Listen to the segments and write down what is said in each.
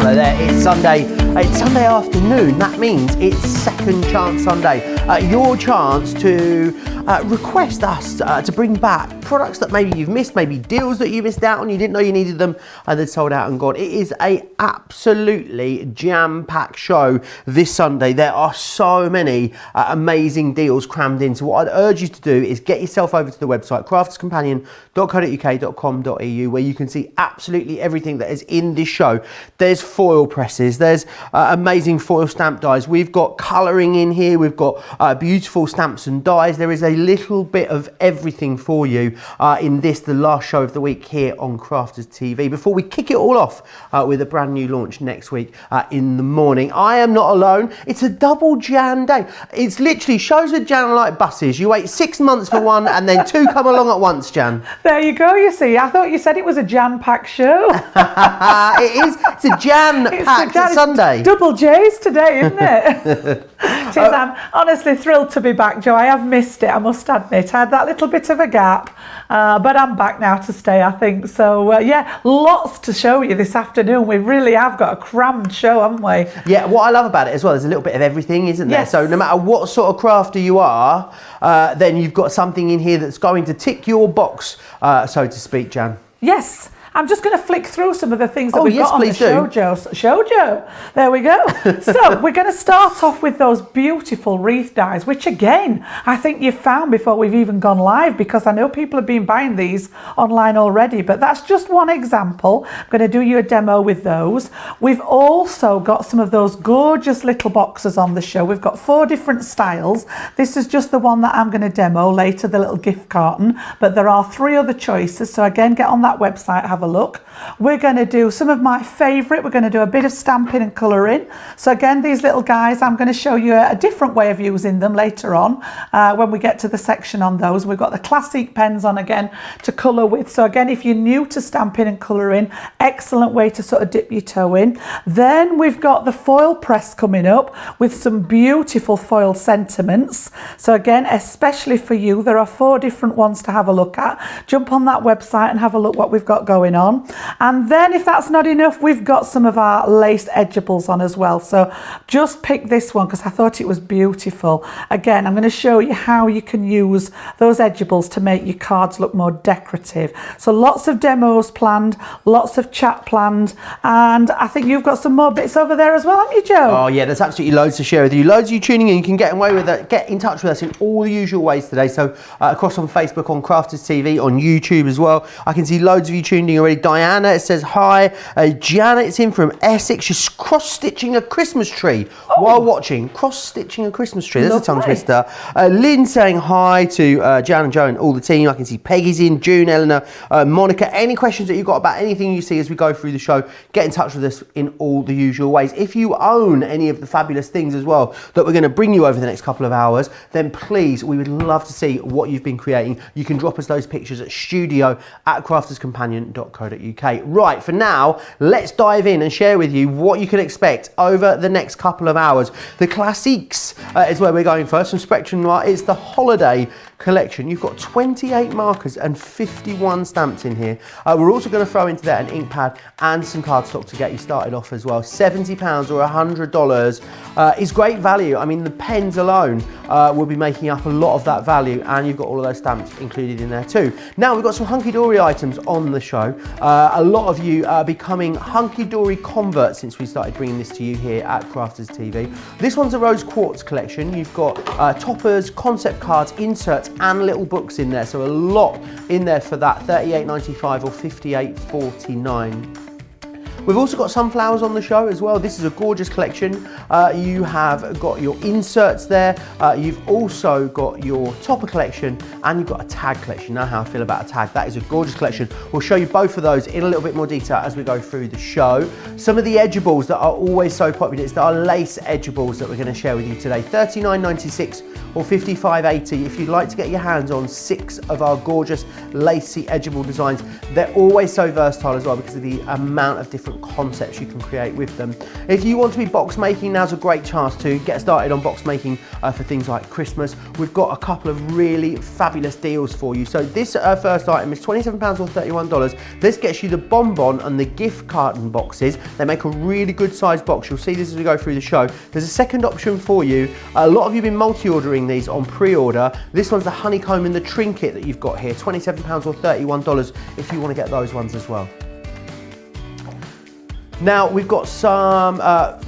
Hello there, it's Sunday afternoon. That means it's Second Chance Sunday. Your chance to request us to bring back products that maybe you've missed, maybe deals that you missed out on, you didn't know you needed them, and they're sold out and gone. It is a absolutely jam-packed show this Sunday. There are so many amazing deals crammed in. So what I'd urge you to do is get yourself over to the website, crafterscompanion.co.uk.com.au, where you can see absolutely everything that is in this show. There's foil presses, there's amazing foil stamp dies, we've got colouring in here, we've got beautiful stamps and dies. There is a little bit of everything for you in this, the last show of the week here on Crafters TV, before we kick it all off with a brand new launch next week in the morning. I am not alone. It's a double Jan day. It's literally shows with Jan are like buses. You wait 6 months for one and then two come along at once, Jan. There you go, you see. I thought you said it was a jam-packed show. It is. It's a jam-packed Sunday. Double J's today, isn't it? I'm honestly thrilled to be back, Joe. I have missed it, I must admit. I had that little bit of a gap, but I'm back now to stay, I think. So, yeah, lots to show you this afternoon. We really have got a crammed show, haven't we? Yeah, what I love about it as well, there's a little bit of everything, isn't there? Yes. So no matter what sort of crafter you are, then you've got something in here that's going to tick your box, so to speak, Jan. Yes. I'm just going to flick through some of the things that we've got on the show, Joe. There we go. So we're going to start off with those beautiful wreath dies, which again, I think you've found before we've even gone live, because I know people have been buying these online already, but that's just one example. I'm going to do you a demo with those. We've also got some of those gorgeous little boxes on the show. We've got 4 different styles. This is just the one that I'm going to demo later, the little gift carton, but there are 3 other choices. So again, get on that website, have a look. We're going to do some of my favourite. We're going to do a bit of stamping and colouring. So again, these little guys, I'm going to show you a different way of using them later on when we get to the section on those. We've got the classic pens on again to colour with. So again, if you're new to stamping and colouring, excellent way to sort of dip your toe in. Then we've got the foil press coming up with some beautiful foil sentiments. So again, especially for you, there are 4 different ones to have a look at. Jump on that website and have a look what we've got going on. And then if that's not enough, we've got some of our lace edgeables on as well. So just pick this one because I thought it was beautiful. Again, I'm going to show you how you can use those edgeables to make your cards look more decorative. So lots of demos planned, lots of chat planned, and I think you've got some more bits over there as well, haven't you, Joe? Oh yeah, there's absolutely loads to share with you. Loads of you tuning in. You can get away with it. Get in touch with us in all the usual ways today. So across on Facebook, on Crafters TV, on YouTube as well. I can see loads of you tuned in already. Diana, it says hi. Janet's in from Essex. She's cross-stitching a Christmas tree while watching. Cross-stitching a Christmas tree. There's a tongue twister. Lynn saying hi to Jan and Joe and all the team. I can see Peggy's in, June, Eleanor, Monica. Any questions that you've got about anything you see as we go through the show, get in touch with us in all the usual ways. If you own any of the fabulous things as well that we're going to bring you over the next couple of hours, then please, we would love to see what you've been creating. You can drop us those pictures at studio@crafterscompanion.co.uk. Right, for now, let's dive in and share with you what you can expect over the next couple of hours. The classiques is where we're going first from Spectrum Noir. It's the holiday collection. You've got 28 markers and 51 stamps in here. We're also going to throw into there an ink pad and some cardstock to get you started off as well. £70 or $100 is great value. I mean, the pens alone will be making up a lot of that value, and you've got all of those stamps included in there too. Now, we've got some hunky-dory items on the show. A lot of you are becoming hunky-dory converts since we started bringing this to you here at Crafters TV. This one's a Rose Quartz collection. You've got toppers, concept cards, inserts, and little books in there. So a lot in there for that $38.95 or $58.49. We've also got sunflowers on the show as well. This is a gorgeous collection. You have got your inserts there. You've also got your topper collection, and you've got a tag collection. You know how I feel about a tag. That is a gorgeous collection. We'll show you both of those in a little bit more detail as we go through the show. Some of the edgeables that are always so popular, it's our lace edgeables that we're going to share with you today. $39.96 or $55.80 if you'd like to get your hands on 6 of our gorgeous lacy edgeable designs. They're always so versatile as well because of the amount of different different concepts you can create with them. If you want to be box making, now's a great chance to get started on box making for things like Christmas. We've got a couple of really fabulous deals for you. So this first item is £27 or $31. This gets you the bonbon and the gift carton boxes. They make a really good sized box. You'll see this as we go through the show. There's a second option for you. A lot of you have been multi-ordering these on pre-order. This one's the honeycomb and the trinket that you've got here, £27 or $31 if you want to get those ones as well. Now we've got some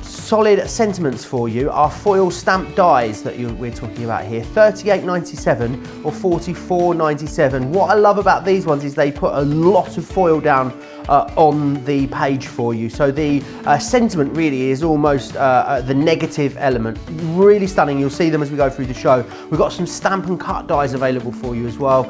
solid sentiments for you. Our foil stamp dies that we're talking about here, $38.97 or $44.97. What I love about these ones is they put a lot of foil down on the page for you. So the sentiment really is almost the negative element. Really stunning. You'll see them as we go through the show. We've got some stamp and cut dies available for you as well.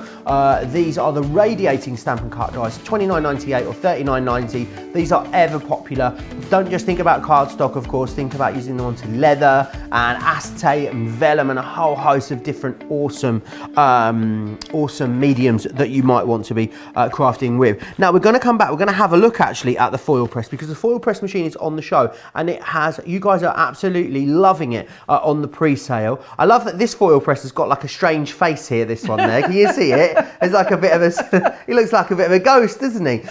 These are the radiating stamp and cut dies, $29.98 or $39.90. These are ever popular. Don't just think about cardstock, of course. Think about using them onto leather and acetate and vellum and a whole host of different awesome mediums that you might want to be crafting with. Now we're going to come back. We're going to have a look actually at the foil press, because the foil press machine is on the show and it has, you guys are absolutely loving it on the pre-sale. I love that this foil press has got like a strange face here, this one there. Can you see it? It's like a bit of a, he looks like a bit of a ghost, doesn't he?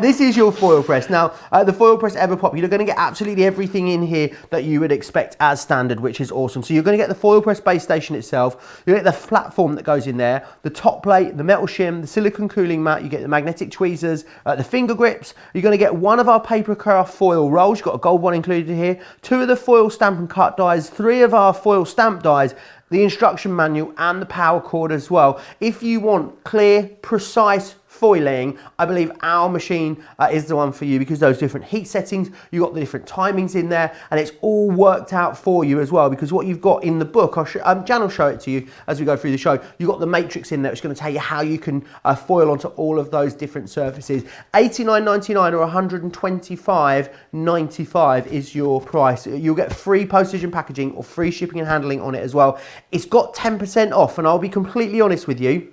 This is your foil press. Now, the foil press Ever Pop, you're going to get absolutely everything in here that you would expect as standard, which is awesome. So you're going to get the foil press base station itself, you get the platform that goes in there, the top plate, the metal shim, the silicone cooling mat, you get the magnetic tweezers, the finger grips. You're going to get one of our paper craft foil rolls. You've got a gold one included here, 2 of the foil stamp and cut dies, 3 of our foil stamp dies, the instruction manual and the power cord as well. If you want clear, precise foiling, I believe our machine is the one for you, because those different heat settings, you've got the different timings in there, and it's all worked out for you as well, because what you've got in the book, Jan will show it to you as we go through the show, you've got the matrix in there, which is going to tell you how you can foil onto all of those different surfaces. $89.99 or $125.95 is your price. You'll get free postage and packaging or free shipping and handling on it as well. It's got 10% off, and I'll be completely honest with you,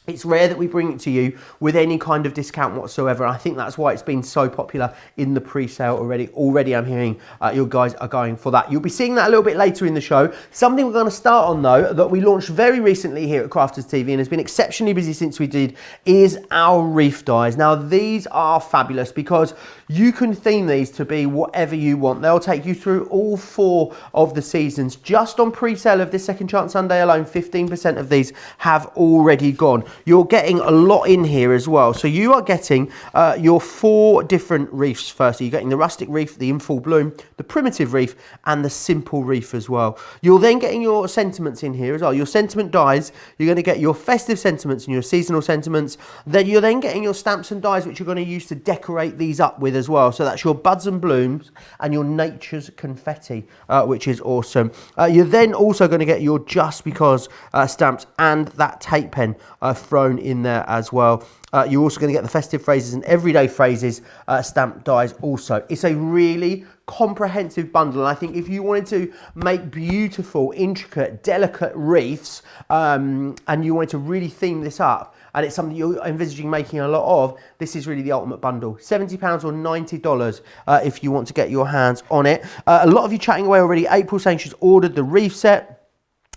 it's rare that we bring it to you with any kind of discount whatsoever. I think that's why it's been so popular in the pre-sale already. Already I'm hearing you guys are going for that. You'll be seeing that a little bit later in the show. Something we're going to start on though, that we launched very recently here at Crafters TV and has been exceptionally busy since we did, is our Reef Dies. Now these are fabulous because you can theme these to be whatever you want. They'll take you through all 4 of the seasons. Just on pre-sale of this Second Chance Sunday alone, 15% of these have already gone. You're getting a lot in here as well. So you are getting your 4 different reefs firstly. You're getting the Rustic Wreath, the In Full Bloom, the Primitive Reef, and the Simple Reef as well. You're then getting your sentiments in here as well. Your sentiment dies, you're going to get your festive sentiments and your seasonal sentiments. Then you're then getting your stamps and dies, which you're going to use to decorate these up with as well. So that's your buds and blooms and your nature's confetti, which is awesome. You're then also going to get your Just Because stamps and that tape pen thrown in there as well. You're also going to get the festive phrases and everyday phrases stamp dies also. It's a really comprehensive bundle, and I think if you wanted to make beautiful, intricate, delicate wreaths and you wanted to really theme this up, and it's something you're envisaging making a lot of, this is really the ultimate bundle. £70 or $90 if you want to get your hands on it. A lot of you chatting away already. April saying she's ordered the reef set.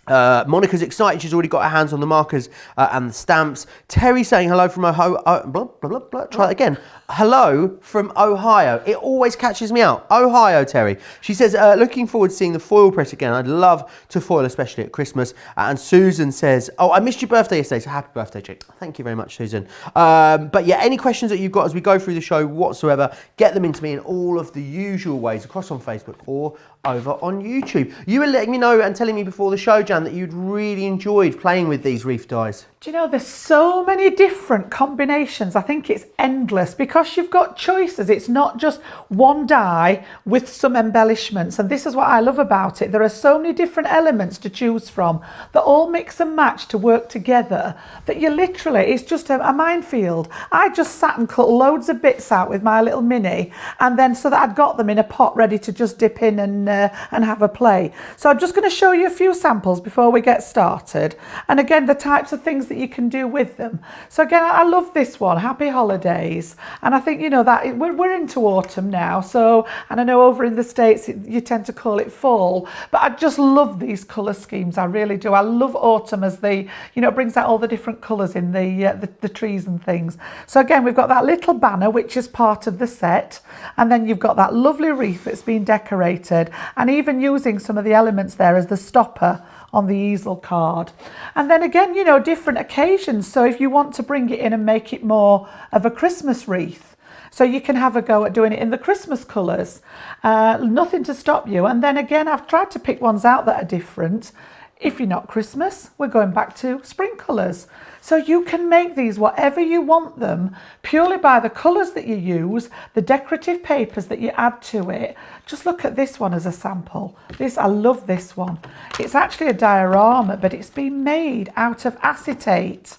Monica's excited, she's already got her hands on the markers and the stamps. Terry saying hello from Ohio. Blah, blah, blah, blah. Try that again. Hello from Ohio. It always catches me out. Ohio, Terry. She says, looking forward to seeing the foil press again. I'd love to foil, especially at Christmas. And Susan says, oh, I missed your birthday yesterday, so happy birthday, Jake. Thank you very much, Susan. But yeah, any questions that you've got as we go through the show whatsoever, get them into me in all of the usual ways, across on Facebook or over on YouTube. You were letting me know and telling me before the show, Jan, that you'd really enjoyed playing with these Reef Dies. Do you know, there's so many different combinations. I think it's endless because you've got choices. It's not just one die with some embellishments. And this is what I love about it. There are so many different elements to choose from that all mix and match to work together that you literally, it's just a minefield. I just sat and cut loads of bits out with my little mini, and then so that I'd got them in a pot ready to just dip in and have a play. So I'm just going to show you a few samples before we get started. And again, the types of things that you can do with them. So again, I love this one, Happy Holidays. And I think, you know, that we're into autumn now. So, and I know over in the States, you tend to call it fall, but I just love these colour schemes. I really do. I love autumn as the, you know, it brings out all the different colours in the trees and things. So again, we've got that little banner, which is part of the set. And then you've got that lovely wreath that's been decorated, and even using some of the elements there as the stopper on the easel card. And then again, you know, different occasions. So if you want to bring it in and make it more of a Christmas wreath, so you can have a go at doing it in the Christmas colours. Nothing to stop you. And then again, I've tried to pick ones out that are different. If you're not Christmas, we're going back to spring colours. So you can make these whatever you want them, purely by the colours that you use, the decorative papers that you add to it. Just look at this one as a sample. I love this one. It's actually a diorama, but it's been made out of acetate.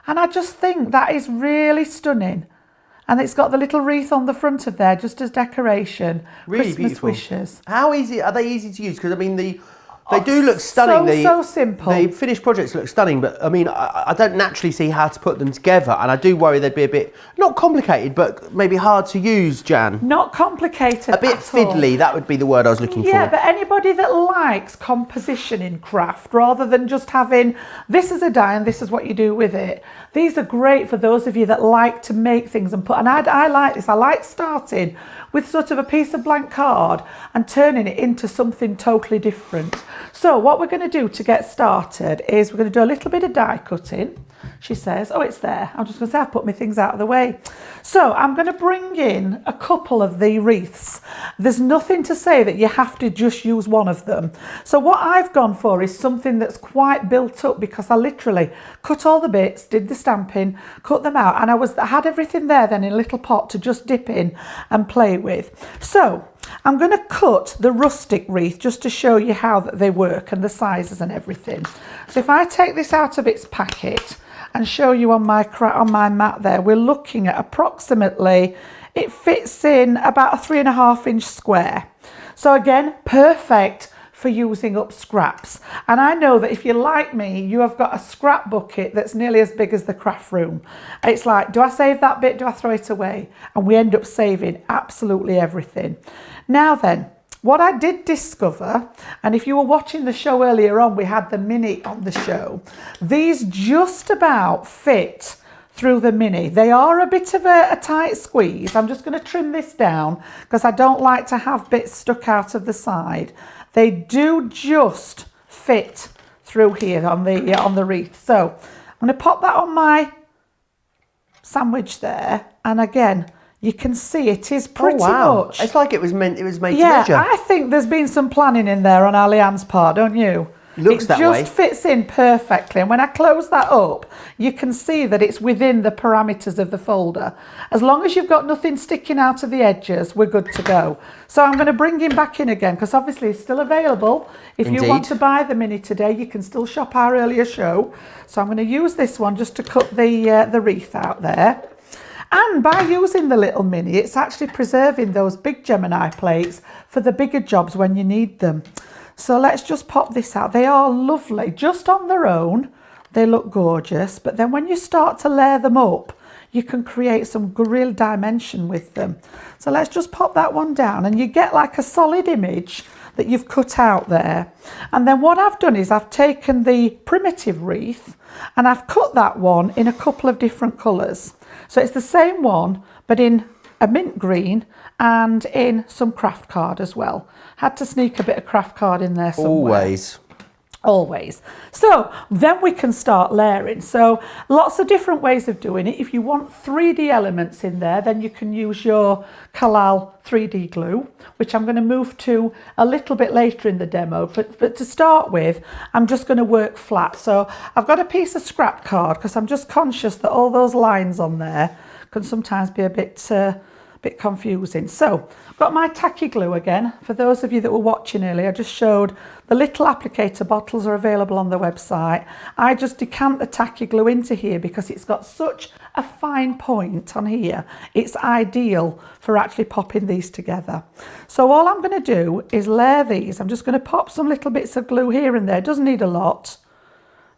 And I just think that is really stunning. And it's got the little wreath on the front of there, just as decoration. Really Christmas beautiful. wishes. How easy, are they easy to use? Because I mean, they do look stunning. So simple. The finished projects look stunning, but I mean, I don't naturally see how to put them together, and I do worry they'd be a bit, not complicated, but maybe hard to use, Jan. Not complicated A bit at all. fiddly, that would be the word I was looking for. Yeah, but anybody that likes composition in craft, rather than just having, this is a die and this is what you do with it. These are great for those of you that like to make things and put, and I like this. I like starting with sort of a piece of blank card and turning it into something totally different. So what we're going to do to get started is we're going to do a little bit of die cutting. She says, oh, it's there. I'm just going to say I've put my things out of the way. So I'm going to bring in a couple of the wreaths. There's nothing to say that you have to just use one of them. So what I've gone for is something that's quite built up, because I literally cut all the bits, did the stamping, cut them out, and I had everything there then in a little pot to just dip in and play with. So I'm going to cut the rustic wreath just to show you how that they work and the sizes and everything. So if I take this out of its packet and show you on my mat there, we're looking at approximately, it fits in about a 3.5 inch square. So again, perfect for using up scraps. And I know that if you're like me, you have got a scrap bucket that's nearly as big as the craft room. It's like, do I save that bit? Do I throw it away? And we end up saving absolutely everything. Now then, what I did discover, and if you were watching the show earlier on, we had the mini on the show. These just about fit through the mini. They are a bit of a tight squeeze. I'm just going to trim this down because I don't like to have bits stuck out of the side. They do just fit through here on the wreath. So I'm going to pop that on my sandwich there, and again, you can see it is pretty much. It's like it was made to measure. Yeah, I think there's been some planning in there on Alian's part, don't you? Looks that way. It just fits in perfectly. And when I close that up, you can see that it's within the parameters of the folder. As long as you've got nothing sticking out of the edges, we're good to go. So I'm going to bring him back in again, because obviously it's still available. If you want to buy the mini today, you can still shop our earlier show. So I'm going to use this one just to cut the wreath out there. And by using the little mini, it's actually preserving those big Gemini plates for the bigger jobs when you need them. So let's just pop this out. They are lovely. Just on their own, they look gorgeous. But then when you start to layer them up, you can create some real dimension with them. So let's just pop that one down, and you get like a solid image that you've cut out there. And then what I've done is I've taken the primitive wreath and I've cut that one in a couple of different colours. So it's the same one, but in a mint green and in some craft card as well. Had to sneak a bit of craft card in there somewhere. Always. So then we can start layering. So lots of different ways of doing it. If you want 3D elements in there, then you can use your Kalal 3D glue, which I'm going to move to a little bit later in the demo. But to start with, I'm just going to work flat. So I've got a piece of scrap card because I'm just conscious that all those lines on there can sometimes be a bit bit confusing. So I've got my tacky glue again. For those of you that were watching earlier, I just showed the little applicator bottles are available on the website. I just decant the tacky glue into here because it's got such a fine point on here. It's ideal for actually popping these together. So all I'm going to do is layer these. I'm just going to pop some little bits of glue here and there. It doesn't need a lot.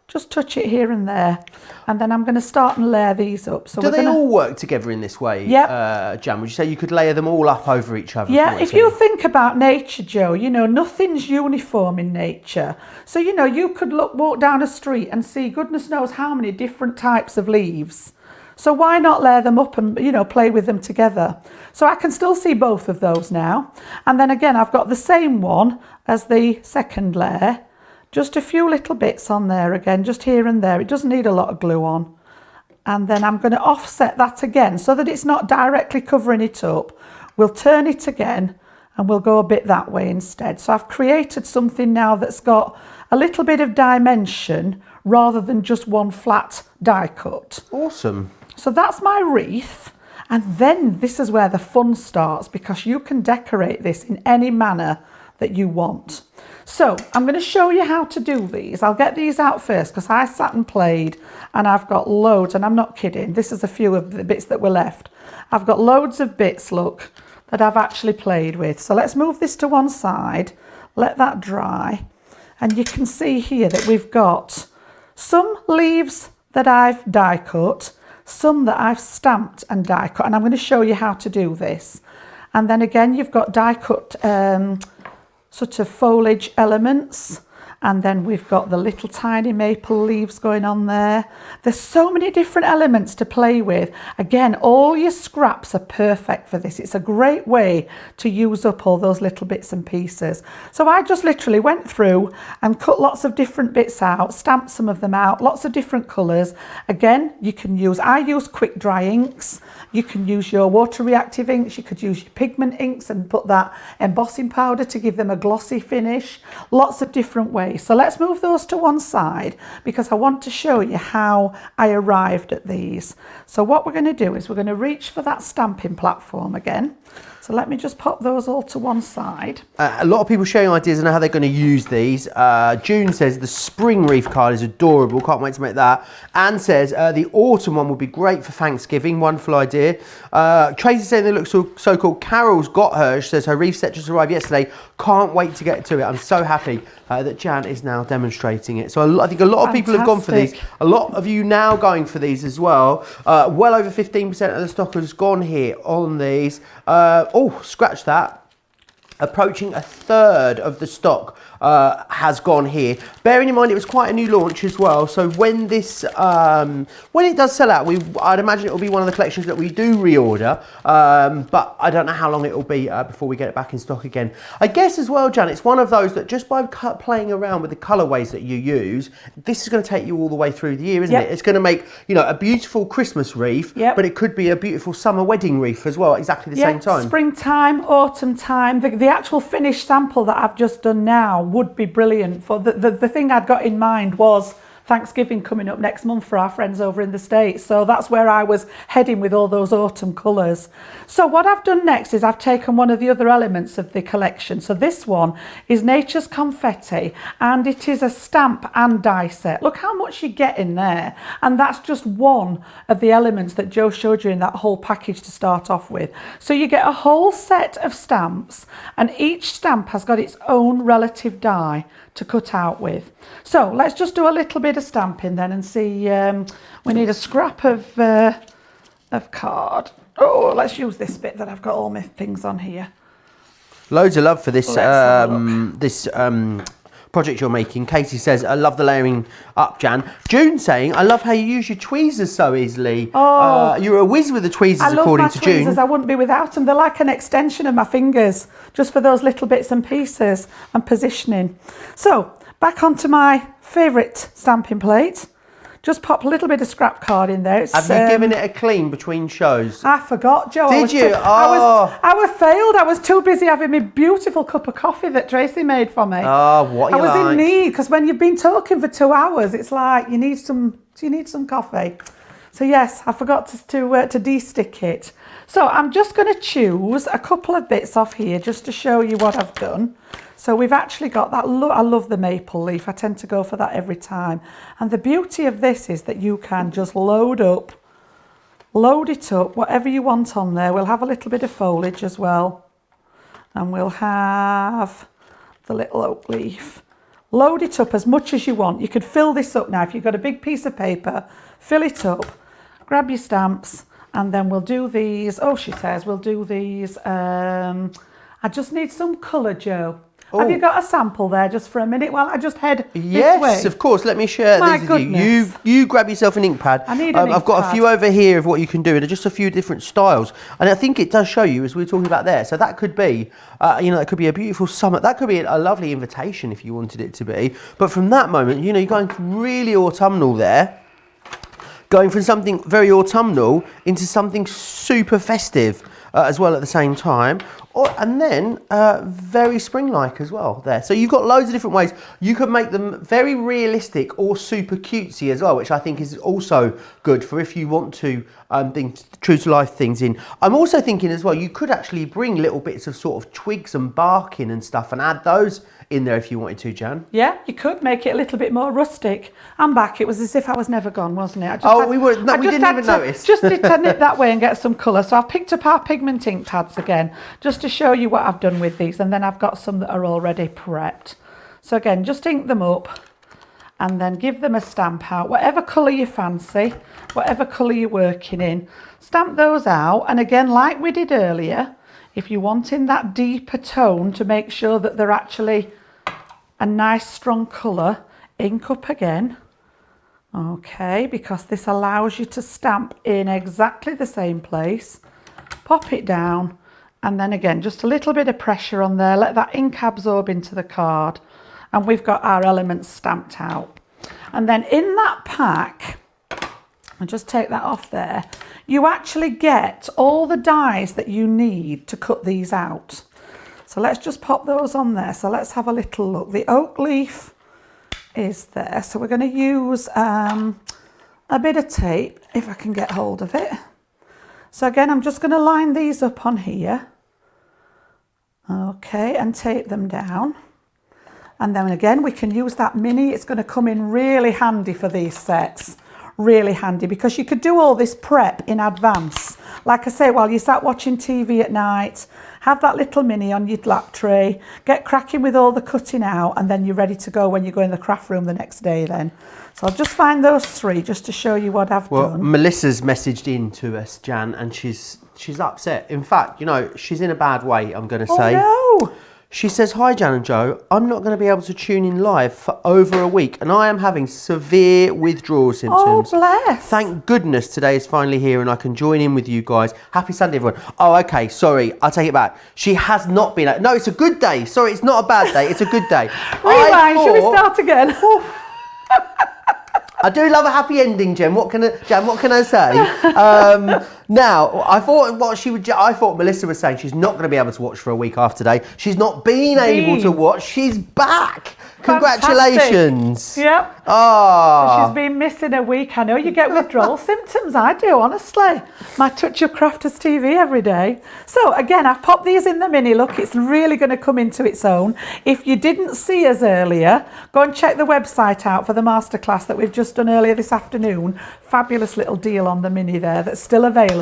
Just touch it here and there, and then I'm going to start and layer these up. So do they all work together in this way, Jan? Would you say you could layer them all up over each other? Yeah, if you think about nature, Joe, you know, nothing's uniform in nature. So, you know, you could walk down a street and see goodness knows how many different types of leaves. So why not layer them up and, you know, play with them together? So I can still see both of those now. And then again, I've got the same one as the second layer. Just a few little bits on there again, just here and there. It doesn't need a lot of glue on. And then I'm going to offset that again so that it's not directly covering it up. We'll turn it again and we'll go a bit that way instead. So I've created something now that's got a little bit of dimension rather than just one flat die cut. Awesome. So that's my wreath. And then this is where the fun starts, because you can decorate this in any manner that you want. So I'm going to show you how to do these. I'll get these out first because I sat and played and I've got loads, and I'm not kidding. This is a few of the bits that were left. I've got loads of bits, look, that I've actually played with. So let's move this to one side, let that dry. And you can see here that we've got some leaves that I've die cut, some that I've stamped and die cut. And I'm going to show you how to do this. And then again, you've got die cut sort of foliage elements, and then we've got the little tiny maple leaves going on there. There's so many different elements to play with. Again, all your scraps are perfect for this. It's a great way to use up all those little bits and pieces. So I just literally went through and cut lots of different bits out, stamped some of them out, lots of different colours. Again, you can use, I use quick dry inks. You can use your water reactive inks, you could use your pigment inks and put that embossing powder to give them a glossy finish. Lots of different ways. So let's move those to one side because I want to show you how I arrived at these. So what we're going to do is we're going to reach for that stamping platform again. So let me just pop those all to one side. A lot of people sharing ideas on how they're going to use these. June says the spring wreath card is adorable. Can't wait to make that. Anne says the autumn one would be great for Thanksgiving. Wonderful idea. Tracy saying they look so cool. Carol's got hers. She says her wreath set just arrived yesterday. Can't wait to get to it. I'm so happy that Jan is now demonstrating it. So I think a lot of people have gone for these. A lot of you now going for these as well. Well over 15% of the stock has gone here on these. Oh, scratch that. Approaching a third of the stock has gone here. Bearing in mind it was quite a new launch as well, so when this when it does sell out, I'd imagine it will be one of the collections that we do reorder, but I don't know how long it will be before we get it back in stock again. I guess as well, Jan, it's one of those that just by playing around with the colorways that you use, this is going to take you all the way through the year, isn't it? It's going to make, you know, a beautiful Christmas wreath, but it could be a beautiful summer wedding wreath as well at exactly the same time. Springtime, autumn time. The actual finished sample that I've just done now would be brilliant. For the thing I'd got in mind was Thanksgiving coming up next month for our friends over in the States. So that's where I was heading with all those autumn colours. So what I've done next is I've taken one of the other elements of the collection. So this one is Nature's Confetti, and it is a stamp and die set. Look how much you get in there. And that's just one of the elements that Joe showed you in that whole package to start off with. So you get a whole set of stamps, and each stamp has got its own relative die to cut out with. So let's just do a little bit of stamping then and see. We need a scrap of card. Oh, let's use this bit that I've got all my things on here. Loads of love for this project you're making. Katie says, I love the layering up, Jan. June saying, I love how you use your tweezers so easily. Oh, you're a whiz with the tweezers, according to June. I love my tweezers. I wouldn't be without them. They're like an extension of my fingers, just for those little bits and pieces and positioning. So back onto my favourite stamping plate. Just pop a little bit of scrap card in there. Have you given it a clean between shows? I forgot, Joe. Did you? I was failed. I was too busy having my beautiful cup of coffee that Tracy made for me. Oh, what you like. I was in need, because when you've been talking for 2 hours, it's like you need some coffee. So yes, I forgot to de-stick it. So I'm just going to choose a couple of bits off here just to show you what I've done. So we've actually got that, I love the maple leaf. I tend to go for that every time. And the beauty of this is that you can just load it up, whatever you want on there. We'll have a little bit of foliage as well. And we'll have the little oak leaf. Load it up as much as you want. You could fill this up now. If you've got a big piece of paper, fill it up, grab your stamps, and then we'll do these. Oh, she says we'll do these. I just need some colour, Joe. Oh. Have you got a sample there just for a minute while I just head this way? Yes, of course. Let me share these with you. You grab yourself an ink pad. I need an ink I've got pad. a few over here of what you can do, and just a few different styles. And I think it does show you, as we were talking about there. So that could be, that could be a beautiful summer. That could be a lovely invitation if you wanted it to be. But from that moment, you're going really autumnal there. Going from something very autumnal into something super festive as well at the same time. And then very spring-like as well there. So you've got loads of different ways. You can make them very realistic or super cutesy as well, which I think is also good for if you want to true to life things in. I'm also thinking as well, you could actually bring little bits of sort of twigs and bark in and stuff and add those in there if you wanted to, Jan. Yeah, you could make it a little bit more rustic. I'm back. It was as if I was never gone, wasn't it? We didn't even notice. Just to turn it that way and get some colour. So I've picked up our pigment ink pads again, just to show you what I've done with these. And then I've got some that are already prepped. So again, just ink them up and then give them a stamp out. Whatever colour you fancy, whatever colour you're working in, stamp those out. And again, like we did earlier, if you're wanting that deeper tone to make sure that they're actually a nice strong colour, ink up again. Okay, because this allows you to stamp in exactly the same place. Pop it down, and then again, just a little bit of pressure on there. Let that ink absorb into the card, and we've got our elements stamped out. And then in that pack, I'll just take that off there, you actually get all the dies that you need to cut these out. So let's just pop those on there. So let's have a little look. The oak leaf is there. So we're going to use a bit of tape, if I can get hold of it. So again, I'm just going to line these up on here. Okay, and tape them down. And then again, we can use that mini. It's going to come in really handy for these sets. Really handy, because you could do all this prep in advance. Like I say, while you sat watching TV at night, have that little mini on your lap tray, get cracking with all the cutting out, and then you're ready to go when you go in the craft room the next day then. So I'll just find those three just to show you what I've done. Well, Melissa's messaged in to us, Jan, and she's upset. In fact, she's in a bad way, I'm going to say. Oh no! She says, "Hi Jan and Joe, I'm not going to be able to tune in live for over a week and I am having severe withdrawal symptoms. Oh, bless. Thank goodness today is finally here and I can join in with you guys. Happy Sunday, everyone." Oh, okay, sorry, I'll take it back. She has not been... No, it's a good day. Sorry, it's not a bad day. It's a good day. Rewind, should we start again? I do love a happy ending, Jen. What can I say? Now, I thought Melissa was saying she's not going to be able to watch for a week after today. She's not been able to watch. She's back. Congratulations. Yep. Oh. So she's been missing a week. I know you get withdrawal symptoms. I do, honestly. My touch of Crafters TV every day. So again, I've popped these in the mini. Look, it's really going to come into its own. If you didn't see us earlier, go and check the website out for the masterclass that we've just done earlier this afternoon. Fabulous little deal on the mini there that's still available.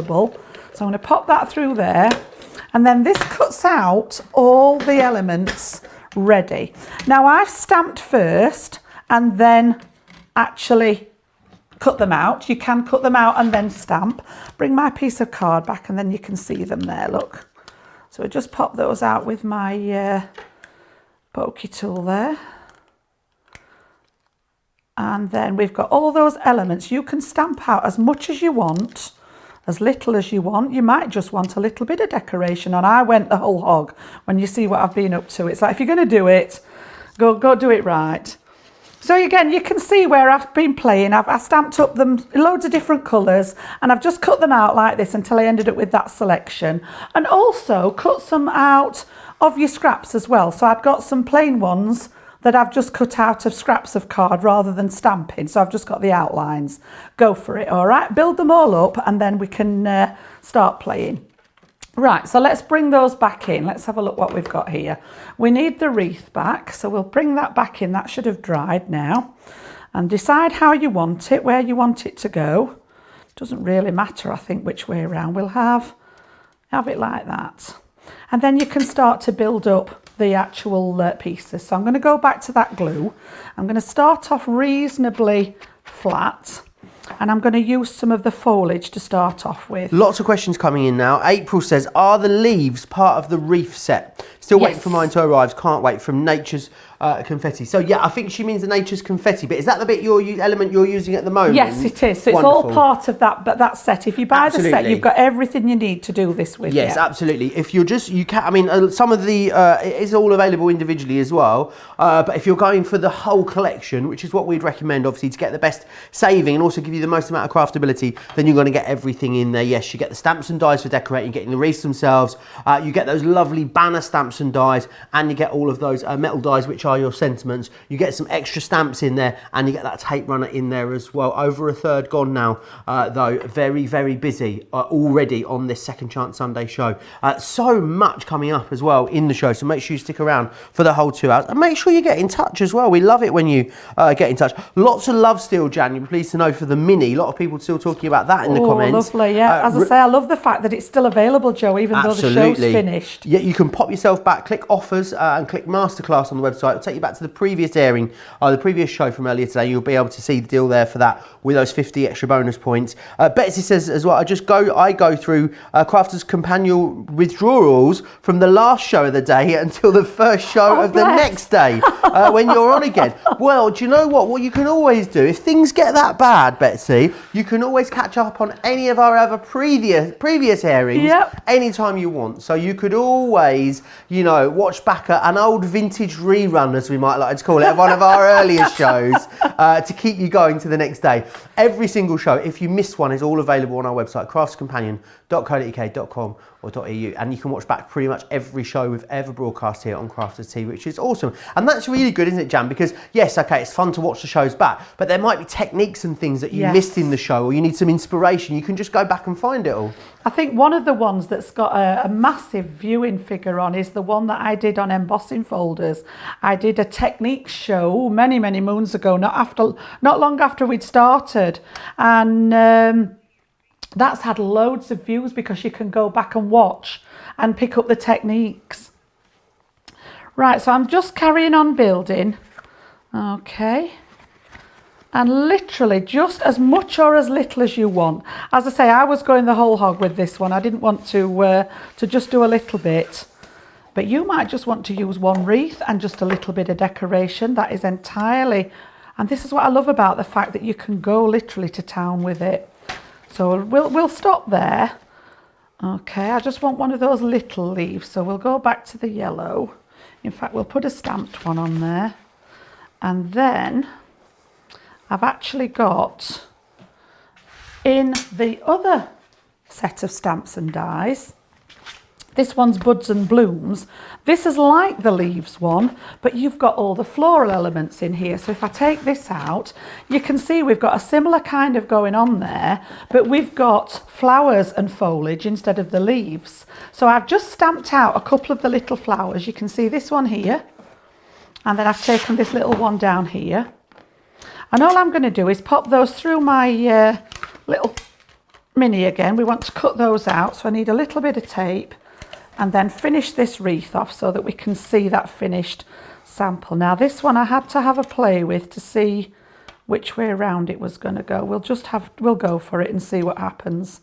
So I'm going to pop that through there. And then this cuts out all the elements ready. Now I've stamped first and then actually cut them out. You can cut them out and then stamp. Bring my piece of card back and then you can see them there, look. So I just pop those out with my pokey tool there. And then we've got all those elements. You can stamp out as much as you want, as little as you want. You might just want a little bit of decoration on. I went the whole hog when you see what I've been up to. It's like, if you're going to do it, go do it right. So again, you can see where I've been playing. I've stamped up them loads of different colours and I've just cut them out like this until I ended up with that selection. And also cut some out of your scraps as well. So I've got some plain ones that I've just cut out of scraps of card rather than stamping. So I've just got the outlines. Go for it, all right? Build them all up and then we can start playing. Right, so let's bring those back in. Let's have a look what we've got here. We need the wreath back, so we'll bring that back in. That should have dried now. And decide how you want it, where you want it to go. Doesn't really matter, I think, which way around. We'll have it like that. And then you can start to build up the actual pieces. So I'm going to go back to that glue. I'm going to start off reasonably flat. And I'm going to use some of the foliage to start off with. Lots of questions coming in now. April says, are the leaves part of the wreath set? Still waiting for mine to arrive. Can't wait. From Nature's Confetti. So yeah, I think she means the Nature's Confetti. But is that the bit element you're using at the moment? Yes, it is. So Wonderful. it's all part of that. But that set, if you buy the set, you've got everything you need to do this with. Yes, absolutely. If you're you can. I mean, some of the it is all available individually as well. But if you're going for the whole collection, which is what we'd recommend, obviously, to get the best saving and also give you the most amount of craftability, then you're going to get everything in there. Yes, you get the stamps and dies for decorating, getting the wreaths themselves. You get those lovely banner stamps and dies, and you get all of those metal dies, which are your sentiments. You get some extra stamps in there, and you get that tape runner in there as well. Over a third gone now, though. Very, very busy already on this Second Chance Sunday show. So much coming up as well in the show, so make sure you stick around for the whole 2 hours. And make sure you get in touch as well. We love it when you get in touch. Lots of love still, Jan. You're pleased to know for the mini. A lot of people still talking about that in the comments. Lovely, yeah. As I say, I love the fact that it's still available, Joe, even though the show's finished. Yeah, you can pop yourself back, click offers, and click masterclass on the website. It'll take you back to the previous airing, the previous show from earlier today. You'll be able to see the deal there for that with those 50 extra bonus points. Betsy says as well, I go through Crafters Companion withdrawals from the last show of the day until the first show of the next day when you're on again. Well, do you know what you can always do? If things get that bad, Betsy, you can always catch up on any of our other previous airings anytime you want. So you could always, watch back an old vintage rerun, as we might like to call it, of one of our earliest shows to keep you going to the next day. Every single show, if you miss one, is all available on our website, craftscompanion.co.uk.com or .eu, and you can watch back pretty much every show we've ever broadcast here on Crafters TV, which is awesome. And that's really good, isn't it, Jan? Because yes, okay, it's fun to watch the shows back, but there might be techniques and things that you missed in the show, or you need some inspiration. You can just go back and find it all. I think one of the ones that's got a massive viewing figure on is the one that I did on embossing folders. I did a technique show many moons ago, not long after we'd started, and that's had loads of views because you can go back and watch and pick up the techniques. Right, so I'm just carrying on building. Okay. And literally just as much or as little as you want. As I say, I was going the whole hog with this one. I didn't want to just do a little bit. But you might just want to use one wreath and just a little bit of decoration. That is entirely... And this is what I love about the fact that you can go literally to town with it. So we'll stop there. Okay, I just want one of those little leaves. So we'll go back to the yellow. In fact, we'll put a stamped one on there. And then I've actually got in the other set of stamps and dies, this one's Buds and Blooms. This is like the leaves one, but you've got all the floral elements in here. So if I take this out, you can see we've got a similar kind of going on there, but we've got flowers and foliage instead of the leaves. So I've just stamped out a couple of the little flowers. You can see this one here, and then I've taken this little one down here. And all I'm going to do is pop those through my little mini again. We want to cut those out, so I need a little bit of tape, and then finish this wreath off so that we can see that finished sample. Now this one I had to have a play with to see which way around it was going to go. We'll go for it and see what happens.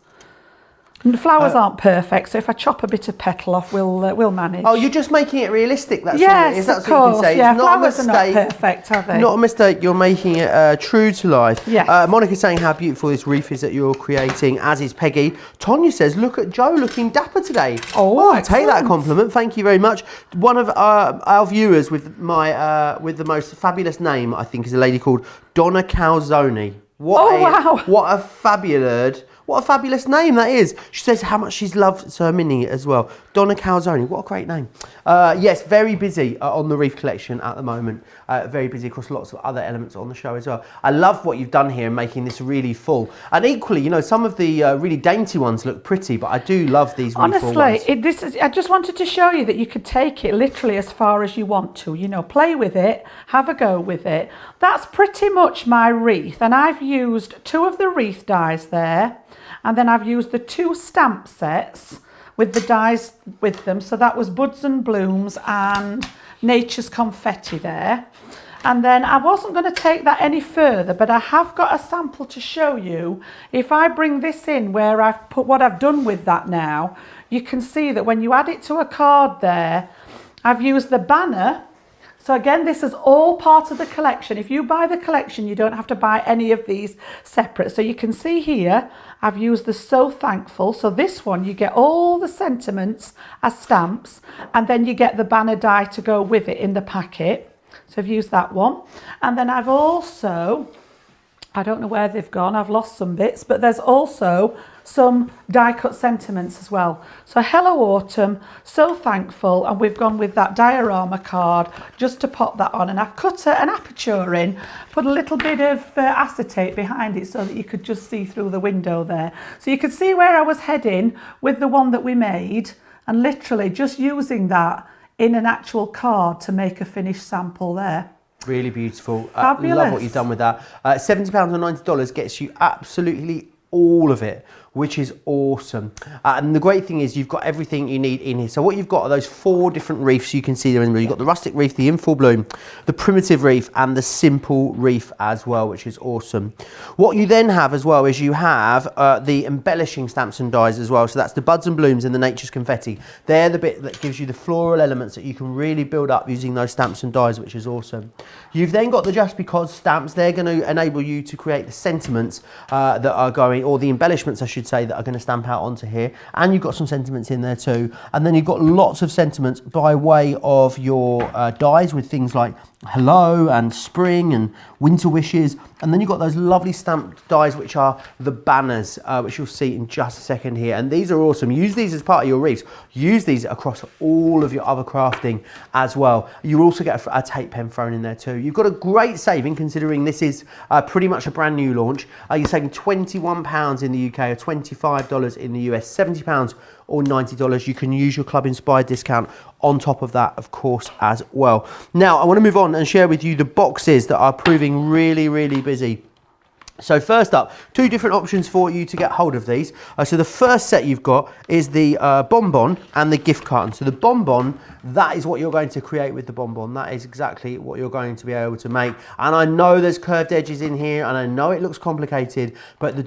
And the flowers aren't perfect, so if I chop a bit of petal off, we'll manage. Oh, you're just making it realistic. That's yes, all it is. That's of course. What you can say. Yeah, it's not flowers a are not perfect, are they? Not a mistake. You're making it true to life. Yes. Monica's saying how beautiful this wreath is that you're creating, as is Peggy. Tonya says, look at Joe looking dapper today. Oh, I'll take that compliment. Thank you very much. One of our viewers with the most fabulous name, I think, is a lady called Donna Calzone. What a fabulous What a fabulous name that is. She says how much she's loved Sir Mini as well. Donna Calzoni, what a great name. Yes, very busy on the Reef Collection at the moment. Very busy across lots of other elements on the show as well. I love what you've done here in making this really full. And equally, you know, some of the really dainty ones look pretty, but I do love these really full ones. Honestly, I just wanted to show you that you could take it literally as far as you want to. You know, play with it, have a go with it. That's pretty much my wreath. And I've used 2 of the Wreath Dyes there. And then I've used the 2 stamp sets with the dies with them. So that was Buds and Blooms and Nature's Confetti there. And then I wasn't going to take that any further, but I have got a sample to show you. If I bring this in where I've put what I've done with that now, you can see that when you add it to a card there, I've used the banner. So again, this is all part of the collection. If you buy the collection, you don't have to buy any of these separate. So you can see here, I've used the So Thankful. So this one, you get all the sentiments as stamps, and then you get the banner die to go with it in the packet. So I've used that one. And then I've also, I don't know where they've gone, I've lost some bits, but there's also some die cut sentiments as well. So Hello Autumn, So Thankful, and we've gone with that diorama card just to pop that on. And I've cut an aperture in, put a little bit of acetate behind it so that you could just see through the window there. So you could see where I was heading with the one that we made, and literally just using that in an actual card to make a finished sample there. Really beautiful. Fabulous. Love what you've done with that. £70 or $90 gets you absolutely all of it, which is awesome. And the great thing is you've got everything you need in here. So what you've got are those 4 different reefs you can see there in the room. You've got the Rustic Wreath, the In Full Bloom, the Primitive Reef, and the Simple Reef as well, which is awesome. What you then have as well is you have the embellishing stamps and dies as well. So that's the Buds and Blooms and the Nature's Confetti. They're the bit that gives you the floral elements that you can really build up using those stamps and dies, which is awesome. You've then got the Just Because stamps. They're going to enable you to create the sentiments that are going, or the embellishments I should say, that are going to stamp out onto here. And you've got some sentiments in there too. And then you've got lots of sentiments by way of your dies with things like Hello and Spring and Winter Wishes. And then you've got those lovely stamped dies which are the banners, which you'll see in just a second here. And these are awesome. Use these as part of your wreaths. Use these across all of your other crafting as well. You also get a tape pen thrown in there too. You've got a great saving considering this is pretty much a brand new launch. You're saving £21 in the UK or $25 in the US, £70 or $90. You can use your Club Inspired discount on top of that, of course, as well. Now, I want to move on and share with you the boxes that are proving really, really busy. So first up, 2 different options for you to get hold of these. So the first set you've got is the bonbon and the gift carton. So the bonbon, that is what you're going to create with the bonbon. That is exactly what you're going to be able to make. And I know there's curved edges in here, and I know it looks complicated, but the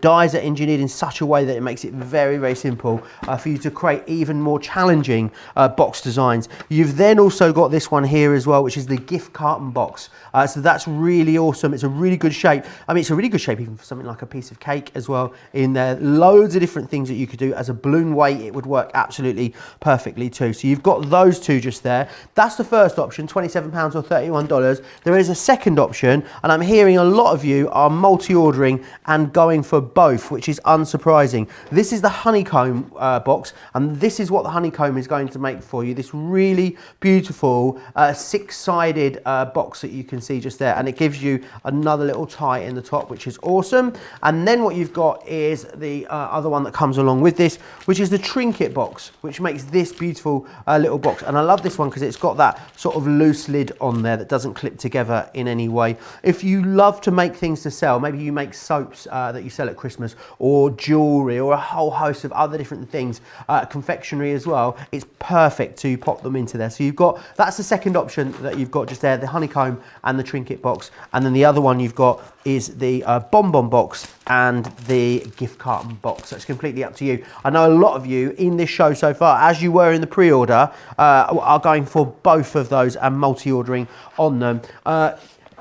dies are engineered in such a way that it makes it very, very simple for you to create even more challenging box designs. You've then also got this one here as well, which is the gift carton box. So that's really awesome. It's a really good shape. I mean, it's a really good shape even for something like a piece of cake as well in there. Loads of different things that you could do. As a balloon weight, it would work absolutely perfectly too. So you've got those 2 just there. That's the first option, £27 or $31. There is a second option, and I'm hearing a lot of you are multi-ordering and going for both, which is unsurprising. This is the honeycomb box, and this is what the honeycomb is going to make for you. This really beautiful 6-sided box that you can see just there, and it gives you another little tie in the top, which is awesome. And then what you've got is the other one that comes along with this, which is the Trinket Box, which makes this beautiful little box. And I love this one because it's got that sort of loose lid on there that doesn't clip together in any way. If you love to make things to sell, maybe you make soaps that you sell at Christmas, or jewelry, or a whole host of other different things, confectionery as well, it's perfect to pop them into there. So you've got, that's the second option that you've got just there, the honeycomb and the Trinket Box. And then the other one you've got is the bonbon box and the gift carton box. So it's completely up to you. I know a lot of you in this show so far, as you were in the pre-order, are going for both of those and multi-ordering on them.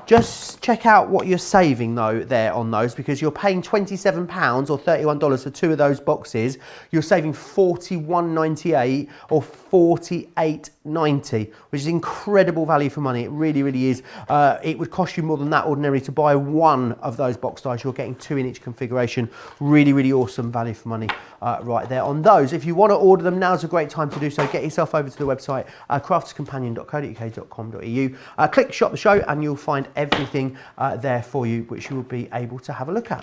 Just check out what you're saving though there on those, because you're paying £27 or $31 for 2 of those boxes. You're saving $41.98 or $48.90, which is incredible value for money. It really, really is. It would cost you more than that ordinarily to buy 1 of those box dies. You're getting 2 in each configuration. Really, really awesome value for money right there on those. If you want to order them, now's a great time to do so. Get yourself over to the website, crafterscompanion.co.uk.com.au. Click shop the show and you'll find everything there for you, which you will be able to have a look at.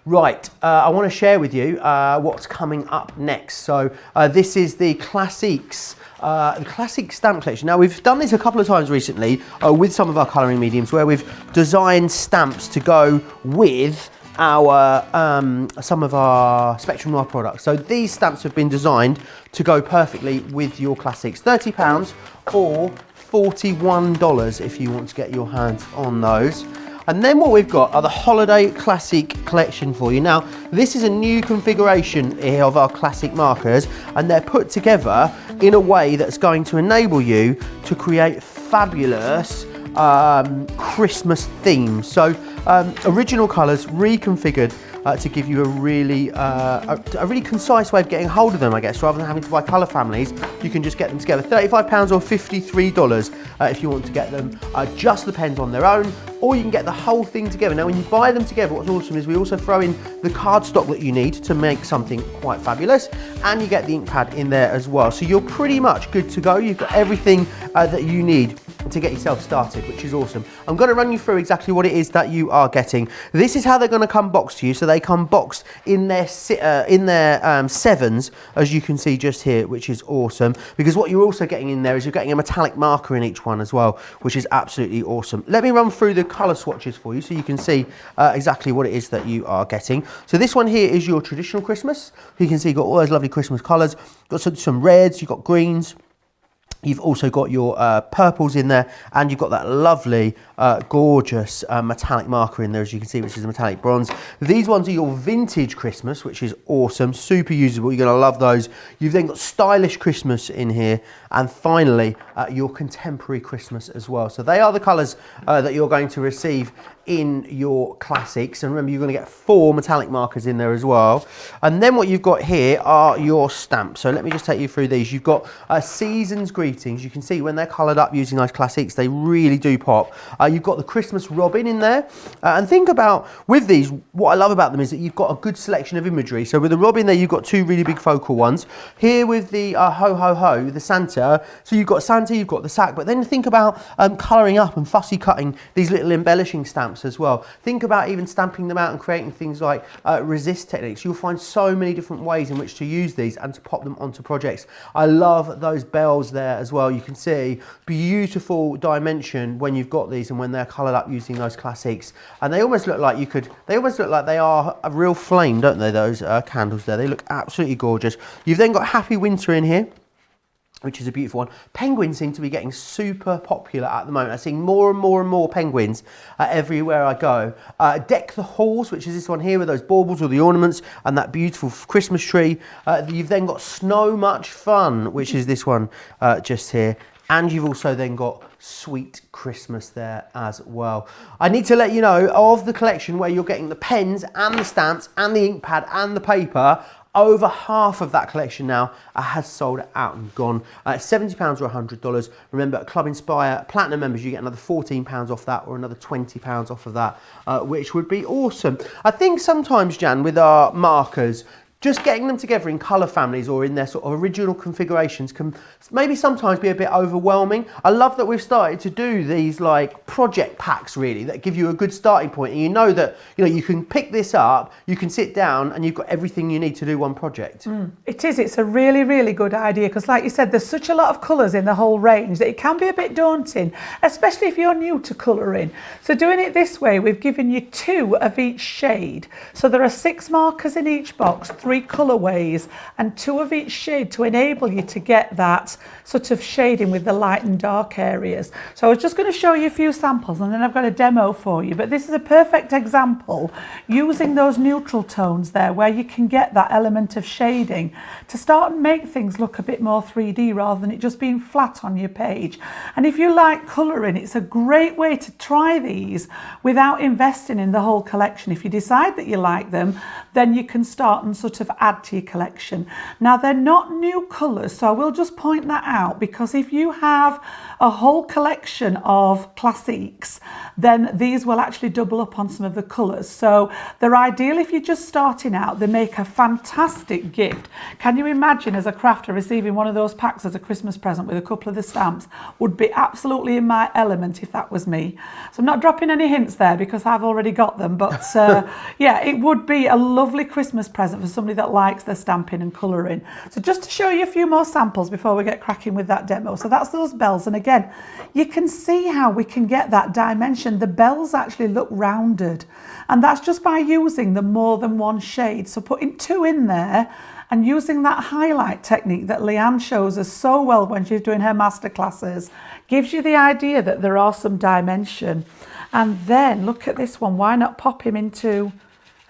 Right, I want to share with you what's coming up next. So this is the classic stamp collection. Now, we've done this a couple of times recently with some of our colouring mediums, where we've designed stamps to go with our some of our Spectrum Noir products. So these stamps have been designed to go perfectly with your classics. £30 or $41 if you want to get your hands on those. And then what we've got are the Holiday Classic Collection for you. Now, this is a new configuration here of our classic markers, and they're put together in a way that's going to enable you to create fabulous Christmas themes. So original colours reconfigured to give you a really concise way of getting hold of them, I guess. Rather than having to buy colour families, you can just get them together. £35 or $53 if you want to get them. Just depends on their own, or you can get the whole thing together. Now, when you buy them together, what's awesome is we also throw in the cardstock that you need to make something quite fabulous, and you get the ink pad in there as well. So you're pretty much good to go. You've got everything that you need to get yourself started, which is awesome. I'm going to run you through exactly what it is that you are getting. This is how they're going to come boxed to you. So they come boxed in their sevens, as you can see just here, which is awesome, because what you're also getting in there is you're getting a metallic marker in each one as well, which is absolutely awesome. Let me run through the colour swatches for you so you can see exactly what it is that you are getting. So this one here is your traditional Christmas. You can see you've got all those lovely Christmas colours. Got some reds, you've got greens. You've also got your purples in there, and you've got that lovely, gorgeous metallic marker in there, as you can see, which is a metallic bronze. These ones are your vintage Christmas, which is awesome, super usable. You're going to love those. You've then got stylish Christmas in here, and finally, your contemporary Christmas as well. So they are the colours that you're going to receive in your classics, and remember, you're going to get 4 metallic markers in there as well. And then what you've got here are your stamps. So let me just take you through these. You've got Season's Greetings. You can see when they're coloured up using those classics, they really do pop. You've got the Christmas Robin in there, and think about with these, what I love about them is that you've got a good selection of imagery. So with the Robin there, you've got 2 really big focal ones. Here with the ho ho ho, the Santa, so you've got Santa, you've got the sack, but then think about colouring up and fussy cutting these little embellishing stamps as well. Think about even stamping them out and creating things like resist techniques. You'll find so many different ways in which to use these and to pop them onto projects. I love those bells there as well. You can see beautiful dimension when you've got these and when they're coloured up using those classics, and they almost look like they almost look like they are a real flame, don't they, those candles there. They look absolutely gorgeous. You've then got Happy Winter in here, which is a beautiful one. Penguins seem to be getting super popular at the moment. I'm seeing more and more and more penguins everywhere I go. Deck the Halls, which is this one here with those baubles or the ornaments and that beautiful Christmas tree. You've then got Snow Much Fun, which is this one just here. And you've also then got Sweet Christmas there as well. I need to let you know of the collection where you're getting the pens and the stamps and the ink pad and the paper. Over half of that collection now has sold out and gone. £70 or $100. Remember, at Club Inspire Platinum members, you get another £14 off that, or another £20 off of that, which would be awesome. I think sometimes, Jan, with our markers, just getting them together in colour families or in their sort of original configurations can maybe sometimes be a bit overwhelming. I love that we've started to do these like project packs really that give you a good starting point, and you know that you can pick this up, you can sit down and you've got everything you need to do one project. It's a really, really good idea, because like you said, there's such a lot of colours in the whole range that it can be a bit daunting, especially if you're new to colouring. So doing it this way, we've given you 2 of each shade. So there are 6 markers in each box, 3 3 colourways and 2 of each shade to enable you to get that sort of shading with the light and dark areas. So I was just going to show you a few samples and then I've got a demo for you, but this is a perfect example using those neutral tones there where you can get that element of shading to start and make things look a bit more 3D rather than it just being flat on your page. And if you like colouring, it's a great way to try these without investing in the whole collection. If you decide that you like them, then you can start and sort of add to your collection. Now, they're not new colours, so I will just point that out, because if you have a whole collection of classiques, then these will actually double up on some of the colours. So they're ideal if you're just starting out. They make a fantastic gift. Can you imagine as a crafter receiving one of those packs as a Christmas present with a couple of the stamps? Would be absolutely in my element if that was me. So I'm not dropping any hints there because I've already got them, but yeah, it would be a lovely Christmas present for somebody that likes their stamping and colouring. So just to show you a few more samples before we get cracking with that demo. So that's those bells, and again, you can see how we can get that dimension. The bells actually look rounded, and that's just by using the more than one shade. So putting 2 in there and using that highlight technique that Leanne shows us so well when she's doing her masterclasses gives you the idea that there are some dimension. And then look at this one. Why not pop him into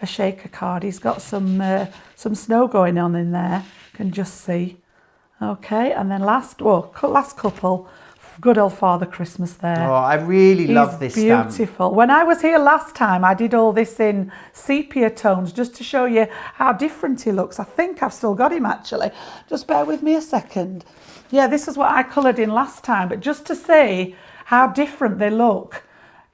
a shaker card? He's got some snow going on in there. You can just see. Okay, and then last couple. Good old Father Christmas there. Oh, I really love this stamp. Beautiful. When I was here last time, I did all this in sepia tones just to show you how different he looks. I think I've still got him actually. Just bear with me a second. Yeah, this is what I coloured in last time, but just to say how different they look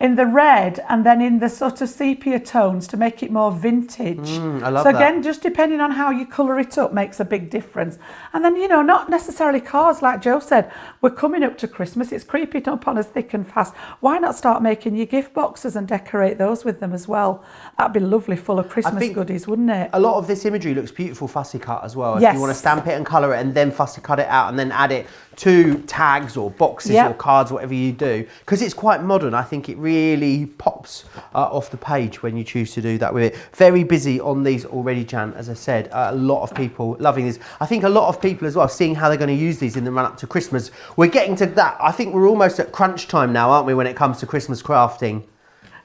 in the red and then in the sort of sepia tones to make it more vintage. I love so that. Again, just depending on how you colour it up makes a big difference. And then, you know, not necessarily cards, like Joe said, we're coming up to Christmas, it's creeping up on us thick and fast. Why not start making your gift boxes and decorate those with them as well? That'd be lovely, full of Christmas goodies, wouldn't it? A lot of this imagery looks beautiful fussy cut as well. Yes. If you want to stamp it and colour it and then fussy cut it out and then add it to tags or boxes or cards, whatever you do, because it's quite modern. I think it really pops off the page when you choose to do that with it. Very busy on these already, Jan, as I said. A lot of people loving these. I think a lot of people as well seeing how they're going to use these in the run up to Christmas. We're getting to that. I think we're almost at crunch time now, aren't we, when it comes to Christmas crafting?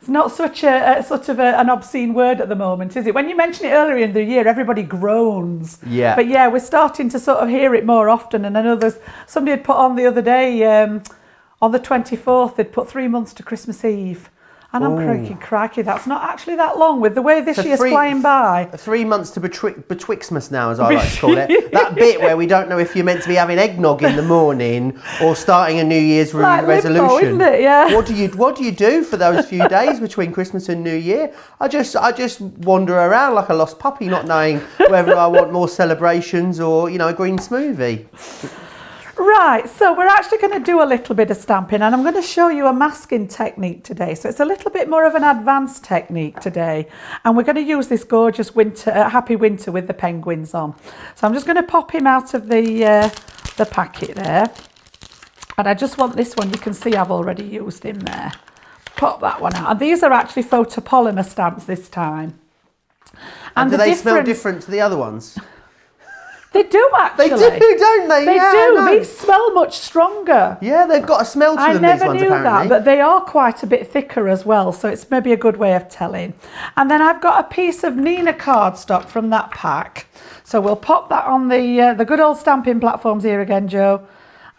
It's not such an obscene word at the moment, is it? When you mention it earlier in the year, everybody groans. Yeah. But yeah, we're starting to sort of hear it more often. And I know somebody had put on the other day, on the 24th, they'd put 3 months to Christmas Eve. And I'm thinking, crikey, that's not actually that long with the way this year's flying by. 3 months to betwixmas now, as I like to call it. That bit where we don't know if you're meant to be having eggnog in the morning or starting a New Year's resolution. Limbo, isn't it? Yeah. What do you do for those few days between Christmas and New Year? I just wander around like a lost puppy, not knowing whether I want more celebrations or, you know, a green smoothie. Right, so we're actually going to do a little bit of stamping, and I'm going to show you a masking technique today. So it's a little bit more of an advanced technique today, and we're going to use this gorgeous winter, happy winter with the penguins on. So I'm just going to pop him out of the packet there, and I just want this one. You can see I've already used him there. Pop that one out, and these are actually photopolymer stamps this time. And do they smell different to the other ones? They do actually. They do, don't they? They do. These smell much stronger. Yeah, they've got a smell to them, these ones, apparently. I never knew that, but they are quite a bit thicker as well, so it's maybe a good way of telling. And then I've got a piece of Nina cardstock from that pack. So we'll pop that on the good old stamping platforms here again, Joe.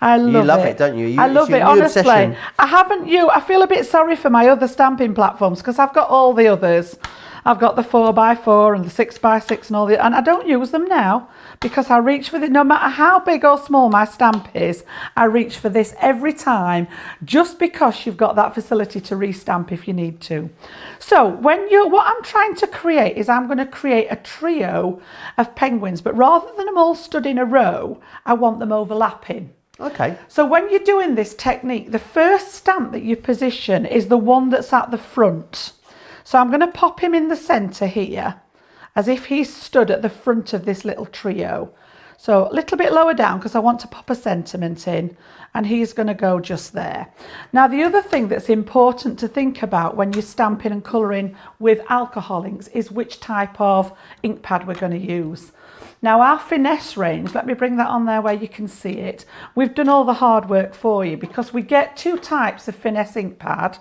I love it. You love it, don't you? I love it, honestly. Obsession. I feel a bit sorry for my other stamping platforms because I've got all the others. I've got the 4x4 and the 6x6 and all the, and I don't use them now because I reach for it. No matter how big or small my stamp is, I reach for this every time just because you've got that facility to restamp if you need to. So what I'm trying to create is I'm going to create a trio of penguins, but rather than them all stood in a row, I want them overlapping. Okay. So when you're doing this technique, the first stamp that you position is the one that's at the front. So I'm going to pop him in the centre here, as if he's stood at the front of this little trio. So a little bit lower down because I want to pop a sentiment in, and he's going to go just there. Now the other thing that's important to think about when you're stamping and colouring with alcohol inks is which type of ink pad we're going to use. Now our Finesse range, let me bring that on there where you can see it. We've done all the hard work for you because we get 2 types of Finesse ink pad.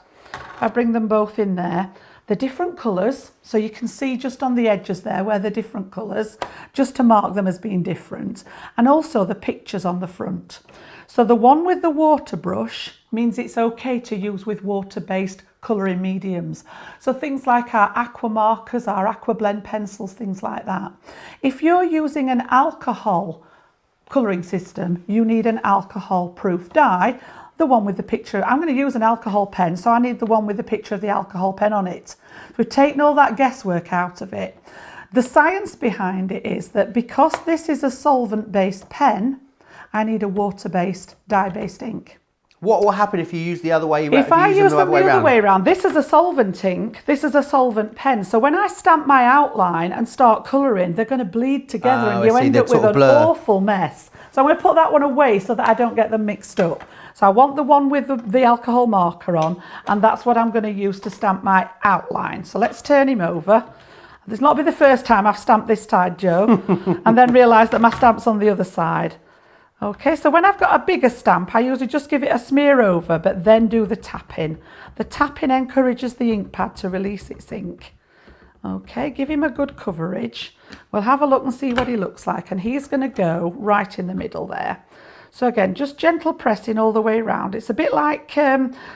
I bring them both in there. They're different colours, so you can see just on the edges there where they're different colours, just to mark them as being different. And also the pictures on the front. So the one with the water brush means it's okay to use with water-based colouring mediums. So things like our aqua markers, our aqua blend pencils, things like that. If you're using an alcohol colouring system, you need an alcohol proof die. The one with the picture, I'm going to use an alcohol pen, so I need the one with the picture of the alcohol pen on it. So we've taken all that guesswork out of it. The science behind it is that because this is a solvent-based pen, I need a water-based, dye-based ink. What will happen if you use the other way around? If I use them the other way around, this is a solvent ink, this is a solvent pen. So when I stamp my outline and start colouring, they're going to bleed together and you end up with an awful mess. So I'm going to put that one away so that I don't get them mixed up. So I want the one with the alcohol marker on, and that's what I'm going to use to stamp my outline. So let's turn him over. This will not be the first time I've stamped this side, Joe, and then realise that my stamp's on the other side. Okay, so when I've got a bigger stamp, I usually just give it a smear over, but then do the tapping. The tapping encourages the ink pad to release its ink. Okay, give him a good coverage. We'll have a look and see what he looks like, and he's going to go right in the middle there. So again, just gentle pressing all the way around. It's a bit like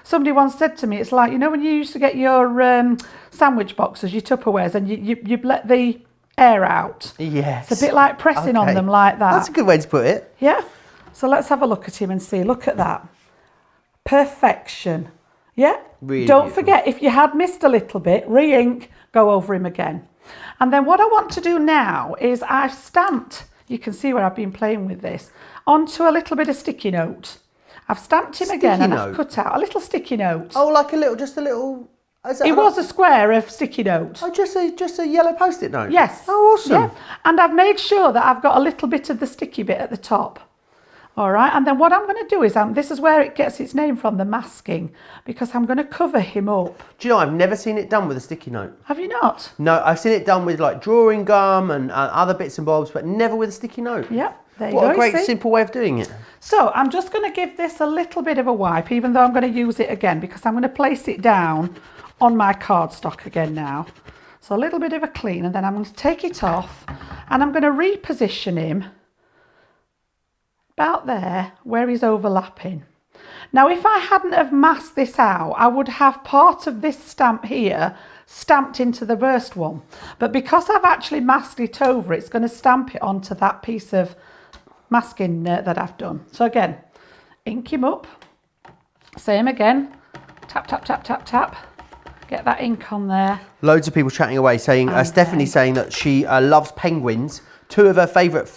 somebody once said to me, it's like, you know when you used to get your sandwich boxes, your Tupperwares, and you let the air out? Yes. It's a bit like pressing on them like that. That's a good way to put it. Yeah. So let's have a look at him and see. Look at that. Perfection. Yeah? Really Don't beautiful. forget, if you had missed a little bit, re-ink, go over him again. And then what I want to do now is I've stamped, you can see where I've been playing with this, onto a little bit of sticky note. I've stamped him again and I've cut out a little sticky note. Oh, like just a little... It was a square of sticky note. Oh, just a yellow Post-it note? Yes. Oh, awesome. Yeah. And I've made sure that I've got a little bit of the sticky bit at the top. All right, and then what I'm going to do is, this is where it gets its name from, the masking, because I'm going to cover him up. Do you know, I've never seen it done with a sticky note. Have you not? No, I've seen it done with like drawing gum and other bits and bobs, but never with a sticky note. Yep, there you go. What a great, simple way of doing it. So I'm just going to give this a little bit of a wipe, even though I'm going to use it again, because I'm going to place it down on my cardstock again now. So a little bit of a clean, and then I'm going to take it off, and I'm going to reposition him about there where he's overlapping. Now if I hadn't have masked this out, I would have part of this stamp here stamped into the first one, but because I've actually masked it over, it's going to stamp it onto that piece of masking that I've done. So again, ink him up, same again, tap tap tap tap tap, get that ink on there. Loads of people chatting away saying, Stephanie's saying that she loves penguins. 2 of her favourite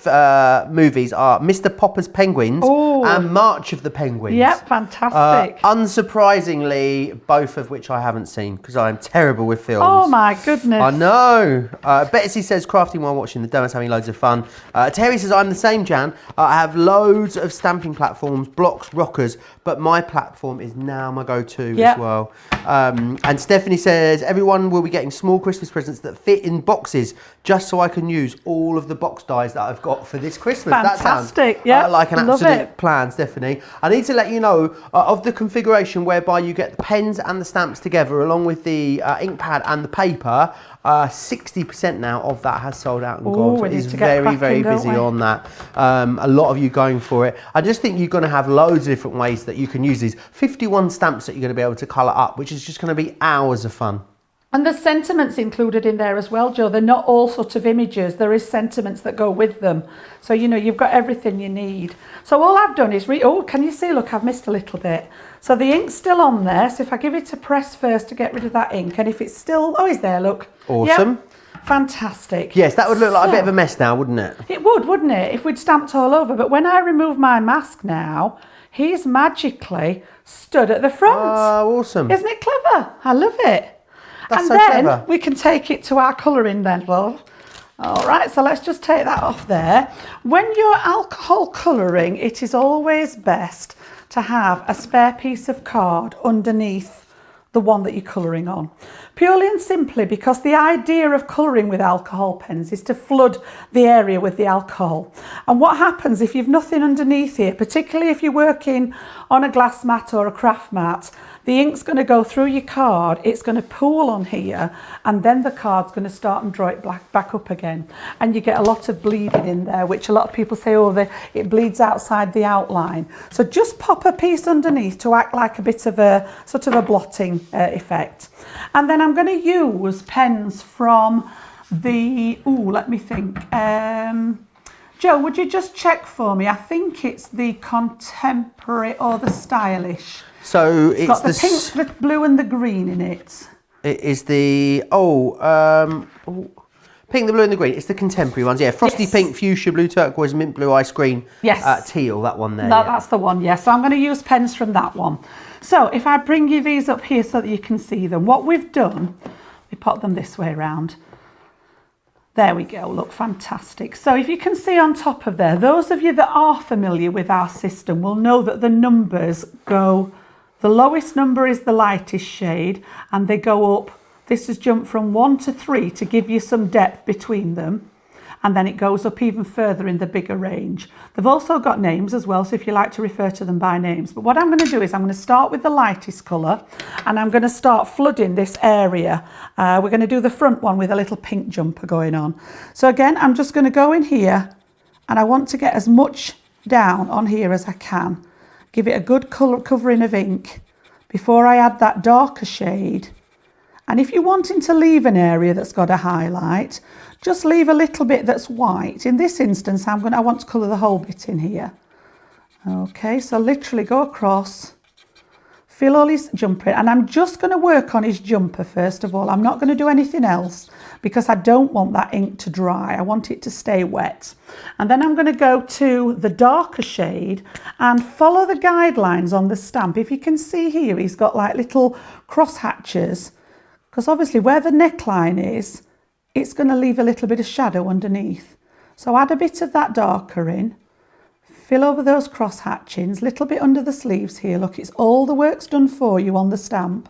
movies are Mr. Popper's Penguins and March of the Penguins. Yep, fantastic. Unsurprisingly, both of which I haven't seen because I'm terrible with films. Oh my goodness. I know. Betsy says, crafting while watching the demos, having loads of fun. Terry says, I'm the same, Jan. I have loads of stamping platforms, blocks, rockers, but my platform is now my go-to as well. And Stephanie says, everyone will be getting small Christmas presents that fit in boxes just so I can use all of the box dies that I've got for this Christmas. Fantastic. That sounds like an absolute plan, Stephanie. I need to let you know of the configuration whereby you get the pens and the stamps together along with the ink pad and the paper. 60% now of that has sold out and gone. So it is very, very busy on that. A lot of you going for it. I just think you're going to have loads of different ways that you can use these. 51 stamps that you're going to be able to colour up, which is just going to be hours of fun. And there's sentiments included in there as well, Joe. They're not all sort of images. There is sentiments that go with them. So, you know, you've got everything you need. So all I've done is, can you see? Look, I've missed a little bit. So the ink's still on there. So if I give it a press first to get rid of that ink, and if it's still, it's there, look. Awesome. Yep. Fantastic. Yes, that would look like a bit of a mess now, wouldn't it? It would, wouldn't it? If we'd stamped all over. But when I remove my mask now, he's magically stood at the front. Oh, awesome. Isn't it clever? I love it. That's and so then clever. we can take it to our colouring level All right, so let's just take that off there. When you're alcohol colouring, it is always best to have a spare piece of card underneath the one that you're colouring on. Purely and simply because the idea of colouring with alcohol pens is to flood the area with the alcohol. And what happens if you've nothing underneath here, particularly if you're working on a glass mat or a craft mat, the ink's going to go through your card, it's going to pool on here, and then the card's going to start and draw it back up again. And you get a lot of bleeding in there, which a lot of people say, oh, it bleeds outside the outline. So just pop a piece underneath to act like a bit of a sort of a blotting effect. And then I'm going to use pens from the, let me think. Joe, would you just check for me? I think it's the Contemporary or the Stylish. So it's got the pink, the blue and the green in it. It is the, pink, the blue and the green. It's the contemporary ones, yeah. Frosty pink, fuchsia blue, turquoise, mint blue, ice cream, teal, that one there. That's the one, yes. So I'm going to use pens from that one. So if I bring you these up here so that you can see them, what we've done, we pop them this way around. There we go, look fantastic. So if you can see on top of there, those of you that are familiar with our system will know that the numbers go, the lowest number is the lightest shade, and they go up. This has jumped from 1 to 3 to give you some depth between them. And then it goes up even further in the bigger range. They've also got names as well, so if you like to refer to them by names. But what I'm going to do is I'm going to start with the lightest colour, and I'm going to start flooding this area. We're going to do the front one with a little pink jumper going on. So again, I'm just going to go in here, and I want to get as much down on here as I can. Give it a good colour covering of ink before I add that darker shade. And if you're wanting to leave an area that's got a highlight, just leave a little bit that's white. In this instance, I want to colour the whole bit in here. Okay, so literally go across, fill all his jumper in, and I'm just going to work on his jumper first of all. I'm not going to do anything else because I don't want that ink to dry. I want it to stay wet. And then I'm going to go to the darker shade and follow the guidelines on the stamp. If you can see here, he's got like little cross hatches, because obviously where the neckline is, it's going to leave a little bit of shadow underneath. So add a bit of that darker in, fill over those cross hatchings, little bit under the sleeves here. Look, it's all the work's done for you on the stamp,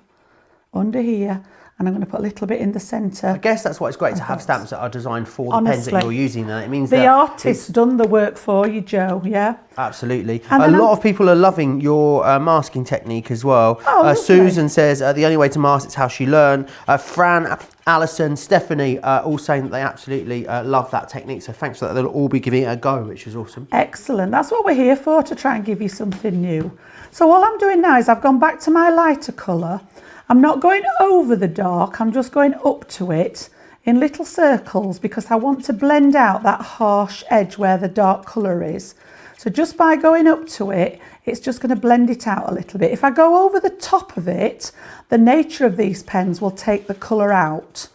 under here. And I'm going to put a little bit in the centre. I guess that's why it's great to have stamps that are designed for the pens that you're using. And it means the artist's done the work for you, Joe, yeah? Absolutely. A lot of people are loving your masking technique as well. Oh, Susan says the only way to mask is how she learned. Fran, Alison, Stephanie all saying that they absolutely love that technique. So thanks for that. They'll all be giving it a go, which is awesome. Excellent. That's what we're here for, to try and give you something new. So all I'm doing now is I've gone back to my lighter colour. I'm not going over the dark, I'm just going up to it in little circles because I want to blend out that harsh edge where the dark colour is. So just by going up to it, it's just going to blend it out a little bit. If I go over the top of it, the nature of these pens will take the colour out.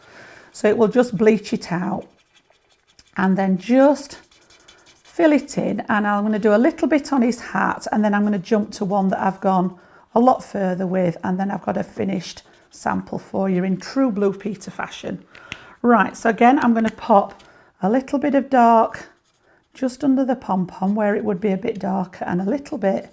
So it will just bleach it out. And then just fill it in, and I'm going to do a little bit on his hat, and then I'm going to jump to one that I've gone a lot further with, and then I've got a finished sample for you in true Blue Peter fashion. Right, so again, I'm going to pop a little bit of dark just under the pom-pom where it would be a bit darker, and a little bit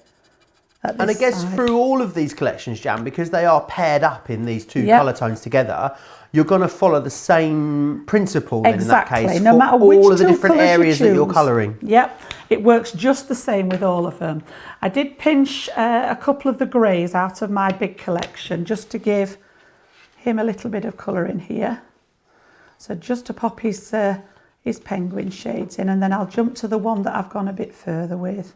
at this And I guess side. through all of these collections, Jan, because they are paired up in these two colour tones together, you're going to follow the same principle then in that case, no matter which all of the two different colours areas you that you're choose. colouring. Yep, it works just the same with all of them. I did pinch a couple of the greys out of my big collection just to give him a little bit of colour in here. So just to pop his penguin shades in, and then I'll jump to the one that I've gone a bit further with.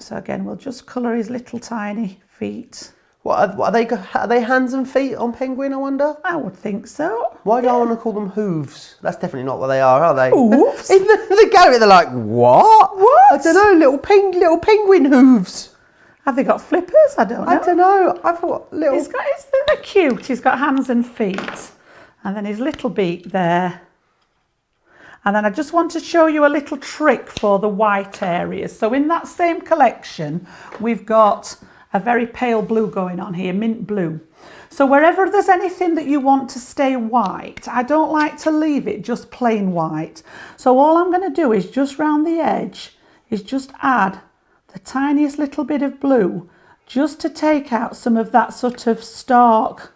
So again, we'll just colour his little tiny feet. What are they hands and feet on penguin, I wonder? I would think so. Why do I want to call them hooves? That's definitely not what they are they? Hooves? In the gallery, they're like, what? What? I don't know, little penguin hooves. Have they got flippers? I don't know. I don't know. I thought little... They're cute. He's got hands and feet. And then his little beak there. And then I just want to show you a little trick for the white areas. So in that same collection, we've got a very pale blue going on here, mint blue. So wherever there's anything that you want to stay white, I don't like to leave it just plain white. So all I'm going to do is just round the edge is just add the tiniest little bit of blue just to take out some of that sort of stark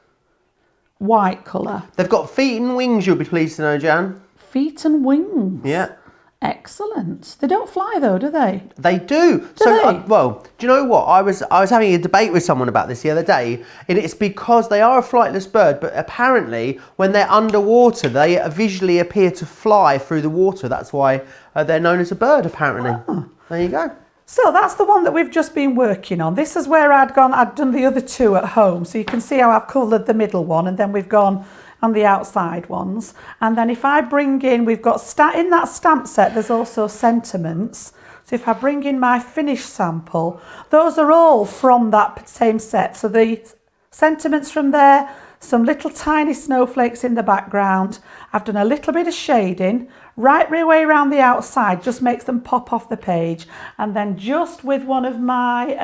white colour. They've got feet and wings, you'll be pleased to know, Jan. Feet and wings. Yeah. Excellent. They don't fly though, do they? They do. Well, do you know what? I was having a debate with someone about this the other day, and it's because they are a flightless bird, but apparently when they're underwater, they visually appear to fly through the water. That's why they're known as a bird, apparently. Oh. There you go. So that's the one that we've just been working on. This is where I'd done the other two at home. So you can see how I've coloured the middle one, and then we've gone on the outside ones. And then if I bring in, we've got in that stamp set, there's also sentiments. So if I bring in my finished sample, those are all from that same set. So the sentiments from there, some little tiny snowflakes in the background. I've done a little bit of shading right way around the outside, just makes them pop off the page. And then just with one of my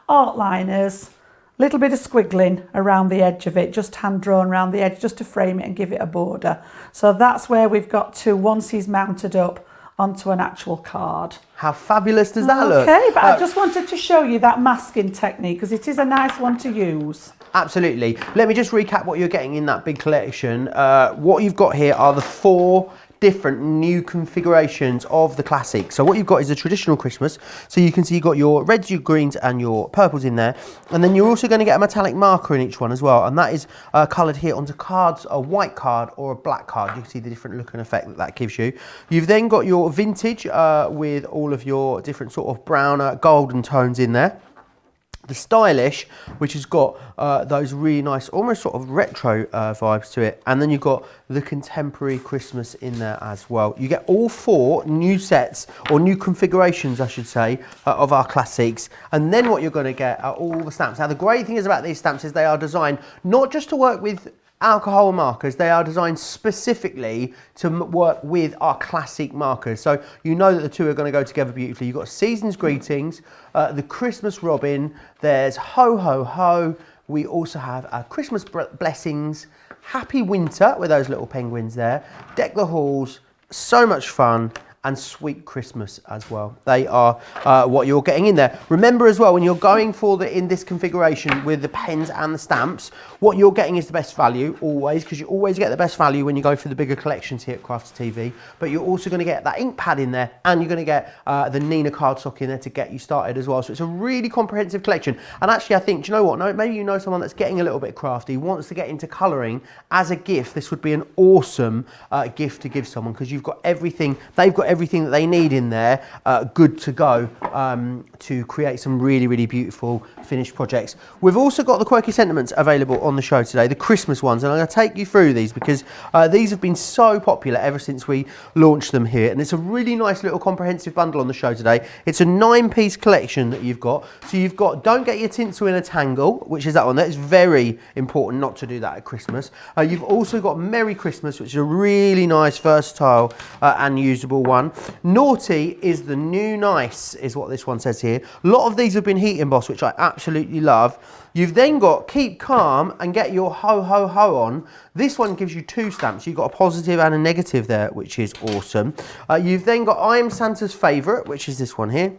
art liners, little bit of squiggling around the edge of it, just hand drawn around the edge just to frame it and give it a border. So that's where we've got to once he's mounted up onto an actual card. How fabulous does that look? Okay, but I just wanted to show you that masking technique because it is a nice one to use. Absolutely. Let me just recap what you're getting in that big collection. What you've got here are the 4 different new configurations of the classic. So what you've got is a traditional Christmas. So you can see you've got your reds, your greens and your purples in there. And then you're also going to get a metallic marker in each one as well. And that is coloured here onto cards, a white card or a black card. You can see the different look and effect that that gives you. You've then got your vintage with all of your different sort of browner golden tones in there. The stylish, which has got those really nice, almost sort of retro vibes to it. And then you've got the contemporary Christmas in there as well. You get all 4 new sets, or new configurations, I should say, of our classics. And then what you're going to get are all the stamps. Now, the great thing is about these stamps is they are designed not just to work with alcohol markers, they are designed specifically to work with our classic markers. So you know that the two are going to go together beautifully. You've got Season's Greetings, the Christmas Robin, there's Ho Ho Ho, we also have Christmas Blessings, Happy Winter with those little penguins there, Deck the Halls, so much fun, and Sweet Christmas as well. They are what you're getting in there. Remember as well, when you're going for in this configuration with the pens and the stamps, what you're getting is the best value always, because you always get the best value when you go for the bigger collections here at Crafts TV. But you're also going to get that ink pad in there, and you're going to get the Nina cardstock in there to get you started as well. So it's a really comprehensive collection. And actually, I think, do you know what? No, maybe you know someone that's getting a little bit crafty, wants to get into colouring as a gift. This would be an awesome gift to give someone, because you've got everything. They've got everything that they need in there, good to go to create some really beautiful finished projects. We've also got the quirky sentiments available on the show today, the Christmas ones, and I'm going to take you through these because these have been so popular ever since we launched them here, and it's a really nice little comprehensive bundle on the show today. It's a 9-piece collection that you've got. So you've got Don't Get Your Tinsel in a Tangle, which is that one. That is very important not to do that at Christmas. You've also got Merry Christmas, which is a really nice, versatile and usable one. Naughty is the new nice, is what this one says here. A lot of these have been heat embossed, which I absolutely love. You've then got Keep Calm and Get Your Ho Ho Ho on. This one gives you 2 stamps. You've got a positive and a negative there, which is awesome. You've then got I Am Santa's Favourite, which is this one here.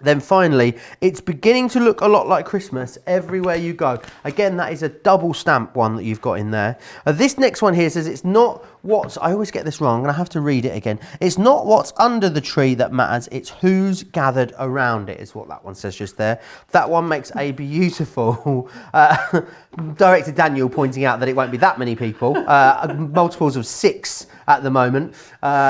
Then finally, it's beginning to look a lot like Christmas everywhere you go. Again, that is a double stamp one that you've got in there. This next one here says it's not what's, I always get this wrong, I'm going to have to read it again. It's not what's under the tree that matters, it's who's gathered around it, is what that one says just there. That one makes a beautiful, Director Daniel pointing out that it won't be that many people, multiples of 6 at the moment,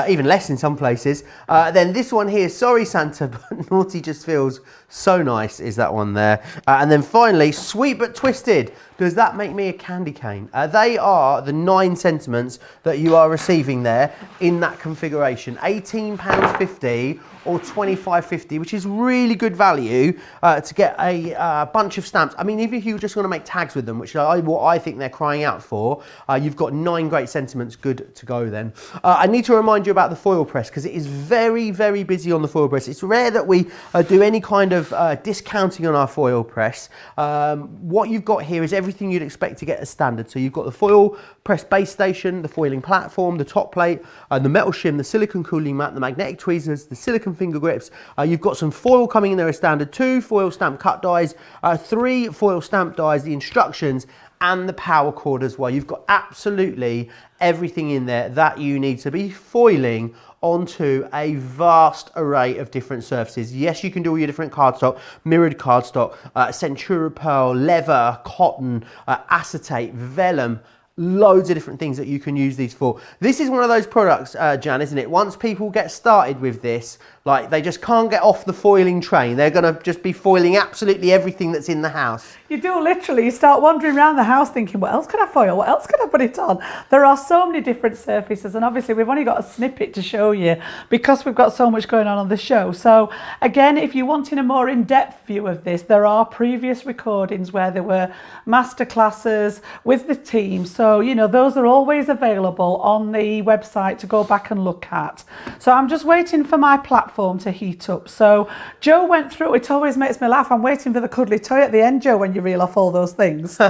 even less in some places. Then this one here, Sorry Santa, but Naughty Just Feels So Nice, is that one there. And then finally, Sweet But Twisted. Does that make me a candy cane? They are the 9 sentiments that you are receiving there in that configuration. £18.50 or £25.50, which is really good value to get a bunch of stamps. I mean, even if you just want to make tags with them, which is what I think they're crying out for, you've got 9 great sentiments good to go then. I need to remind you about the foil press, because it is very busy on the foil press. It's rare that we do any kind of discounting on our foil press. What you've got here is everything you'd expect to get as standard. So you've got the foil press base station, the foiling platform, the top plate, the metal shim, the silicone cooling mat, the magnetic tweezers, the silicone finger grips. You've got some foil coming in there as standard, 2 foil stamp cut dies, 3 foil stamp dies, the instructions, and the power cord as well. You've got absolutely everything in there that you need to be foiling onto a vast array of different surfaces. Yes, you can do all your different cardstock, mirrored cardstock, Centura pearl, leather, cotton, acetate, vellum, loads of different things that you can use these for. This is one of those products, Jan, isn't it? Once people get started with this, like they just can't get off the foiling train. They're going to just be foiling absolutely everything that's in the house. You do literally, you start wandering around the house thinking, what else can I foil? What else can I put it on? There are so many different surfaces, and obviously we've only got a snippet to show you because we've got so much going on the show. So again, if you're wanting a more in-depth view of this, there are previous recordings where there were masterclasses with the team. So, you know, those are always available on the website to go back and look at. So I'm just waiting for my platform to heat up. So Joe went through, it always makes me laugh. I'm waiting for the cuddly toy at the end, Joe, when you reel off all those things. He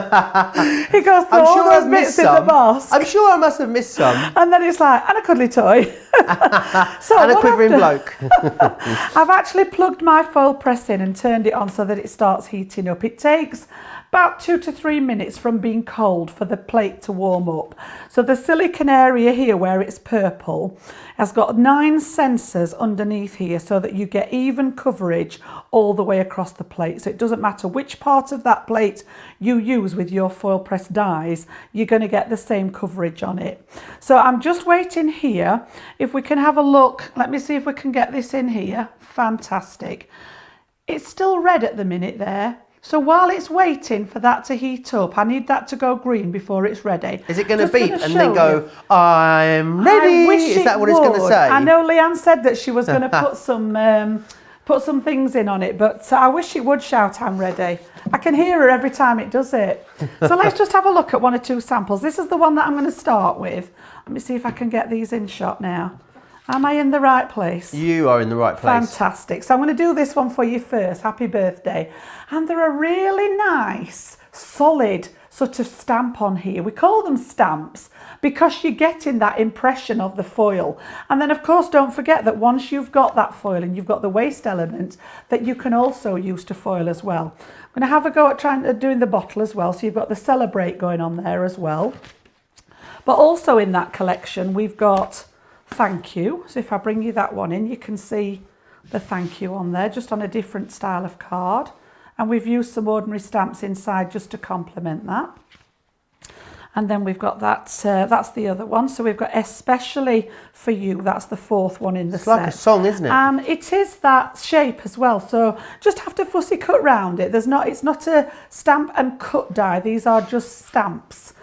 goes through all those bits in the box. I'm sure I must have missed some. And then it's like, and a cuddly toy. So and a quivering bloke. I've actually plugged my foil press in and turned it on so that it starts heating up. It takes about 2 to 3 minutes from being cold for the plate to warm up. So the silicone area here where it's purple has got 9 sensors underneath here so that you get even coverage all the way across the plate. So it doesn't matter which part of that plate you use with your foil press dies, you're going to get the same coverage on it. So I'm just waiting here. If we can have a look, let me see if we can get this in here. Fantastic. It's still red at the minute there. So while it's waiting for that to heat up, I need that to go green before it's ready. Is it going to beep and then go, I'm ready? Is that what it's going to say? I know Leanne said that she was going to put some things in on it, but I wish it would shout, I'm ready. I can hear her every time it does it. So let's just have a look at 1 or 2 samples. This is the one that I'm going to start with. Let me see if I can get these in shot now. Am I in the right place? You are in the right place. Fantastic. So I'm going to do this one for you first. Happy birthday. And they're a really nice, solid sort of stamp on here. We call them stamps because you're getting that impression of the foil. And then, of course, don't forget that once you've got that foil and you've got the waste element that you can also use to foil as well. I'm going to have a go at doing the bottle as well. So you've got the Celebrate going on there as well. But also in that collection, we've got Thank You. So if I bring you that one in, you can see the thank you on there, just on a different style of card. And we've used some ordinary stamps inside just to complement that. And then we've got that, that's the other one. So we've got Especially For You. That's the 4th one in the set. It's like a song, isn't it? And it is that shape as well. So just have to fussy cut round it. It's not a stamp and cut die. These are just stamps.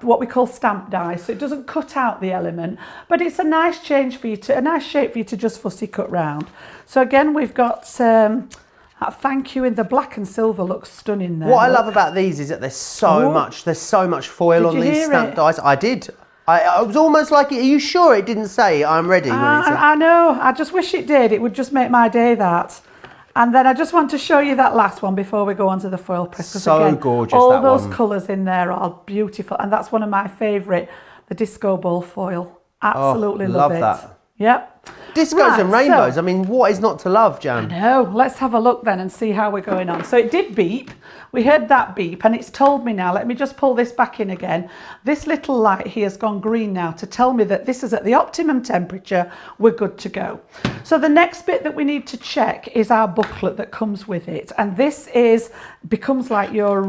What we call stamp die, so it doesn't cut out the element, but it's a nice change for you to, a nice shape for you to just fussy cut round. So again, we've got that Thank You in the black and silver, looks stunning there. What I love about these is that there's so much foil on these stamp dies. I did. I was almost like, are you sure it didn't say I'm ready? I know. I just wish it did. It would just make my day, that. And then I just want to show you that last one before we go on to the foil press. So again, gorgeous, all those colours in there are beautiful. And that's one of my favourite, the Disco Ball foil. Absolutely love it. Love that. Yep. Discos and rainbows. So, I mean, what is not to love, Jan? I know. Let's have a look then and see how we're going on. So it did beep. We heard that beep and it's told me now. Let me just pull this back in again. This little light here has gone green now to tell me that this is at the optimum temperature. We're good to go. So the next bit that we need to check is our booklet that comes with it. And this becomes like your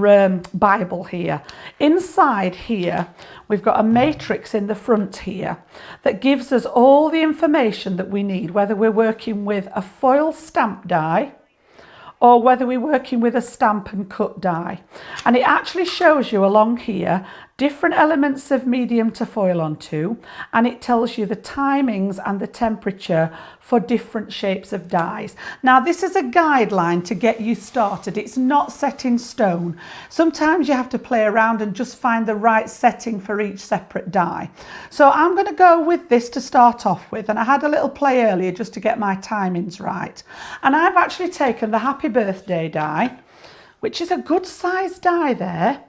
Bible here. Inside here, we've got a matrix in the front here that gives us all the information that we need, whether we're working with a foil stamp die or whether we're working with a stamp and cut die. And it actually shows you along here different elements of medium to foil onto, and it tells you the timings and the temperature for different shapes of dies. Now this is a guideline to get you started. It's not set in stone. Sometimes you have to play around and just find the right setting for each separate die. So I'm going to go with this to start off with, and I had a little play earlier just to get my timings right. And I've actually taken the Happy Happy Birthday die, which is a good size die there.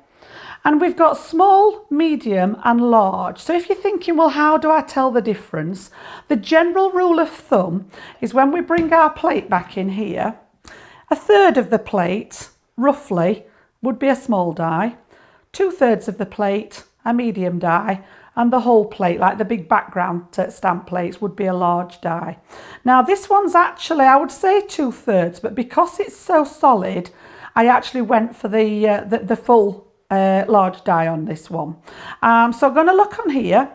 And we've got small, medium and large. So if you're thinking, well, how do I tell the difference? The general rule of thumb is when we bring our plate back in here, a third of the plate, roughly, would be a small die, 2/3 of the plate, a medium die, and the whole plate, like the big background stamp plates, would be a large die. Now this one's actually, I would say 2/3, but because it's so solid, I actually went for the full large die on this one. So I'm going to look on here,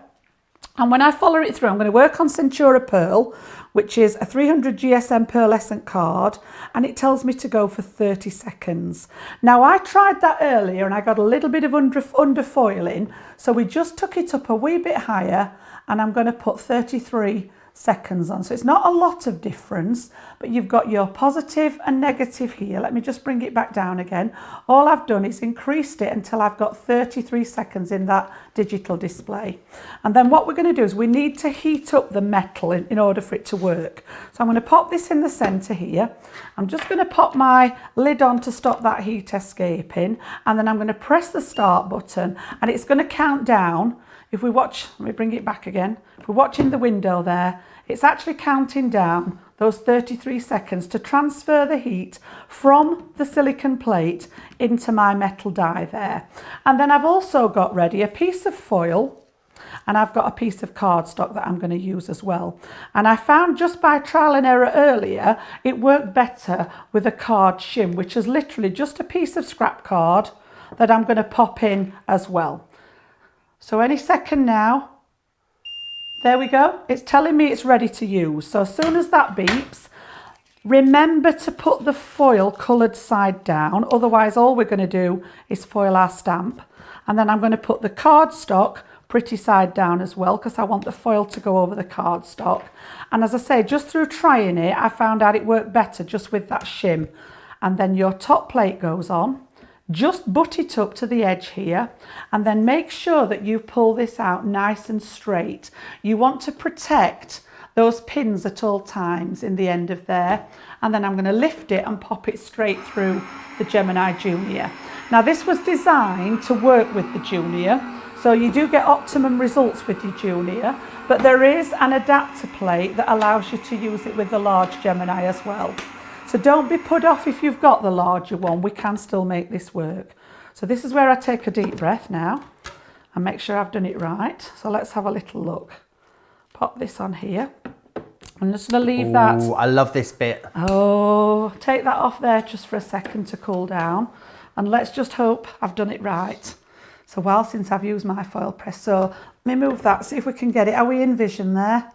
and when I follow it through, I'm going to work on Centura Pearl, which is a 300 GSM pearlescent card, and it tells me to go for 30 seconds. Now I tried that earlier and I got a little bit of underfoiling, so we just took it up a wee bit higher, and I'm going to put 33 seconds on. So it's not a lot of difference, but you've got your positive and negative here. Let me just bring it back down again. All I've done is increased it until I've got 33 seconds in that digital display. And then what we're going to do is we need to heat up the metal in order for it to work. So I'm going to pop this in the center here. I'm just going to pop my lid on to stop that heat escaping, and then I'm going to press the start button, and it's going to count down. If we watch, let me bring it back again. If we're watching the window there, it's actually counting down those 33 seconds to transfer the heat from the silicone plate into my metal die there. And then I've also got ready a piece of foil, and I've got a piece of cardstock that I'm going to use as well. And I found just by trial and error earlier, it worked better with a card shim, which is literally just a piece of scrap card that I'm going to pop in as well. So any second now, there we go. It's telling me it's ready to use. So as soon as that beeps, remember to put the foil coloured side down. Otherwise, all we're going to do is foil our stamp. And then I'm going to put the cardstock pretty side down as well, because I want the foil to go over the cardstock. And as I say, just through trying it, I found out it worked better just with that shim. And then your top plate goes on. Just butt it up to the edge here, and then make sure that you pull this out nice and straight. You want to protect those pins at all times in the end of there. And then I'm going to lift it and pop it straight through the Gemini Junior. Now this was designed to work with the Junior, so you do get optimum results with your Junior, but there is an adapter plate that allows you to use it with the large Gemini as well. So don't be put off if you've got the larger one, we can still make this work. So this is where I take a deep breath now and make sure I've done it right. So let's have a little look. Pop this on here. I'm just going to leave that. Oh, I love this bit. Oh, take that off there just for a second to cool down. And let's just hope I've done it right. So while since I've used my foil press, so let me move that, see if we can get it. Are we in vision there?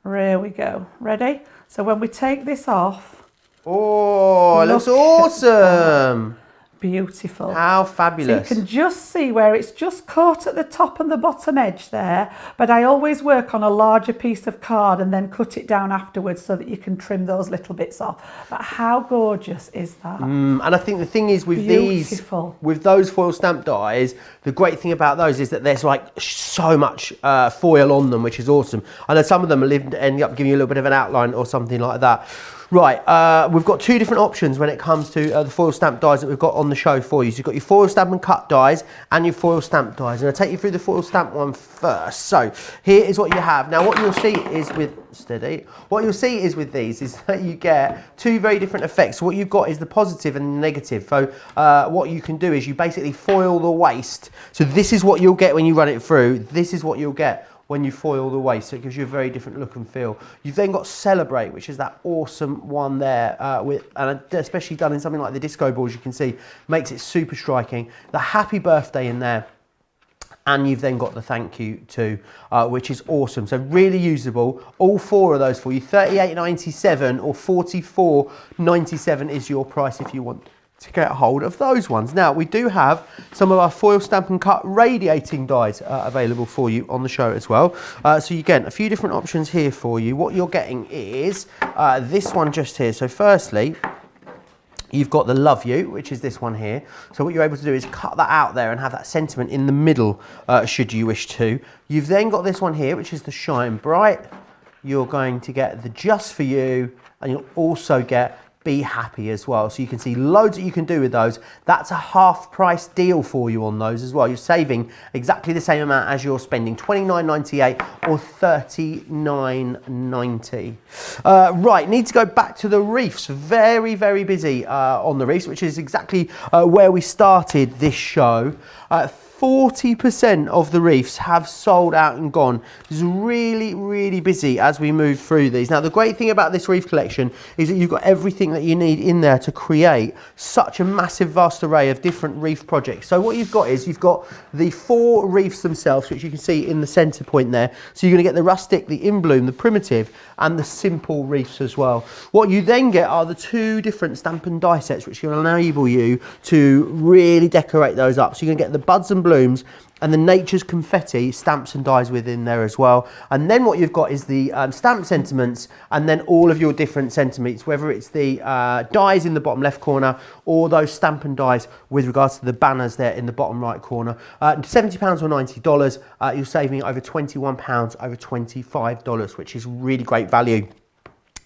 There we go. Ready? So when we take this off, oh, it looks awesome. Beautiful. How fabulous. So you can just see where it's just caught at the top and the bottom edge there, but I always work on a larger piece of card and then cut it down afterwards so that you can trim those little bits off. But how gorgeous is that? And I think the thing is with Beautiful. with those foil stamp dies, the great thing about those is that there's like so much foil on them, which is awesome. I know some of them end up giving you a little bit of an outline or something like that. Right, we've got two different options when it comes to the foil stamp dies that we've got on the show for you. So you've got your foil stamp and cut dies and your foil stamp dies. And I'll take you through the foil stamp one first. So here is what you have. Now what you'll see is what you'll see is with these is that you get two very different effects. So what you've got is the positive and the negative. So what you can do is you basically foil the waste. So this is what you'll get when you run it through. This is what you'll get when you foil the waste, so it gives you a very different look and feel. You've then got Celebrate, which is that awesome one there, and especially done in something like the disco balls, you can see, makes it super striking. The Happy Birthday in there, and you've then got the Thank You too, which is awesome. So really usable. All four of those for you. $38.97 or $44.97 is your price if you want to get hold of those ones. Now we do have some of our foil stamp and cut radiating dies available for you on the show as well. So you get a few different options here for you. What you're getting is this one just here. So firstly, you've got the Love You, which is this one here. So what you're able to do is cut that out there and have that sentiment in the middle, should you wish to. You've then got this one here, which is the Shine Bright. You're going to get the Just For You, and you'll also get be happy as well. So you can see loads that you can do with those. That's a half price deal for you on those as well. You're saving exactly the same amount as you're spending, $29.98 or $39.90. Right, need to go back to the reefs. Very, very busy on the reefs, which is exactly where we started this show. 40% of the reefs have sold out and gone. It's really, really busy as we move through these. Now, the great thing about this reef collection is that you've got everything that you need in there to create such a massive, vast array of different reef projects. So what you've got is you've got the 4 reefs themselves, which you can see in the center point there. So you're going to get the rustic, the in bloom, the primitive, and the simple reefs as well. What you then get are the 2 different stamp and die sets, which will enable you to really decorate those up. So you're going to get the buds and blooms and the nature's confetti stamps and dies within there as well. And then what you've got is the stamp sentiments, and then all of your different sentiments, whether it's the dies in the bottom left corner or those stamp and dies with regards to the banners there in the bottom right corner. £70 or $90, you're saving over £21, over $25, which is really great value.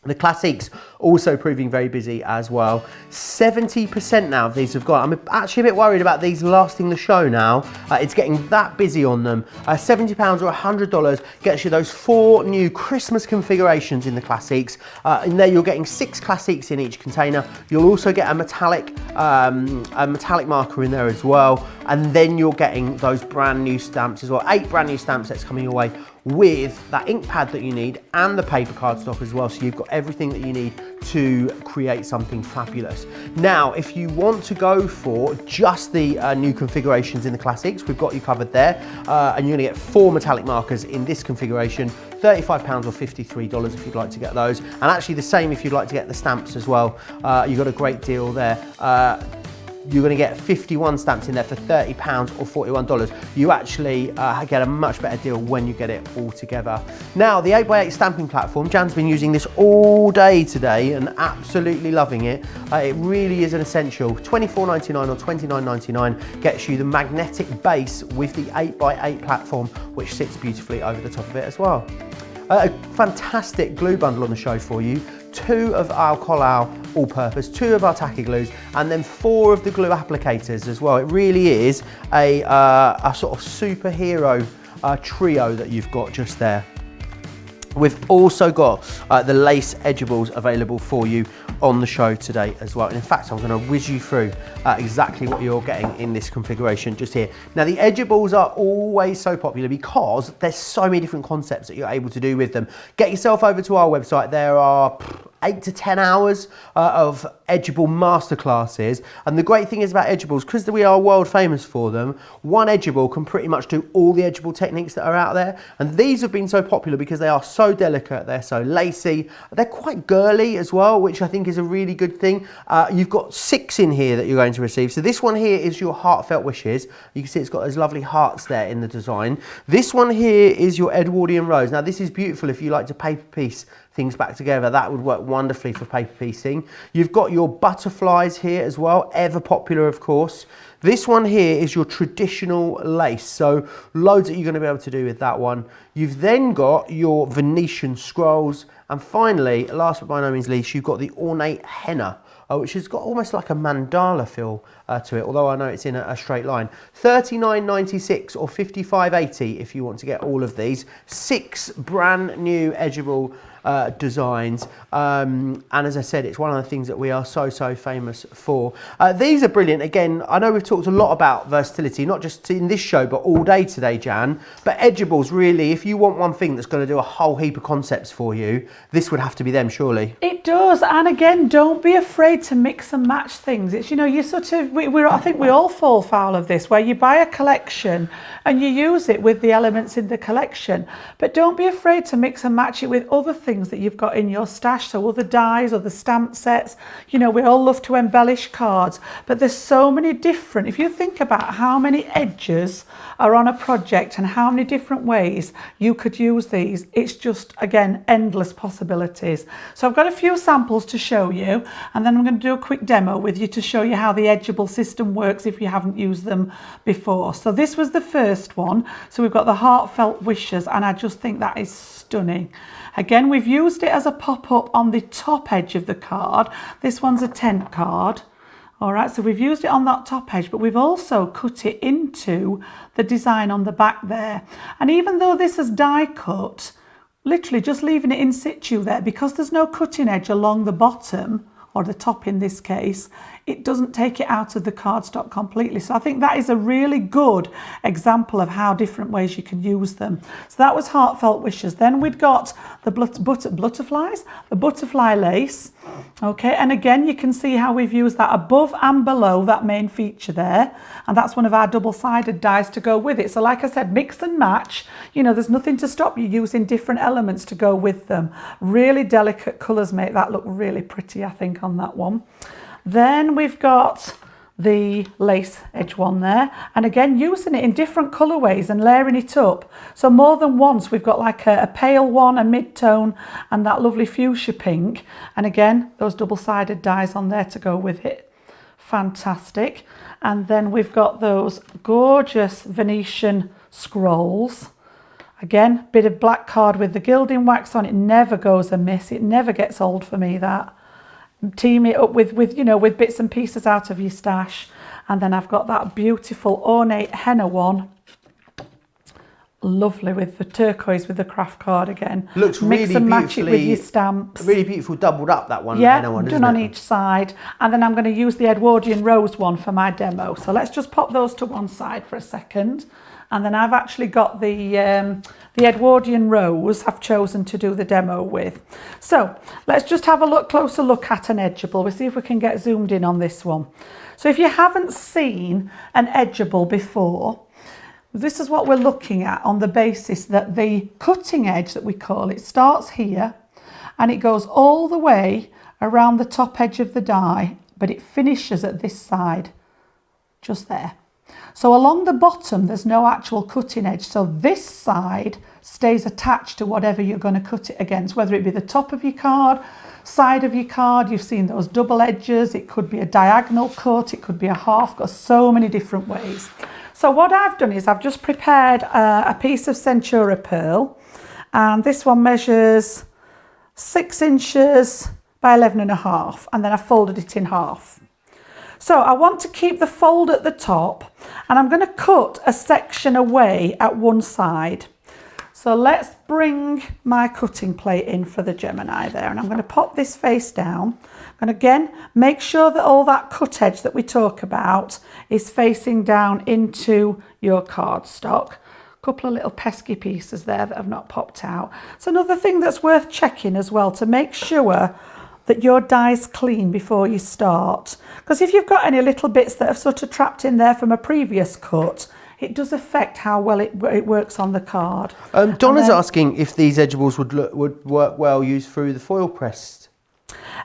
The classics also proving very busy as well. 70% now of these have gone. I'm actually a bit worried about these lasting the show now. It's getting that busy on them. £70 or $100 gets you those 4 new Christmas configurations in the classics. In there you're getting 6 classics in each container. You'll also get a metallic marker in there as well. And then you're getting those brand new stamps as well. 8 brand new stamp sets coming your way with that ink pad that you need and the paper cardstock as well. So you've got everything that you need to create something fabulous. Now, if you want to go for just the new configurations in the classics, we've got you covered there. And you're gonna get 4 metallic markers in this configuration, £35 or $53 if you'd like to get those. And actually the same if you'd like to get the stamps as well. You've got a great deal there. You're going to get 51 stamps in there for £30 or $41. You actually get a much better deal when you get it all together. Now, the 8x8 stamping platform, Jan's been using this all day today and absolutely loving it. It really is an essential. $24.99 or $29.99 gets you the magnetic base with the 8x8 platform, which sits beautifully over the top of it as well. A fantastic glue bundle on the show for you. 2 of our Collao all-purpose, 2 of our tacky glues, and then 4 of the glue applicators as well. It really is a sort of superhero trio that you've got just there. We've also got the lace edgeables available for you on the show today as well. And in fact, I'm going to whiz you through exactly what you're getting in this configuration just here. Now, the edgeables are always so popular because there's so many different concepts that you're able to do with them. Get yourself over to our website. There are 8 to 10 hours of edgeable masterclasses. And the great thing is about edgeables, because we are world famous for them, one edgeable can pretty much do all the edgeable techniques that are out there. And these have been so popular because they are so delicate, they're so lacy, they're quite girly as well, which I think is a really good thing. You've got 6 in here that you're going to receive. So this one here is your Heartfelt Wishes. You can see it's got those lovely hearts there in the design. This one here is your Edwardian Rose. Now, this is beautiful if you like to paper piece things back together. That would work wonderfully for paper piecing. You've got your butterflies here as well, ever popular of course. This one here is your traditional lace, so loads that you're going to be able to do with that one. You've then got your Venetian scrolls, and finally, last but by no means least, you've got the ornate henna, which has got almost like a mandala feel to it, although I know it's in a straight line. $39.96 or $55.80 if you want to get all of these. 6 brand new edgeable designs, and as I said, it's one of the things that we are so famous for. These are brilliant. Again, I know we've talked a lot about versatility, not just in this show but all day today, Jan, but edgeables, really, if you want one thing that's going to do a whole heap of concepts for you, this would have to be them, surely. It does. And again, don't be afraid to mix and match things. It's, you know, you sort of, I think we all fall foul of this, where you buy a collection and you use it with the elements in the collection, but don't be afraid to mix and match it with other things that you've got in your stash, so other dies or the stamp sets. You know, we all love to embellish cards, but there's so many different, if you think about how many edges are on a project and how many different ways you could use these, it's just, again, endless possibilities. So I've got a few samples to show you, and then I'm going to do a quick demo with you to show you how the edgeable system works if you haven't used them before. So this was the first one. So we've got the Heartfelt Wishes, and I just think that is stunning. Again, we've we've used it as a pop-up on the top edge of the card. This one's a tent card. All right, so we've used it on that top edge, but we've also cut it into the design on the back there. And even though this is die cut, literally just leaving it in situ there, because there's no cutting edge along the bottom, or the top in this case, it doesn't take it out of the cardstock completely. So I think that is a really good example of how different ways you can use them. So that was Heartfelt Wishes. Then we'd got the butterflies, the butterfly lace. Okay, and again, you can see how we've used that above and below that main feature there. And that's one of our double-sided dies to go with it. So like I said, mix and match. You know, there's nothing to stop you using different elements to go with them. Really delicate colours make that look really pretty, I think, on that one. Then we've got the lace edge one there, and again using it in different colorways and layering it up. So more than once we've got like a pale one, a mid-tone, and that lovely fuchsia pink, and again those double-sided dies on there to go with it. Fantastic. And then we've got those gorgeous Venetian scrolls. Again, bit of black card with the gilding wax on. It never goes amiss. It never gets old for me, that. Team it up with you know, with bits and pieces out of your stash. And then I've got that beautiful ornate henna one. Lovely with the turquoise with the craft card again. Looks really mix and match it with your stamps. Really beautiful, doubled up that one. Yeah, henna one, done on each side. And then I'm going to use the Edwardian Rose one for my demo. So let's just pop those to one side for a second. And then I've actually got the Edwardian Rose I've chosen to do the demo with. So let's just have a closer look at an Edgeable. We'll see if we can get zoomed in on this one. So if you haven't seen an Edgeable before, this is what we're looking at on the basis that the cutting edge that we call it starts here and it goes all the way around the top edge of the die, but it finishes at this side, just there. So along the bottom, there's no actual cutting edge. So this side stays attached to whatever you're going to cut it against, whether it be the top of your card, side of your card. You've seen those double edges. It could be a diagonal cut. It could be a half. Got so many different ways. So what I've done is I've just prepared a piece of Centura pearl. And this one measures 6 inches by 11.5. And then I folded it in half. So I want to keep the fold at the top and I'm going to cut a section away at one side. So let's bring my cutting plate in for the Gemini there, and I'm going to pop this face down. And again, make sure that all that cut edge that we talk about is facing down into your cardstock. A couple of little pesky pieces there that have not popped out. So another thing that's worth checking as well, to make sure that your die's clean before you start, because if you've got any little bits that have sort of trapped in there from a previous cut, it does affect how well it works on the card. Donna's asking if these Edgeables would work well used through the foil press.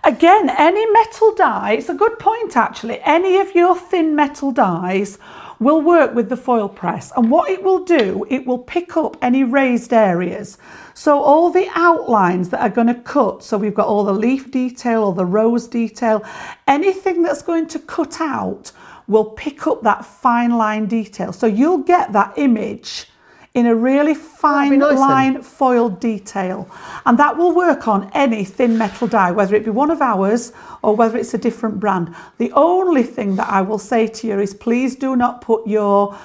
Again, any metal die, it's a good point actually, any of your thin metal dies will work with the foil press, and what it will do, it will pick up any raised areas. So all the outlines that are going to cut, so we've got all the leaf detail or the rose detail, anything that's going to cut out will pick up that fine line detail. So you'll get that image in a really fine line foiled detail, and that will work on any thin metal die, whether it be one of ours or whether it's a different brand. The only thing that I will say to you is please do not put your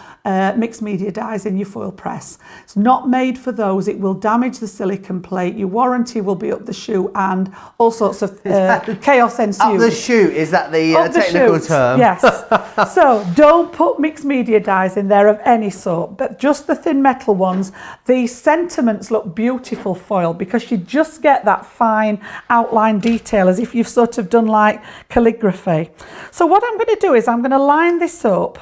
mixed media dies in your foil press. It's not made for those. It will damage the silicone plate. Your warranty will be up the chute, and all sorts of chaos ensues. Up the chute, is that the technical term? Yes. So don't put mixed media dies in there of any sort, but just the thin metal ones. The sentiments look beautiful foiled because you just get that fine outline detail as if you've sort of done like calligraphy. So what I'm going to do is I'm going to line this up,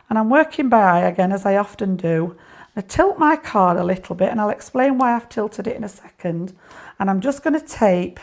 and I'm working by eye again, as I often do. I tilt my card a little bit, and I'll explain why I've tilted it in a second. And I'm just going to tape,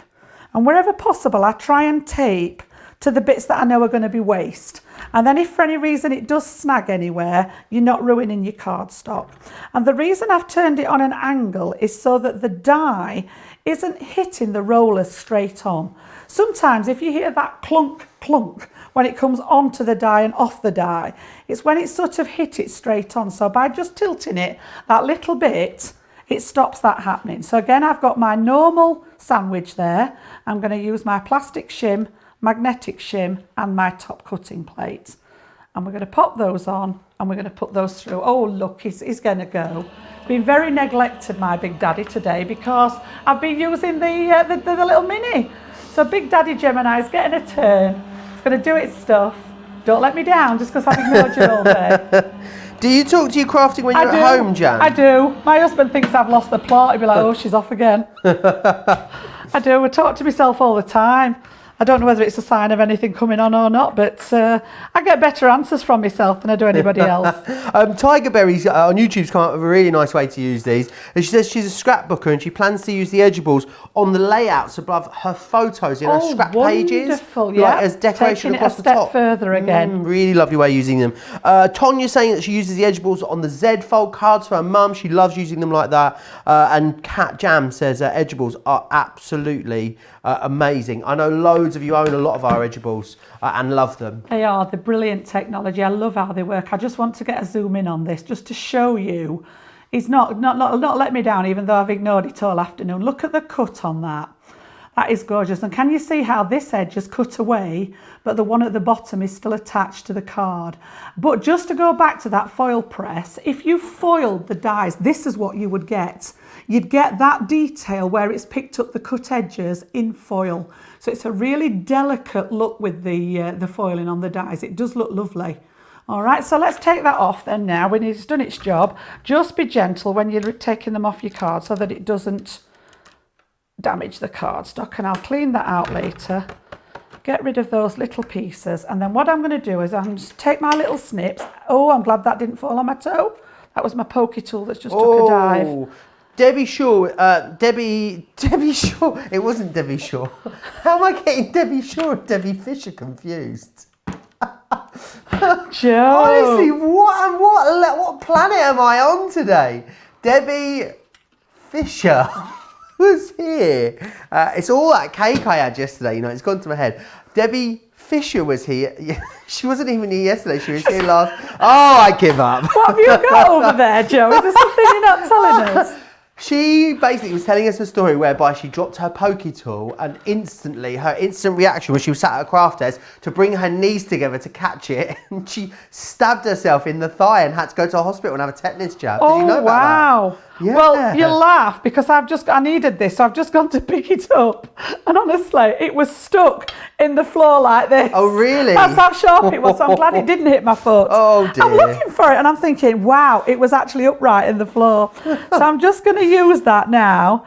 and wherever possible, I try and tape to the bits that I know are going to be waste. And then if for any reason it does snag anywhere, you're not ruining your cardstock. And the reason I've turned it on an angle is so that the die isn't hitting the rollers straight on. Sometimes if you hear that clunk, clunk, when it comes onto the die and off the die, it's when it's sort of hit it straight on. So by just tilting it that little bit, it stops that happening. So again, I've got my normal sandwich there. I'm going to use my plastic shim, magnetic shim, and my top cutting plate. And we're going to pop those on, and we're going to put those through. Oh, look, he's going to go. Been very neglected, my Big Daddy, today, because I've been using the little mini. So Big Daddy Gemini is getting a turn. It's going to do its stuff. Don't let me down just because I've ignored you all day. Do you talk to your crafting when you're at home, Jan? I do. My husband thinks I've lost the plot. He'd be like, oh, she's off again. I do. I talk to myself all the time. I don't know whether it's a sign of anything coming on or not, but I get better answers from myself than I do anybody else. Tiger Berries on YouTube's come up with a really nice way to use these. And she says she's a scrapbooker and she plans to use the Edgeables on the layouts above her photos in her scrap pages. Wonderful, yeah. Like as decoration Taking across it the a top. step further again. Really lovely way of using them. Tonya's saying that she uses the Edgeables on the Z fold cards for her mum. She loves using them like that. And Cat Jam says Edgeables are absolutely amazing. I know loads of you own a lot of our Edgeables and love them. They are the brilliant technology. I love how they work. I just want to get a zoom in on this just to show you. He's not let me down, even though I've ignored it all afternoon. Look at the cut on that. That is gorgeous. And can you see how this edge is cut away, but the one at the bottom is still attached to the card? But just to go back to that foil press, if you foiled the dies, this is what you would get. You'd get that detail where it's picked up the cut edges in foil. So it's a really delicate look with the foiling on the dies. It does look lovely. All right, so let's take that off then now when it's done its job. Just be gentle when you're taking them off your card so that it doesn't damage the cardstock, and I'll clean that out later. Get rid of those little pieces, and then what I'm going to do is I'm just take my little snips. Oh, I'm glad that didn't fall on my toe. That was my pokey tool that's just took a dive. Debbie Shaw, Debbie Shaw. It wasn't Debbie Shaw. How am I getting Debbie Shaw and Debbie Fisher confused? Joe. Honestly, what planet am I on today? Debbie Fisher was here. It's all that cake I had yesterday. You know, it's gone to my head. Debbie Fisher was here. She wasn't even here yesterday. She was here last. Oh, I give up. What have you got over there, Joe? Is there something you're not telling us? She basically was telling us a story whereby she dropped her pokey tool and instantly, her instant reaction when she was sat at a craft desk to bring her knees together to catch it, and she stabbed herself in the thigh and had to go to a hospital and have a tetanus jab. Did you know about that? Yeah. Well, you laugh because I needed this, so I've just gone to pick it up, and honestly, it was stuck in the floor like this. Oh, really? That's how sharp it was. So I'm glad it didn't hit my foot. Oh, dear. I'm looking for it, and I'm thinking, wow, it was actually upright in the floor. So I'm just going to use that now.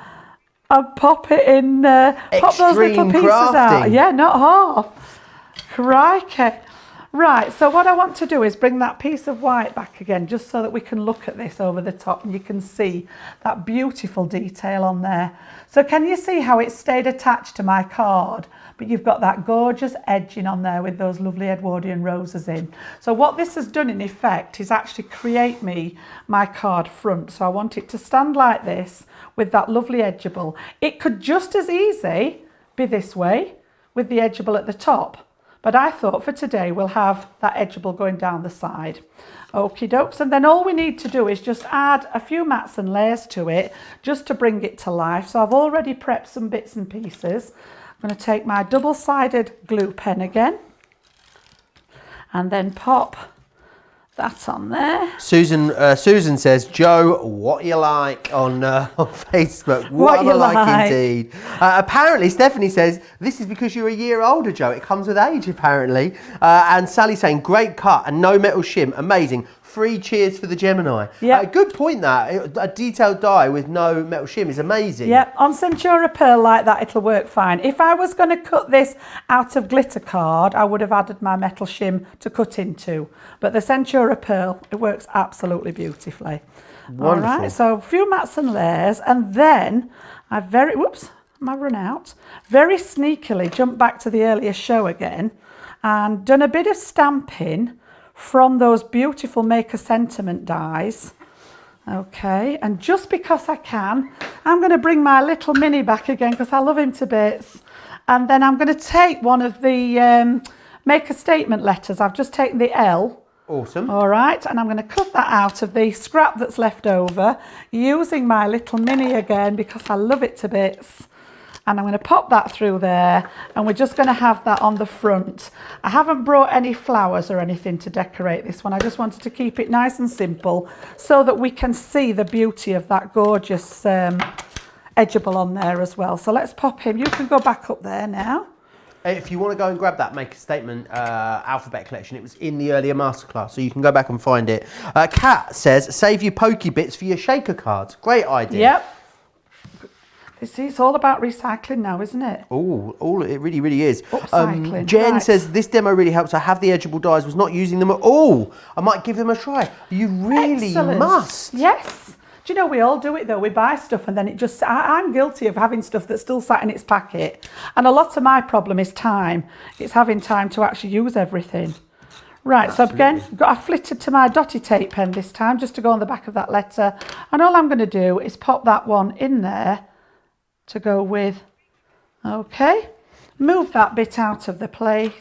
I'll pop it in, pop those little pieces crafting out. Yeah, not half. Crikey. Right, so what I want to do is bring that piece of white back again, just so that we can look at this over the top and you can see that beautiful detail on there. So can you see how it stayed attached to my card, but you've got that gorgeous edging on there with those lovely Edwardian roses in. So what this has done in effect is actually create me my card front. So I want it to stand like this with that lovely edgeable. It could just as easy be this way with the edgeable at the top. But I thought for today we'll have that edgeable going down the side. Okie dokes. And then all we need to do is just add a few mats and layers to it just to bring it to life. So I've already prepped some bits and pieces. I'm going to take my double-sided glue pen again and then pop that on there. Susan says, Joe, what you like on Facebook? What you like indeed. Apparently, Stephanie says, this is because you're a year older, Joe. It comes with age, apparently. And Sally saying, great cut and no metal shim. Amazing. 3 cheers for the Gemini. Yeah. Good point that. A detailed die with no metal shim is amazing. Yeah, on Centura Pearl like that, it'll work fine. If I was going to cut this out of glitter card, I would have added my metal shim to cut into. But the Centura Pearl, it works absolutely beautifully. Wonderful. All right, so a few mats and layers, and then I very sneakily jumped back to the earlier show again and done a bit of stamping from those beautiful Maker Sentiment dies. Okay, and just because I can, I'm going to bring my little mini back again because I love him to bits. And then I'm going to take one of the Maker Statement letters. I've just taken the L Awesome. All right, and I'm going to cut that out of the scrap that's left over using my little mini again because I love it to bits. And I'm going to pop that through there, and we're just going to have that on the front. I haven't brought any flowers or anything to decorate this one. I just wanted to keep it nice and simple so that we can see the beauty of that gorgeous edgeable on there as well. So let's pop him. You can go back up there now. If you want to go and grab that Make a Statement alphabet collection, it was in the earlier masterclass, so you can go back and find it. Kat says, save your pokey bits for your shaker cards. Great idea. Yep. It's all about recycling now, isn't it? Oh, it really, really is. Upcycling. Jen right. says, this demo really helps. I have the Edgeable dies, was not using them at all. I might give them a try. You really Excellent. must. Yes. Do you know, we all do it though. We buy stuff and then it just, I'm guilty of having stuff that's still sat in its packet. And a lot of my problem is time. It's having time to actually use everything. Right, absolutely. So again, I flitted to my dotty tape pen this time just to go on the back of that letter. And all I'm going to do is pop that one in there to go with. Okay, move that bit out of the place,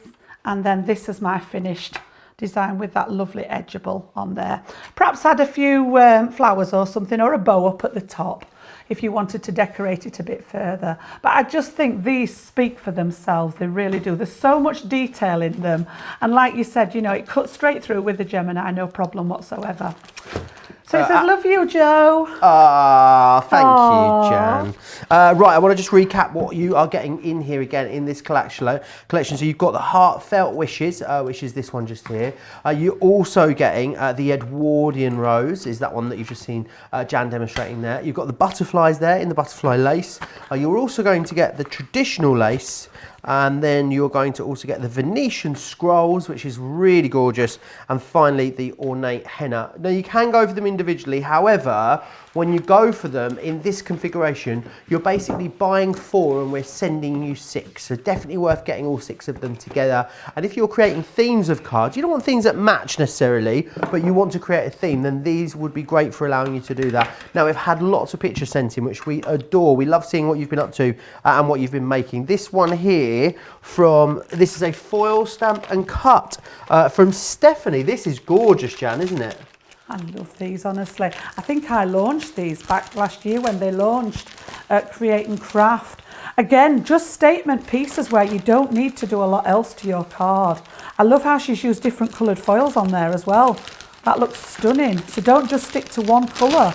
and then this is my finished design with that lovely edgeable on there. Perhaps add a few flowers or something, or a bow up at the top if you wanted to decorate it a bit further. But I just think these speak for themselves. They really do. There's so much detail in them, and like you said, you know, it cuts straight through with the Gemini, no problem whatsoever. So it says, love you, Joe. Thank you, Jan. Right, I want to just recap what you are getting in here again in this collection. So you've got the Heartfelt Wishes, which is this one just here. You're also getting the Edwardian Rose, is that one that you've just seen Jan demonstrating there. You've got the butterflies there in the butterfly lace. You're also going to get the traditional lace, and then you're going to also get the Venetian scrolls, which is really gorgeous, and finally the ornate henna. Now you can go for them individually, however, when you go for them in this configuration, you're basically buying 4 and we're sending you 6. So definitely worth getting all 6 of them together. And if you're creating themes of cards, you don't want things that match necessarily, but you want to create a theme, then these would be great for allowing you to do that. Now we've had lots of pictures sent in, which we adore. We love seeing what you've been up to and what you've been making. This one here this is a foil stamp and cut from Stephanie. This is gorgeous, Jan, isn't it? I love these, honestly. I think I launched these back last year when they launched Create and Craft. Again, just statement pieces where you don't need to do a lot else to your card. I love how she's used different coloured foils on there as well. That looks stunning. So don't just stick to one colour.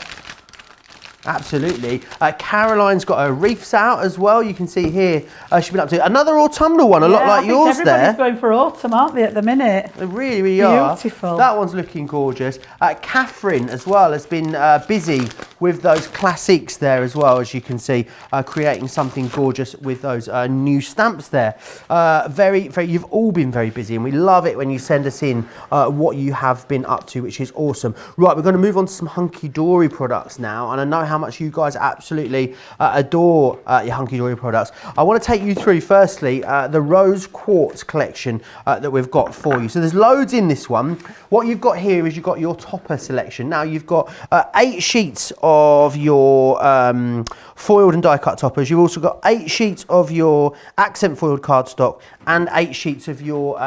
Absolutely. Caroline's got her reefs out as well. You can see here she's been up to another autumnal one, a lot like yours there. Everybody's going for autumn, aren't they, at the minute? They really, really are. Beautiful. That one's looking gorgeous. Catherine as well has been busy with those classics there as well, as you can see, creating something gorgeous with those new stamps there. You've all been very busy, and we love it when you send us in what you have been up to, which is awesome. Right, we're going to move on to some hunky-dory products now, and I know how much you guys absolutely adore your hunky-dory products. I want to take you through, firstly, the Rose Quartz collection that we've got for you. So there's loads in this one. What you've got here is you've got your topper selection. Now you've got 8 sheets of your foiled and die-cut toppers. You've also got 8 sheets of your accent foiled cardstock and 8 sheets of your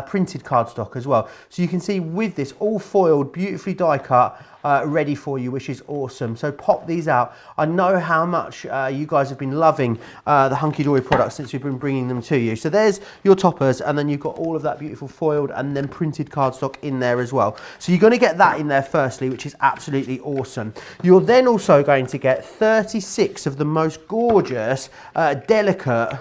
printed cardstock as well. So you can see with this, all foiled, beautifully die-cut, ready for you, which is awesome. So pop these out. I know how much you guys have been loving the hunky-dory products since we've been bringing them to you. So there's your toppers, and then you've got all of that beautiful foiled and then printed cardstock in there as well. So you're going to get that in there firstly, which is absolutely awesome. You're then also going to get 36 of the most gorgeous delicate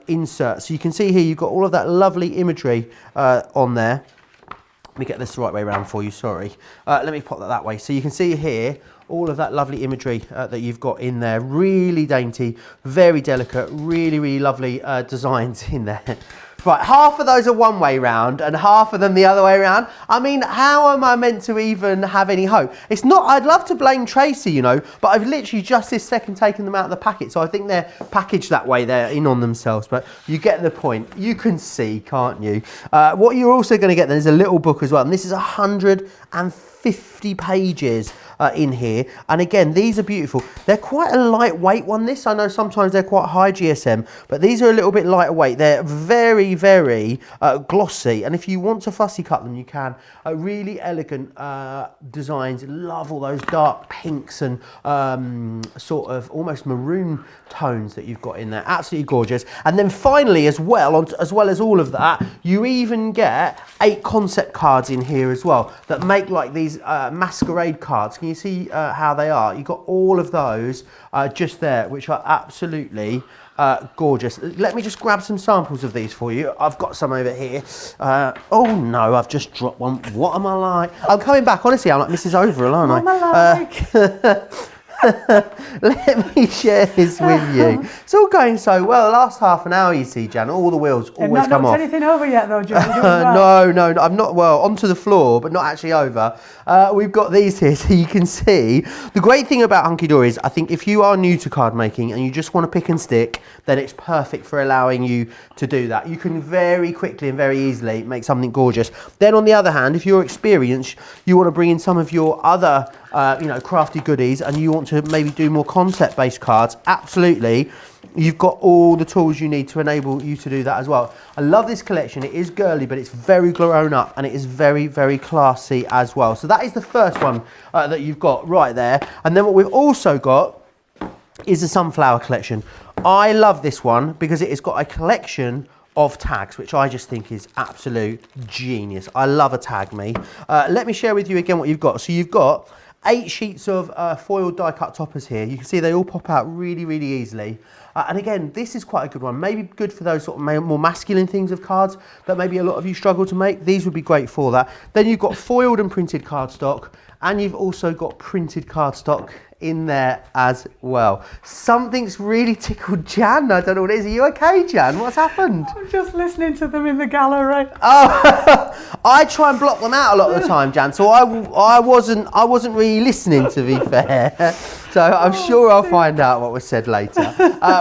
insert. So you can see here you've got all of that lovely imagery on there. Let me get this the right way around for you, sorry. Let me pop that way. So you can see here all of that lovely imagery that you've got in there. Really dainty, very delicate, really, really lovely designs in there. Right, half of those are one way round and half of them the other way around. I mean, how am I meant to even have any hope? It's not, I'd love to blame Tracy, you know, but I've literally just this second taken them out of the packet. So I think they're packaged that way, they're in on themselves, but you get the point. You can see, can't you? What you're also going to get then is a little book as well. And this is 150 pages in here, and again, these are beautiful. They're quite a lightweight one, this. I know sometimes they're quite high GSM, but these are a little bit lighter weight. They're very very, very glossy. And if you want to fussy cut them, you can. Really elegant designs. Love all those dark pinks and sort of almost maroon tones that you've got in there. Absolutely gorgeous. And then finally, as well as all of that, you even get 8 concept cards in here as well that make like these Masquerade cards. Can you see how they are? You've got all of those just there, which are absolutely gorgeous. Let me just grab some samples of these for you. I've got some over here. Oh no, I've just dropped one. What am I like? I'm coming back. Honestly, I'm like Mrs. Overall, aren't I? What am I like? Let me share this with you. It's all going so well. The last half an hour, you see, Jan, all the wheels always come off. Not anything over yet, though, Joe. No, I'm not. Well, onto the floor, but not actually over. We've got these here, so you can see. The great thing about Hunky Dory is, I think, if you are new to card making and you just want to pick and stick, then it's perfect for allowing you to do that. You can very quickly and very easily make something gorgeous. Then, on the other hand, if you're experienced, you want to bring in some of your other crafty goodies and you want to maybe do more concept-based cards, absolutely, you've got all the tools you need to enable you to do that as well. I love this collection. It is girly, but it's very grown up and it is very, very classy as well. So that is the first one that you've got right there. And then what we've also got is the sunflower collection. I love this one because it has got a collection of tags, which I just think is absolute genius. I love a tag, me. Let me share with you again what you've got. So you've got 8 sheets of foiled die cut toppers here. You can see they all pop out really, really easily. And again, this is quite a good one. Maybe good for those sort of more masculine things of cards that maybe a lot of you struggle to make. These would be great for that. Then you've got foiled and printed cardstock, and you've also got printed cardstock in there as well. Something's really tickled Jan. I don't know what it is. Are you okay, Jan? What's happened? I'm just listening to them in the gallery. Oh, I try and block them out a lot of the time, Jan. So I wasn't really listening, to be fair. So I'm sure I'll find out what was said later.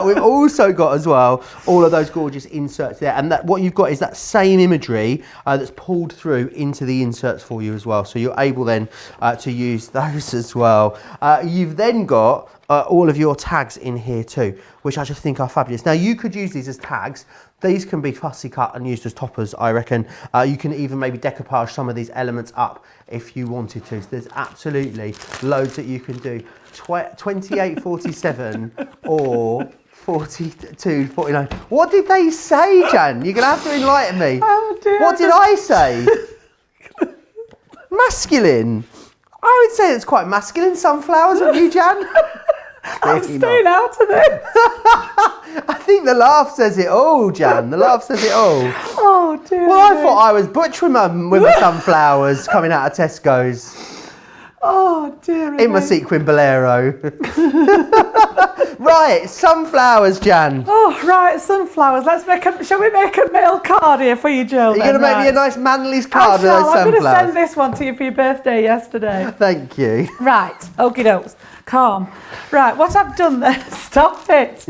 We've also got as well all of those gorgeous inserts there, and that what you've got is that same imagery that's pulled through into the inserts for you as well. So you're able then to use those as well. You've then got all of your tags in here too, which I just think are fabulous. Now you could use these as tags. These can be fussy cut and used as toppers, I reckon. You can even maybe decoupage some of these elements up if you wanted to. So there's absolutely loads that you can do. 28.47 or 42.49. What did they say, Jan? You're gonna have to enlighten me. Oh dear. What did I say? Masculine. I would say it's quite masculine. Sunflowers, aren't you, Jan? I'm staying out of this. I think the laugh says it all, Jan. The laugh says it all. Oh dear. Well, I thought I was butchering them with my sunflowers coming out of Tesco's. Oh dear. In my sequin bolero. Right, sunflowers, Jan. Oh, right, sunflowers. Shall we make a male card here for you, Joe? Are you going to make me a nice Manly's card with those sunflowers? I'm going to send this one to you for your birthday yesterday. Thank you. Right, okie dokes. Calm. Right, what I've done there, stop it.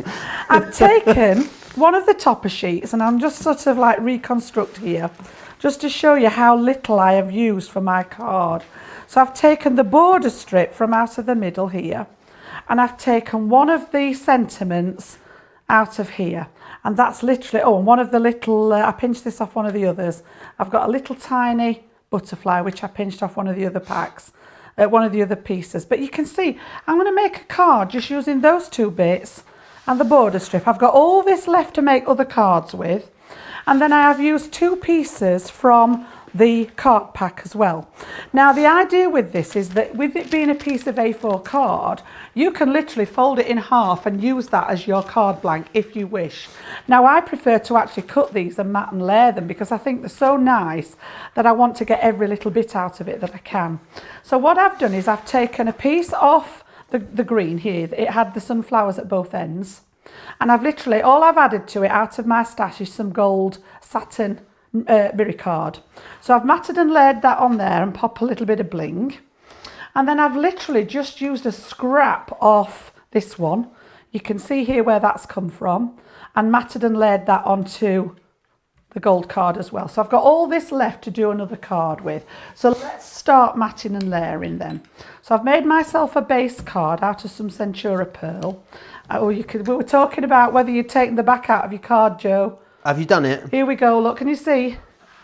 I've taken one of the topper sheets and I'm just sort of like reconstruct here, just to show you how little I have used for my card. So I've taken the border strip from out of the middle here, and I've taken one of the sentiments out of here, and that's literally, one of the little, I pinched this off one of the others. I've got a little tiny butterfly which I pinched off one of the other packs, one of the other pieces. But you can see I'm going to make a card just using those 2 bits and the border strip. I've got all this left to make other cards with, and then I have used 2 pieces from the card pack as well. Now the idea with this is that with it being a piece of A4 card, you can literally fold it in half and use that as your card blank if you wish. Now I prefer to actually cut these and mat and layer them because I think they're so nice that I want to get every little bit out of it that I can. So what I've done is I've taken a piece off the green here. It had the sunflowers at both ends, and I've literally, all I've added to it out of my stash is some gold satin mirror card. So I've matted and layered that on there and pop a little bit of bling, and then I've literally just used a scrap off this one. You can see here where that's come from, and matted and layered that onto the gold card as well. So I've got all this left to do another card with. So let's start matting and layering then. So I've made myself a base card out of some Centura pearl. We were talking about whether you'd taken the back out of your card, Joe. Have you done it? Here we go, look, can you see?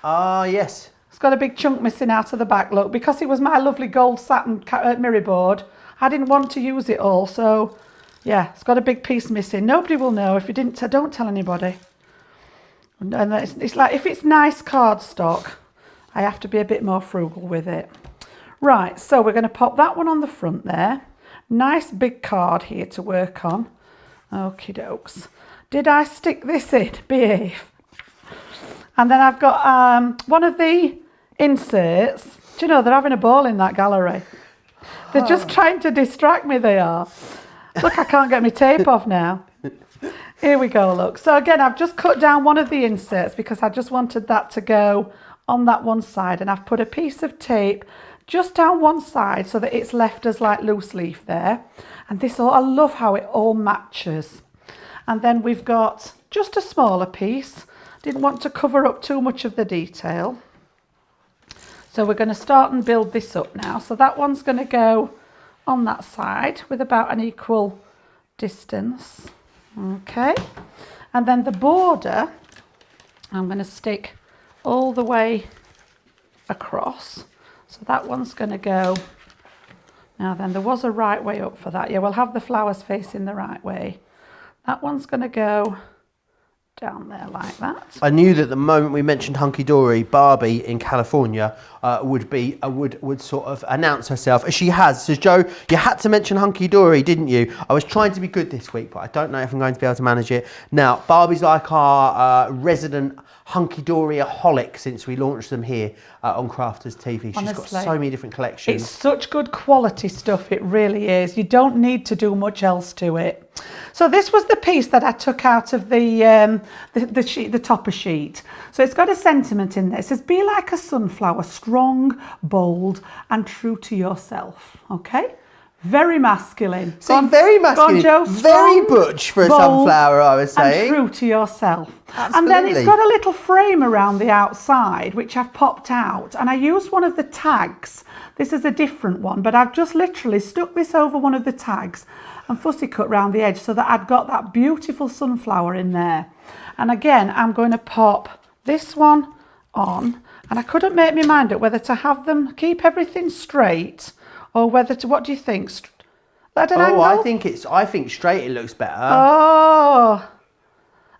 Ah, yes. It's got a big chunk missing out of the back, look. Because it was my lovely gold satin mirror board, I didn't want to use it all, so yeah, it's got a big piece missing. Nobody will know if you didn't, don't tell anybody. And it's like, if it's nice cardstock, I have to be a bit more frugal with it. Right, so we're going to pop that one on the front there. Nice big card here to work on. Okie dokes. Did I stick this in? Behave. And then I've got one of the inserts. Do you know, they're having a ball in that gallery. They're just trying to distract me, they are. Look, I can't get my tape off now. Here we go, look. So again, I've just cut down one of the inserts because I just wanted that to go on that one side. And I've put a piece of tape just down one side so that it's left as like loose leaf there. And this all, I love how it all matches. And then we've got just a smaller piece. Didn't want to cover up too much of the detail. So we're going to start and build this up now. So that one's going to go on that side with about an equal distance. Okay. And then the border, I'm going to stick all the way across. So that one's going to go. Now then, there was a right way up for that. Yeah, we'll have the flowers facing the right way. That one's going to go down there like that. I knew that the moment we mentioned Hunky Dory, Barbie in California would sort of announce herself, as she has. Says, Joe, you had to mention Hunky Dory, didn't you? I was trying to be good this week, but I don't know if I'm going to be able to manage it. Now, Barbie's like our resident Hunky Dory-aholic since we launched them here on Crafters TV. She's got so many different collections. It's such good quality stuff, it really is. You don't need to do much else to it. So this was the piece that I took out of the topper sheet. So it's got a sentiment in there. It says, be like a sunflower, strong, bold, and true to yourself. Okay? Very masculine. See, very masculine. Joe, very butch for a sunflower, I was saying. And true to yourself. Absolutely. And then it's got a little frame around the outside, which I've popped out. And I used one of the tags. This is a different one, but I've just literally stuck this over one of the tags and fussy cut around the edge so that I'd got that beautiful sunflower in there. And again, I'm going to pop this one on. And I couldn't make my mind up whether to have them keep everything straight or whether to, what do you think? At an angle? I think straight it looks better. Oh,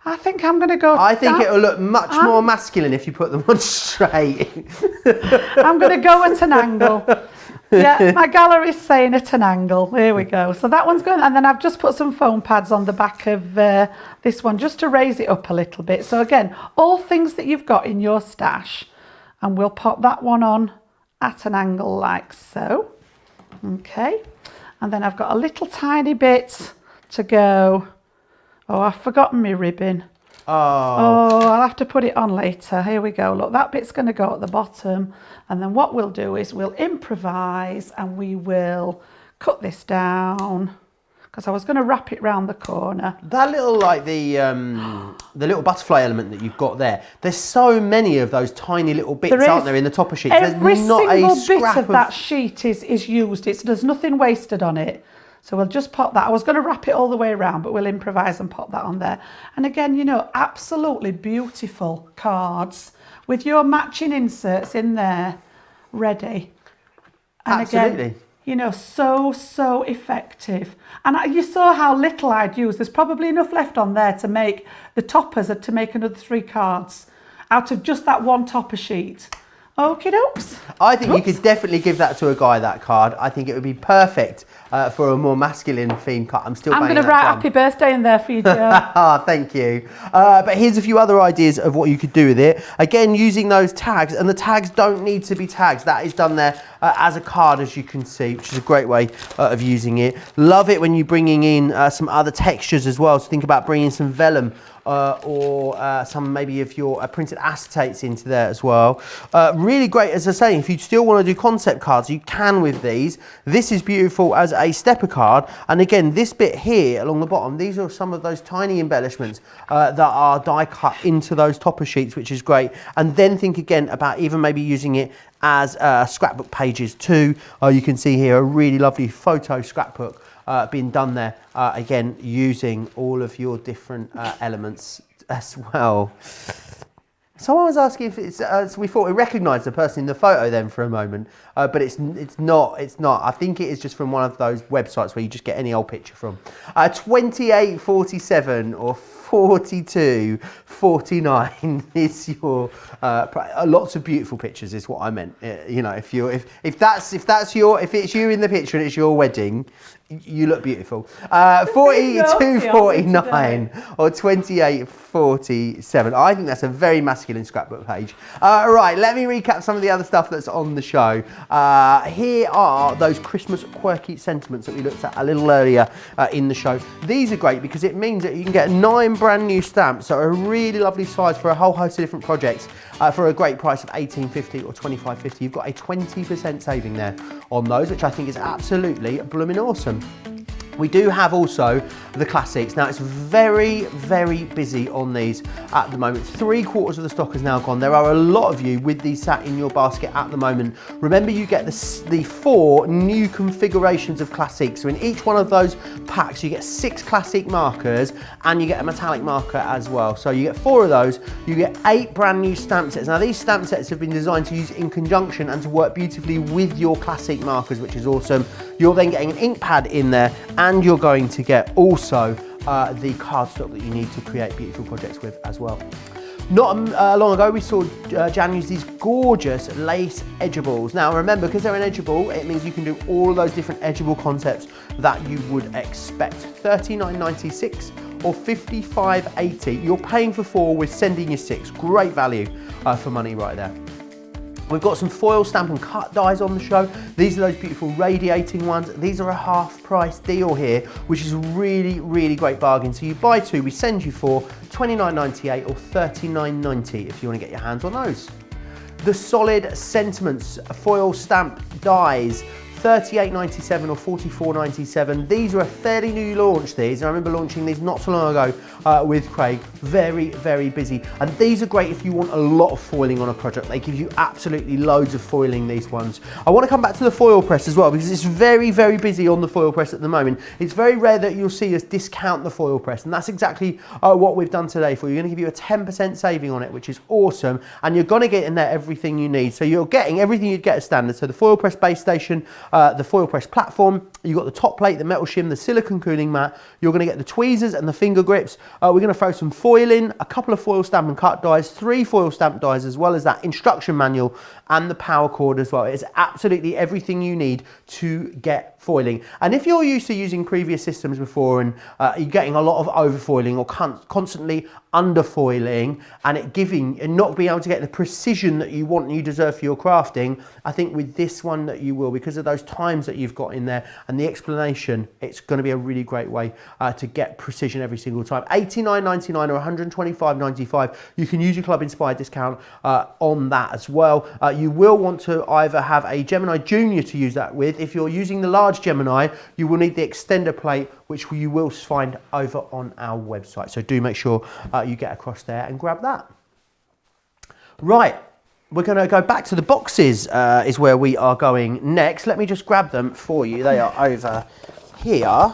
I think I'm going to go. I think it'll look much more masculine if you put them on straight. I'm going to go at an angle. Yeah, my gallery's saying at an angle. Here we go. So that one's going, and then I've just put some foam pads on the back of this one just to raise it up a little bit. So again, all things that you've got in your stash, and we'll pop that one on at an angle like so. Okay, and then I've got a little tiny bit to go. Oh, I've forgotten my ribbon. Oh, I'll have to put it on later. Here we go. Look, that bit's going to go at the bottom. And then what we'll do is we'll improvise and we will cut this down because I was going to wrap it round the corner. That little, like the little butterfly element that you've got there, there's so many of those tiny little bits, aren't there, in the topper sheet? Every single bit of that sheet is used. There's nothing wasted on it. So we'll just pop that. I was going to wrap it all the way around, but we'll improvise and pop that on there. And again, you know, absolutely beautiful cards with your matching inserts in there, ready. And absolutely. Again, you know, so effective. And you saw how little I'd used. There's probably enough left on there to make the toppers, to make another 3 cards out of just that one topper sheet. Okie dokes. I think you could definitely give that to a guy, that card. I think it would be perfect for a more masculine themed card. I'm going to write happy birthday in there for you, Joe. Thank you. But here's a few other ideas of what you could do with it. Again, using those tags, and the tags don't need to be tags. That is done there as a card, as you can see, which is a great way of using it. Love it when you're bringing in some other textures as well. So think about bringing some vellum or some maybe of your printed acetates into there as well. Really great, as I say, if you still want to do concept cards, you can with these. This is beautiful as a stepper card, and again, this bit here along the bottom, these are some of those tiny embellishments that are die cut into those topper sheets, which is great. And then think again about even maybe using it as scrapbook pages too. You can see here a really lovely photo scrapbook being done there, again using all of your different elements as well. Someone was asking if it's, so we thought we recognised the person in the photo then for a moment, but it's not. I think it is just from one of those websites where you just get any old picture from. 28.47 or 42.49 is your. Lots of beautiful pictures is what I meant. You know, if it's you in the picture and it's your wedding, you look beautiful. 42.49 or 28.47. I think that's a very masculine scrapbook page. Right, let me recap some of the other stuff that's on the show. Here are those Christmas quirky sentiments that we looked at a little earlier in the show. These are great because it means that you can get 9 brand new stamps, so a really lovely size for a whole host of different projects for a great price of $18.50 or $25.50. You've got a 20% saving there on those, which I think is absolutely blooming awesome. We do have also the classics. Now it's very, very busy on these at the moment. 3/4 of the stock is now gone. There are a lot of you with these sat in your basket at the moment. Remember, you get the 4 new configurations of classics. So in each one of those packs, you get 6 classic markers and you get a metallic marker as well. So you get 4 of those, you get 8 brand new stamp sets. Now these stamp sets have been designed to use in conjunction and to work beautifully with your classic markers, which is awesome. You're then getting an ink pad in there, and you're going to get also the cardstock that you need to create beautiful projects with as well. Not long ago, we saw Jan use these gorgeous lace edgeables. Now remember, because they're an edgeable, it means you can do all of those different edgeable concepts that you would expect. $39.96 or $55.80. You're paying for 4 with sending you 6. Great value for money right there. We've got some foil stamp and cut dies on the show. These are those beautiful radiating ones. These are a half price deal here, which is a really, really great bargain. So you buy 2, we send you 4, $29.98 or $39.90 if you want to get your hands on those. The solid sentiments foil stamp dies, $38.97 or $44.97. These are a fairly new launch, these. I remember launching these not so long ago with Craig. Very, very busy. And these are great if you want a lot of foiling on a project. They give you absolutely loads of foiling, these ones. I want to come back to the foil press as well, because it's very, very busy on the foil press at the moment. It's very rare that you'll see us discount the foil press, and that's exactly what we've done today for you. We're going to give you a 10% saving on it, which is awesome, and you're going to get in there everything you need. So you're getting everything you'd get as standard. So the foil press base station, the foil press platform, you've got the top plate, the metal shim, the silicone cooling mat, you're going to get the tweezers and the finger grips. We're going to throw some foil in, a couple of foil stamp and cut dies, 3 foil stamp dies, as well as that instruction manual and the power cord as well. It's absolutely everything you need to get foiling. And if you're used to using previous systems before and you're getting a lot of overfoiling or constantly underfoiling and not being able to get the precision that you want and you deserve for your crafting, I think with this one that you will, because of those times that you've got in there and the explanation, it's going to be a really great way to get precision every single time. $89.99 or $125.95. You can use your Club Inspired discount on that as well. You will want to either have a Gemini Junior to use that with. If you're using the large Gemini, you will need the extender plate, which you will find over on our website. So do make sure you get across there and grab that. Right, we're going to go back to the boxes is where we are going next. Let me just grab them for you. They are over here.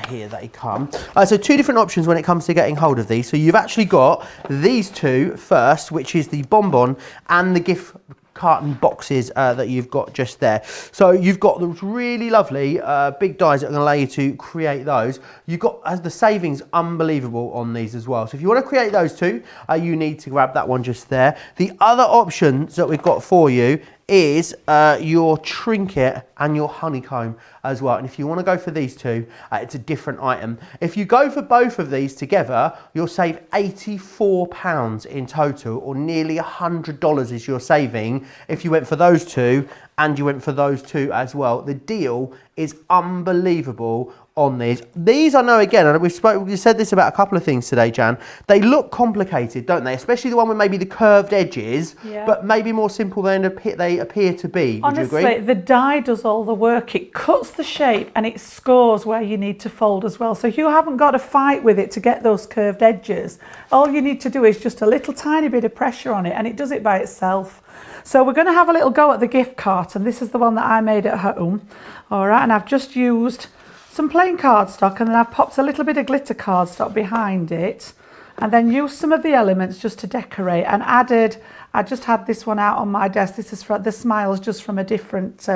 Here they come. So 2 different options when it comes to getting hold of these. So you've actually got these 2 first, which is the bonbon and the gift carton boxes that you've got just there. So you've got those really lovely big dies that are going to allow you to create those. You've got the savings unbelievable on these as well. So if you want to create those 2, you need to grab that one just there. The other options that we've got for you is your trinket and your honeycomb as well. And if you want to go for these 2, it's a different item. If you go for both of these together, you'll save £84 in total, or nearly $100 is your saving if you went for those 2 and you went for those 2 as well. The deal is unbelievable on these. These I know, again, and we've said this about a couple of things today, Jan, they look complicated, don't they? Especially the one with maybe the curved edges, but maybe more simple than they appear to be. Would you agree? Honestly, the die does all the work. It cuts the shape and it scores where you need to fold as well. So you haven't got to fight with it to get those curved edges. All you need to do is just a little tiny bit of pressure on it and it does it by itself. So we're going to have a little go at the gift carton. This is the one that I made at home. All right, and I've just used some plain cardstock and then I've popped a little bit of glitter cardstock behind it. and then used some of the elements just to decorate, and added, I just had this one out on my desk. This is for the smiles, just from a different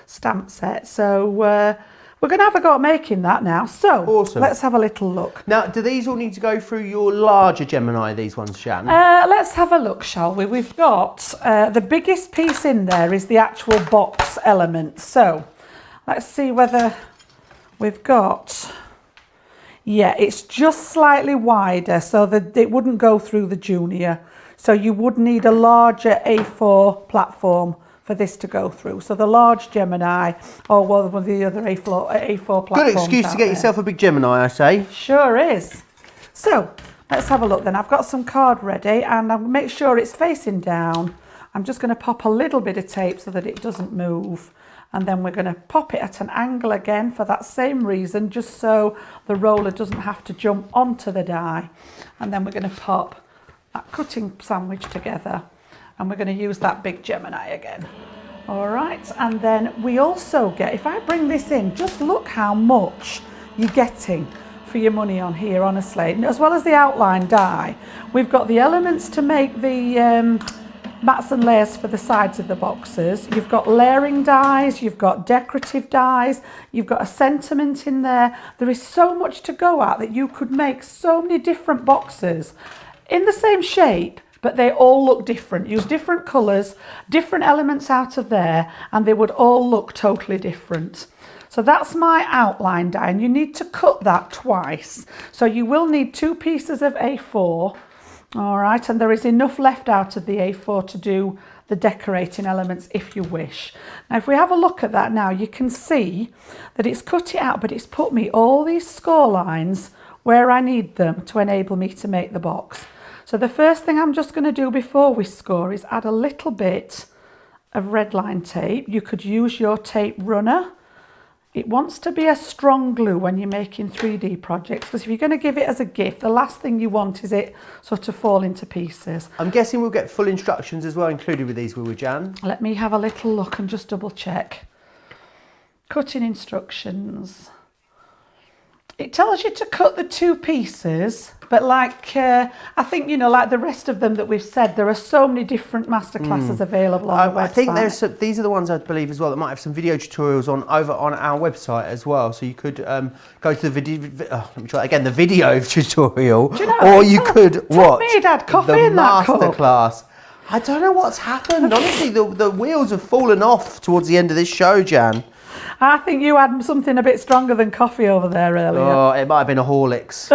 stamp set. So we're going to have a go at making that now. So awesome. Let's have a little look. Now, do these all need to go through your larger Gemini, these ones, Shan? Let's have a look, shall we? We've got the biggest piece in there is the actual box element. So let's see whether we've got... Yeah, it's just slightly wider so that it wouldn't go through the junior. So you would need a larger A4 platform for this to go through. So the large Gemini, or one of the other A4 platforms. Good excuse to get yourself a big Gemini, I say. Sure is. So let's have a look then. I've got some card ready, and I'll make sure it's facing down. I'm just going to pop a little bit of tape so that it doesn't move. And then we're going to pop it at an angle again for that same reason, just so the roller doesn't have to jump onto the die. And then we're going to pop that cutting sandwich together, and we're going to use that big Gemini again. All right, and then we also get, if I bring this in, just look how much you're getting for your money on here, honestly. As well as the outline die, we've got the elements to make the mats and layers for the sides of the boxes. You've got layering dies, you've got decorative dies, you've got a sentiment in there. There is so much to go at that you could make so many different boxes in the same shape, but they all look different. Use different colours, different elements out of there, and they would all look totally different. So that's my outline die, and you need to cut that twice. So you will need 2 pieces of A4. All right, and there is enough left out of the A4 to do the decorating elements if you wish. Now, if we have a look at that now, you can see that it's cut it out, but it's put me all these score lines where I need them to enable me to make the box. So the first thing I'm just going to do before we score is add a little bit of red line tape. You could use your tape runner. It wants to be a strong glue when you're making 3D projects, because if you're going to give it as a gift, the last thing you want is it sort of fall into pieces. I'm guessing we'll get full instructions as well included with these, will we, Jan? Let me have a little look and just double check. Cutting instructions. It tells you to cut the 2 pieces, but like I think, you know, like the rest of them that we've said, there are so many different masterclasses available on the website. I think these are the ones I believe as well that might have some video tutorials over on our website as well. So you could go to the video. Let me try again. The video tutorial, Do you know, or you could watch me it had coffee the in that cup. masterclass. I don't know what's happened. Honestly, the wheels have fallen off towards the end of this show, Jan. I think you had something a bit stronger than coffee over there earlier. Oh, it might have been a Horlicks.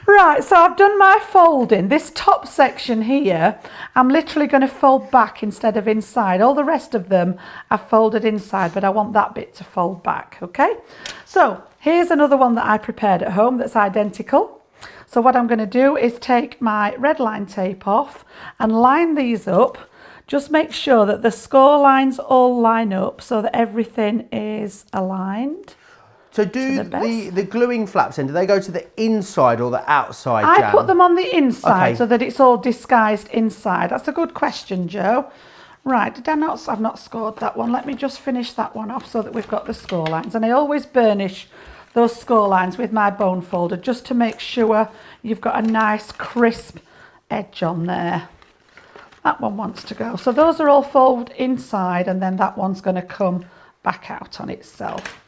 Right, so I've done my folding. This top section here, I'm literally going to fold back instead of inside. All the rest of them I've folded inside, but I want that bit to fold back, okay? So here's another one that I prepared at home that's identical. So what I'm going to do is take my red line tape off and line these up. Just make sure that the score lines all line up so that everything is aligned. So do the gluing flaps then, do they go to the inside or the outside, Jan? I put them on the inside so that it's all disguised inside. That's a good question, Joe. Right, I've not scored that one. Let me just finish that one off so that we've got the score lines. And I always burnish those score lines with my bone folder just to make sure you've got a nice crisp edge on there. That one wants to go. So those are all folded inside, and then that one's going to come back out on itself.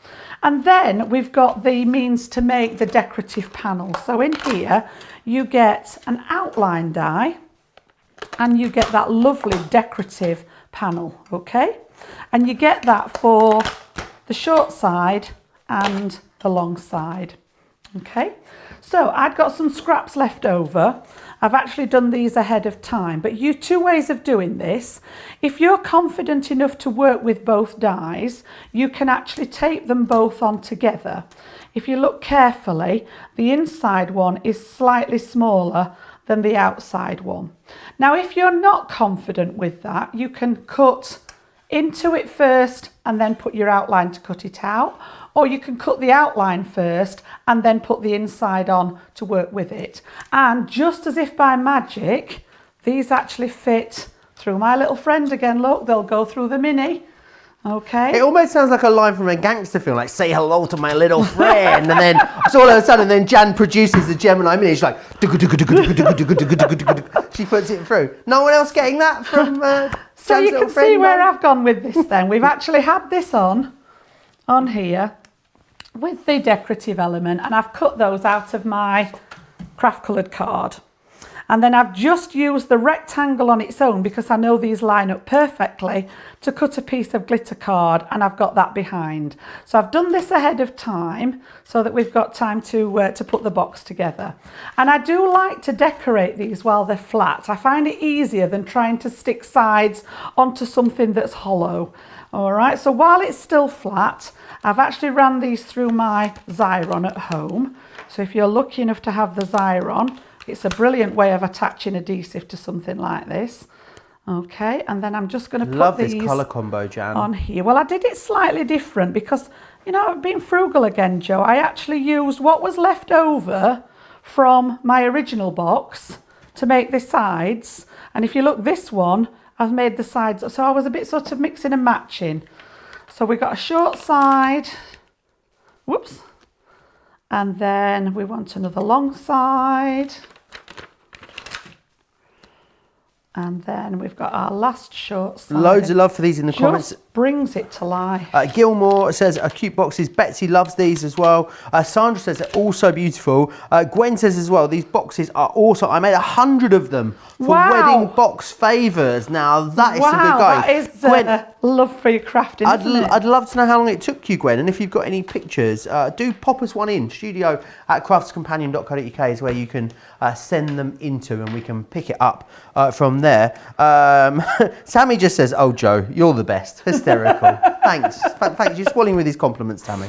And then we've got the means to make the decorative panel. So in here, you get an outline die, and you get that lovely decorative panel, okay? And you get that for the short side and the long side, okay? So I'd got some scraps left over. I've actually done these ahead of time, but 2 ways of doing this. If you're confident enough to work with both dies, you can actually tape them both on together. If you look carefully, the inside one is slightly smaller than the outside one. Now, if you're not confident with that, you can cut into it first and then put your outline to cut it out, or you can cut the outline first and then put the inside on to work with it. And just as if by magic, these actually fit through my little friend again. Look, they'll go through the mini. Okay. It almost sounds like a line from a gangster film, like "Say hello to my little friend," and then so all of a sudden, then Jan produces the Gemini Mini. She's like, she puts it through. No one else getting that from. So Jan's you little can friend, see where no? I've gone with this. Then we've actually had this on here with the decorative element, and I've cut those out of my craft coloured card. And then I've just used the rectangle on its own because I know these line up perfectly to cut a piece of glitter card, and I've got that behind. So I've done this ahead of time so that we've got time to put the box together. And I do like to decorate these while they're flat. I find it easier than trying to stick sides onto something that's hollow. All right, so while it's still flat, I've actually ran these through my Xyron at home. So if you're lucky enough to have the Xyron, it's a brilliant way of attaching adhesive to something like this. Okay, and then I'm just going to put these this colour combo, Jan. on here. Well, I did it slightly different because, you know, I've been frugal again, Joe. I actually used what was left over from my original box to make the sides. And if you look, this one, I've made the sides. So I was a bit sort of mixing and matching. So we got a short side. Whoops. And then we want another long side. And then we've got our last short side. Loads of love for these in the comments. Just brings it to life. Gilmore says cute boxes. Betsy loves these as well. Sandra says they're also beautiful. Gwen says as well, these boxes are awesome. I made 100 of them for wedding box favours. Now that is some good going. That is Gwen, love for your crafting, isn't it? I'd love to know how long it took you, Gwen, and if you've got any pictures, do pop us one in. studio@craftscompanion.co.uk is where you can send them into, and we can pick it up from there. Sammy just says, "Oh, Joe, you're the best." Hysterical. Thanks. Thanks. You're swelling with these compliments, Tammy.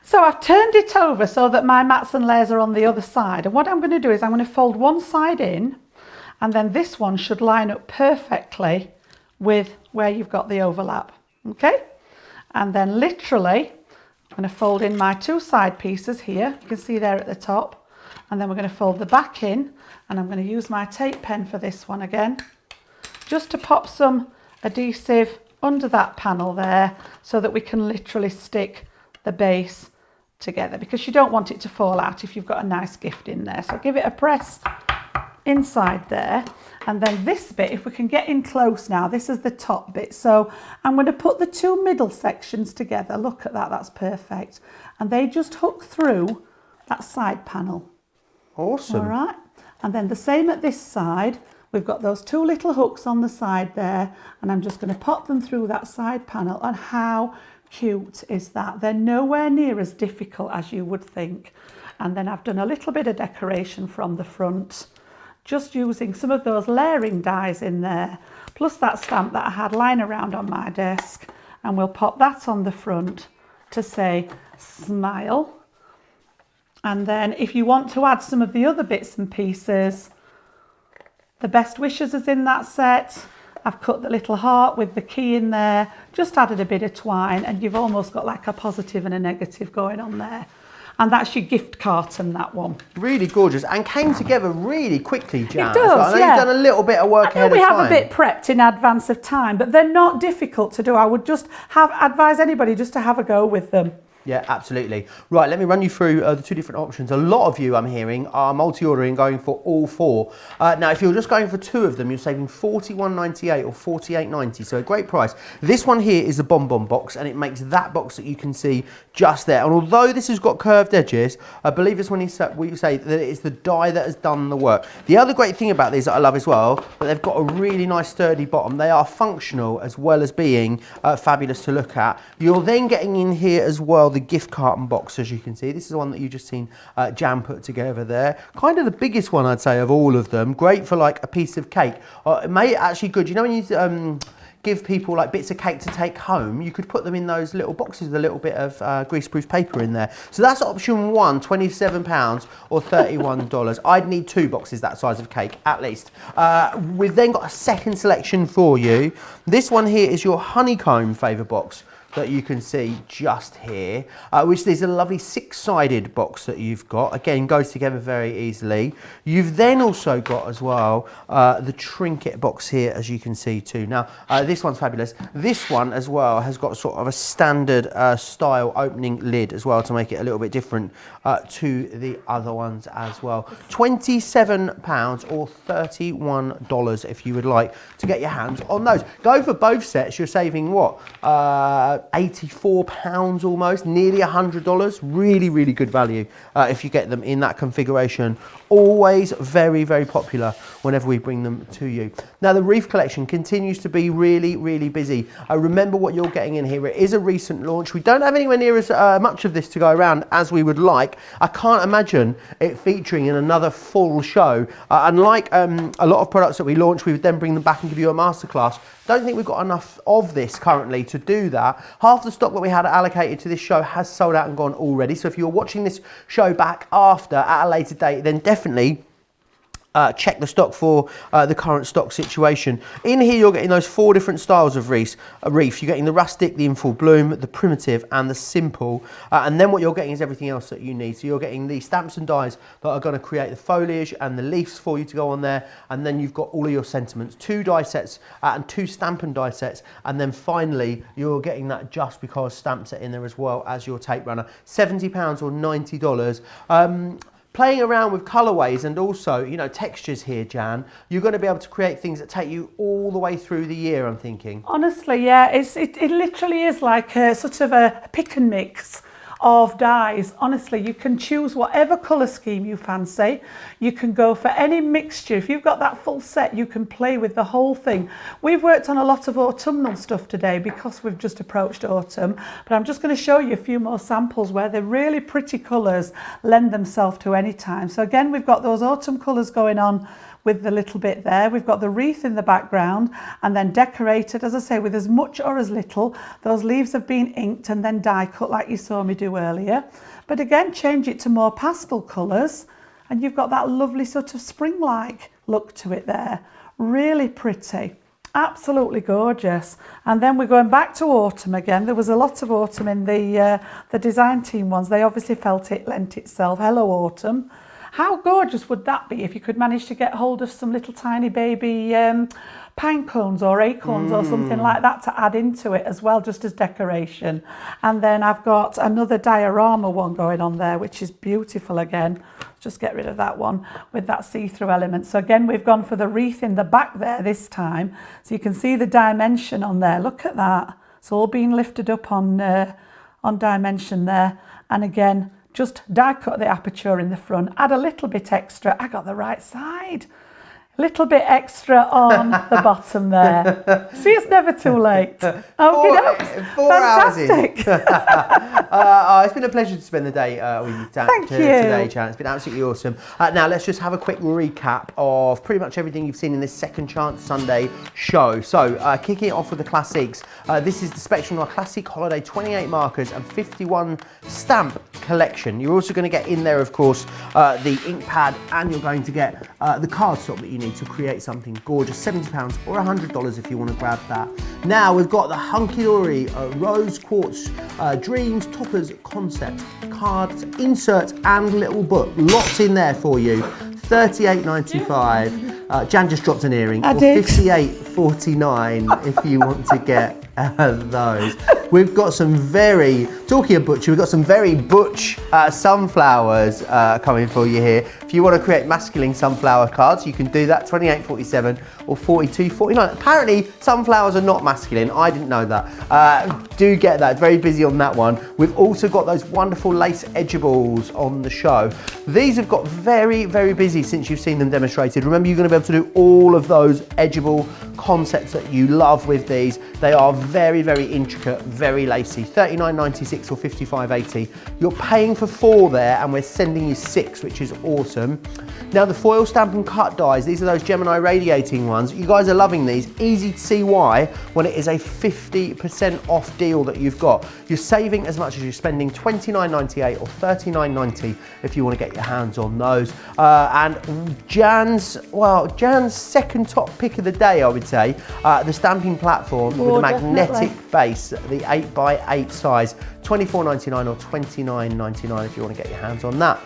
So I've turned it over so that my mats and layers are on the other side. And what I'm going to do is I'm going to fold one side in, and then this one should line up perfectly with where you've got the overlap. Okay? And then literally, I'm going to fold in my two side pieces here. You can see there at the top. And then we're going to fold the back in, and I'm going to use my tape pen for this one again, just to pop some adhesive under that panel there so that we can literally stick the base together, because you don't want it to fall out if you've got a nice gift in there. So give it a press inside there, and then this bit, if we can get in close now, this is the top bit. So I'm going to put the two middle sections together. Look at that, that's perfect. And they just hook through that side panel. Awesome. All right, and then the same at this side. We've got those two little hooks on the side there, and I'm just going to pop them through that side panel. And how cute is that? They're nowhere near as difficult as you would think. And then I've done a little bit of decoration from the front, just using some of those layering dies in there, plus that stamp that I had lying around on my desk. And we'll pop that on the front to say smile. And then if you want to add some of the other bits and pieces, the Best Wishes is in that set. I've cut the little heart with the key in there, just added a bit of twine, and you've almost got like a positive and a negative going on there. And that's your gift carton, that one. Really gorgeous, and came together really quickly, Jan. It does, so I know you've done a little bit of work ahead of time. We have a bit prepped in advance of time, but they're not difficult to do. I would just advise anybody just to have a go with them. Yeah, absolutely. Right, let me run you through the two different options. A lot of you, I'm hearing, are multi-ordering, going for all four. Now, if you're just going for two of them, you're saving $41.98 or $48.90, so a great price. This one here is a bonbon box, and it makes that box that you can see just there. And although this has got curved edges, I believe it's when we say that it's the die that has done the work. The other great thing about these that I love as well, that they've got a really nice sturdy bottom. They are functional as well as being fabulous to look at. You're then getting in here as well the gift carton box, as you can see. This is the one that you've just seen Jan put together there. Kind of the biggest one, I'd say, of all of them. Great for like a piece of cake. It may actually good. You know when you give people like bits of cake to take home, you could put them in those little boxes with a little bit of greaseproof paper in there. So that's option one, £27 or $31. I'd need two boxes that size of cake at least. We've then got a second selection for you. This one here is your honeycomb favour box. that you can see just here, which is a lovely 6-sided box that you've got. Again, goes together very easily. You've then also got as well the Trinket Box here, as you can see too. Now, this one's fabulous. This one as well has got sort of a standard style opening lid as well to make it a little bit different to the other ones as well. £27 or $31 if you would like to get your hands on those. Go for both sets, you're saving what? £84 almost, nearly $100. Really, really good value if you get them in that configuration. Always very, very popular whenever we bring them to you. Now, the Reef Collection continues to be really, really busy. Remember what you're getting in here. It is a recent launch. We don't have anywhere near as much of this to go around as we would like. I can't imagine it featuring in another full show. Unlike a lot of products that we launch, we would then bring them back and give you a masterclass. Don't think we've got enough of this currently to do that. Half the stock that we had allocated to this show has sold out and gone already. So if you're watching this show back after at a later date, then definitely check the stock for the current stock situation. In here, you're getting those 4 different styles of reef. You're getting the rustic, the in full bloom, the primitive, and the simple. And then what you're getting is everything else that you need. So you're getting the stamps and dies that are going to create the foliage and the leaves for you to go on there. And then you've got all of your sentiments, 2 die sets and 2 stamp and die sets. And then finally, you're getting that just because stamp set in there as well as your tape runner. £70 or $90. Playing around with colorways and also, you know, textures here, Jan, you're going to be able to create things that take you all the way through the year, I'm thinking. Honestly, yeah, it literally is like a sort of a pick and mix of dyes. Honestly, you can choose whatever colour scheme you fancy. You can go for any mixture. If you've got that full set, you can play with the whole thing. We've worked on a lot of autumnal stuff today because we've just approached autumn, but I'm just going to show you a few more samples where the really pretty colours lend themselves to any time. So again, we've got those autumn colours going on with the little bit there. We've got the wreath in the background and then decorated, as I say, with as much or as little. Those leaves have been inked and then die cut like you saw me do earlier. But again, change it to more pastel colours and you've got that lovely sort of spring-like look to it there. Really pretty. Absolutely gorgeous. And then we're going back to autumn again. There was a lot of autumn in the design team ones. They obviously felt it lent itself. Hello, autumn. How gorgeous would that be if you could manage to get hold of some little tiny baby pine cones or acorns or something like that to add into it as well, just as decoration. And then I've got another diorama one going on there, which is beautiful again. Just get rid of that one with that see-through element. So again, we've gone for the wreath in the back there this time. So you can see the dimension on there. Look at that. It's all been lifted up on dimension there. And again, just die cut the aperture in the front, add a little bit extra. I got the right side. A little bit extra on the bottom there. See, it's never too late. Four hours in. It's been a pleasure to spend the day with you today, Jan. It's been absolutely awesome. Now, let's just have a quick recap of pretty much everything you've seen in this Second Chance Sunday show. So, kicking it off with the classics. This is the Spectrum Noir Classic Holiday 28 markers and 51 stamp collection. You're also going to get in there, of course, the ink pad, and you're going to get the cardstock that you need to create something gorgeous. £70 or $100 if you want to grab that. Now we've got the hunky dory rose quartz dreams toppers concept cards, insert and little book. Lots in there for you. $38.95. Jan just dropped an earring. Or $58.49 if you want to get those. We've got some talking of butcher, we've got some very butch sunflowers coming for you here. If you want to create masculine sunflower cards, you can do that, $28.47 or $42.49. Apparently, sunflowers are not masculine. I didn't know that. Do get that, very busy on that one. We've also got those wonderful lace edgeables on the show. These have got very, very busy since you've seen them demonstrated. Remember, you're going to be able to do all of those edgeable concepts that you love with these. They are very, very intricate, very lacy. $39.96 or $55.80. You're paying for 4 there, and we're sending you 6, which is awesome. Now, the foil stamp and cut dies, these are those Gemini radiating ones. You guys are loving these. Easy to see why when it is a 50% off deal that you've got. You're saving as much as you're spending, $29.98 or $39.90 if you want to get your hands on those. And Jan's second top pick of the day, I would would say. The stamping platform with the magnetic base, the 8x8 size, $24.99 or $29.99 if you want to get your hands on that.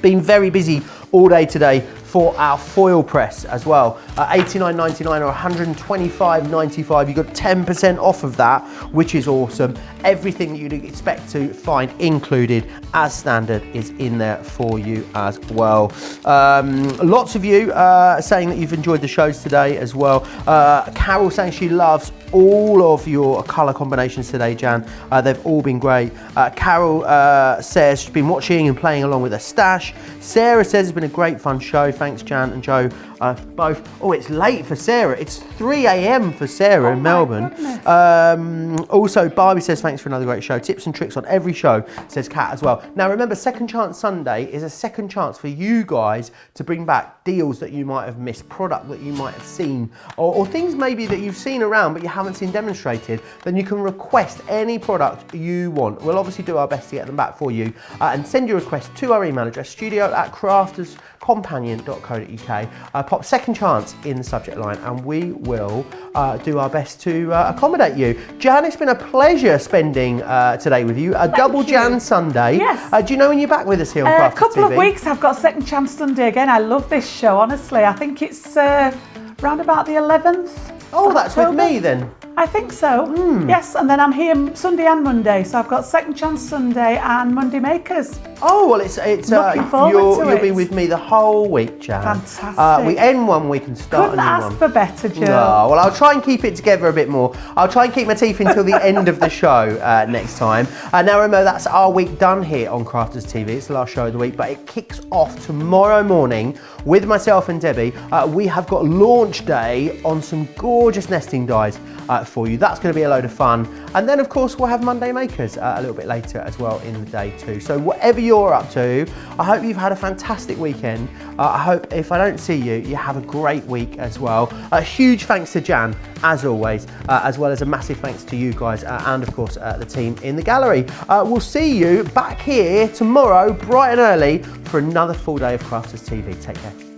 Been very busy all day today for our foil press as well. $89.99 or $125.95. You got 10% off of that, which is awesome. Everything that you'd expect to find included as standard is in there for you as well. Lots of you saying that you've enjoyed the shows today as well. Carol saying she loves all of your colour combinations today, Jan. They've all been great. Carol says she's been watching and playing along with her stash. Sarah says it's been a great fun show. Thanks, Jan and Joe, both. Oh, it's late for Sarah. It's 3 a.m. for Sarah in Melbourne. Also, Barbie says thanks for another great show. Tips and tricks on every show, says Kat as well. Now, remember, Second Chance Sunday is a second chance for you guys to bring back deals that you might have missed, product that you might have seen, or things maybe that you've seen around but you haven't seen demonstrated. Then you can request any product you want. We'll obviously do our best to get them back for you, and send your request to our email address, studio@crafterscompanion.co.uk. Pop Second Chance in the subject line and we will do our best to accommodate you. Jan, it's been a pleasure spending today with you. Double Jan Sunday. Yes. Do you know when you're back with us here on Crafters TV? A couple of weeks. I've got Second Chance Sunday again. I love this show, honestly. I think it's round about the 11th. Oh, that's with me then. I think so. Yes, and then I'm here Sunday and Monday, so I've got Second Chance Sunday and Monday Makers. Oh, well, it's Looking forward to you'll it. be with me the whole week, Jan. Fantastic. We end one week and start Couldn't a new ask one. for better, Joe. No, well, I'll try and keep it together a bit more. I'll try and keep my teeth until the end of the show next time. Now, remember, that's our week done here on Crafters TV. It's the last show of the week, but it kicks off tomorrow morning with myself and Debbie. We have got launch day on some gorgeous nesting dies for you. That's going to be a load of fun. And then, of course, we'll have Monday Makers a little bit later as well in the day too. So whatever you're up to, I hope you've had a fantastic weekend. I hope if I don't see you, you have a great week as well. A huge thanks to Jan, as always, as well as a massive thanks to you guys and, of course, the team in the gallery. We'll see you back here tomorrow, bright and early, for another full day of Crafters TV. Take care.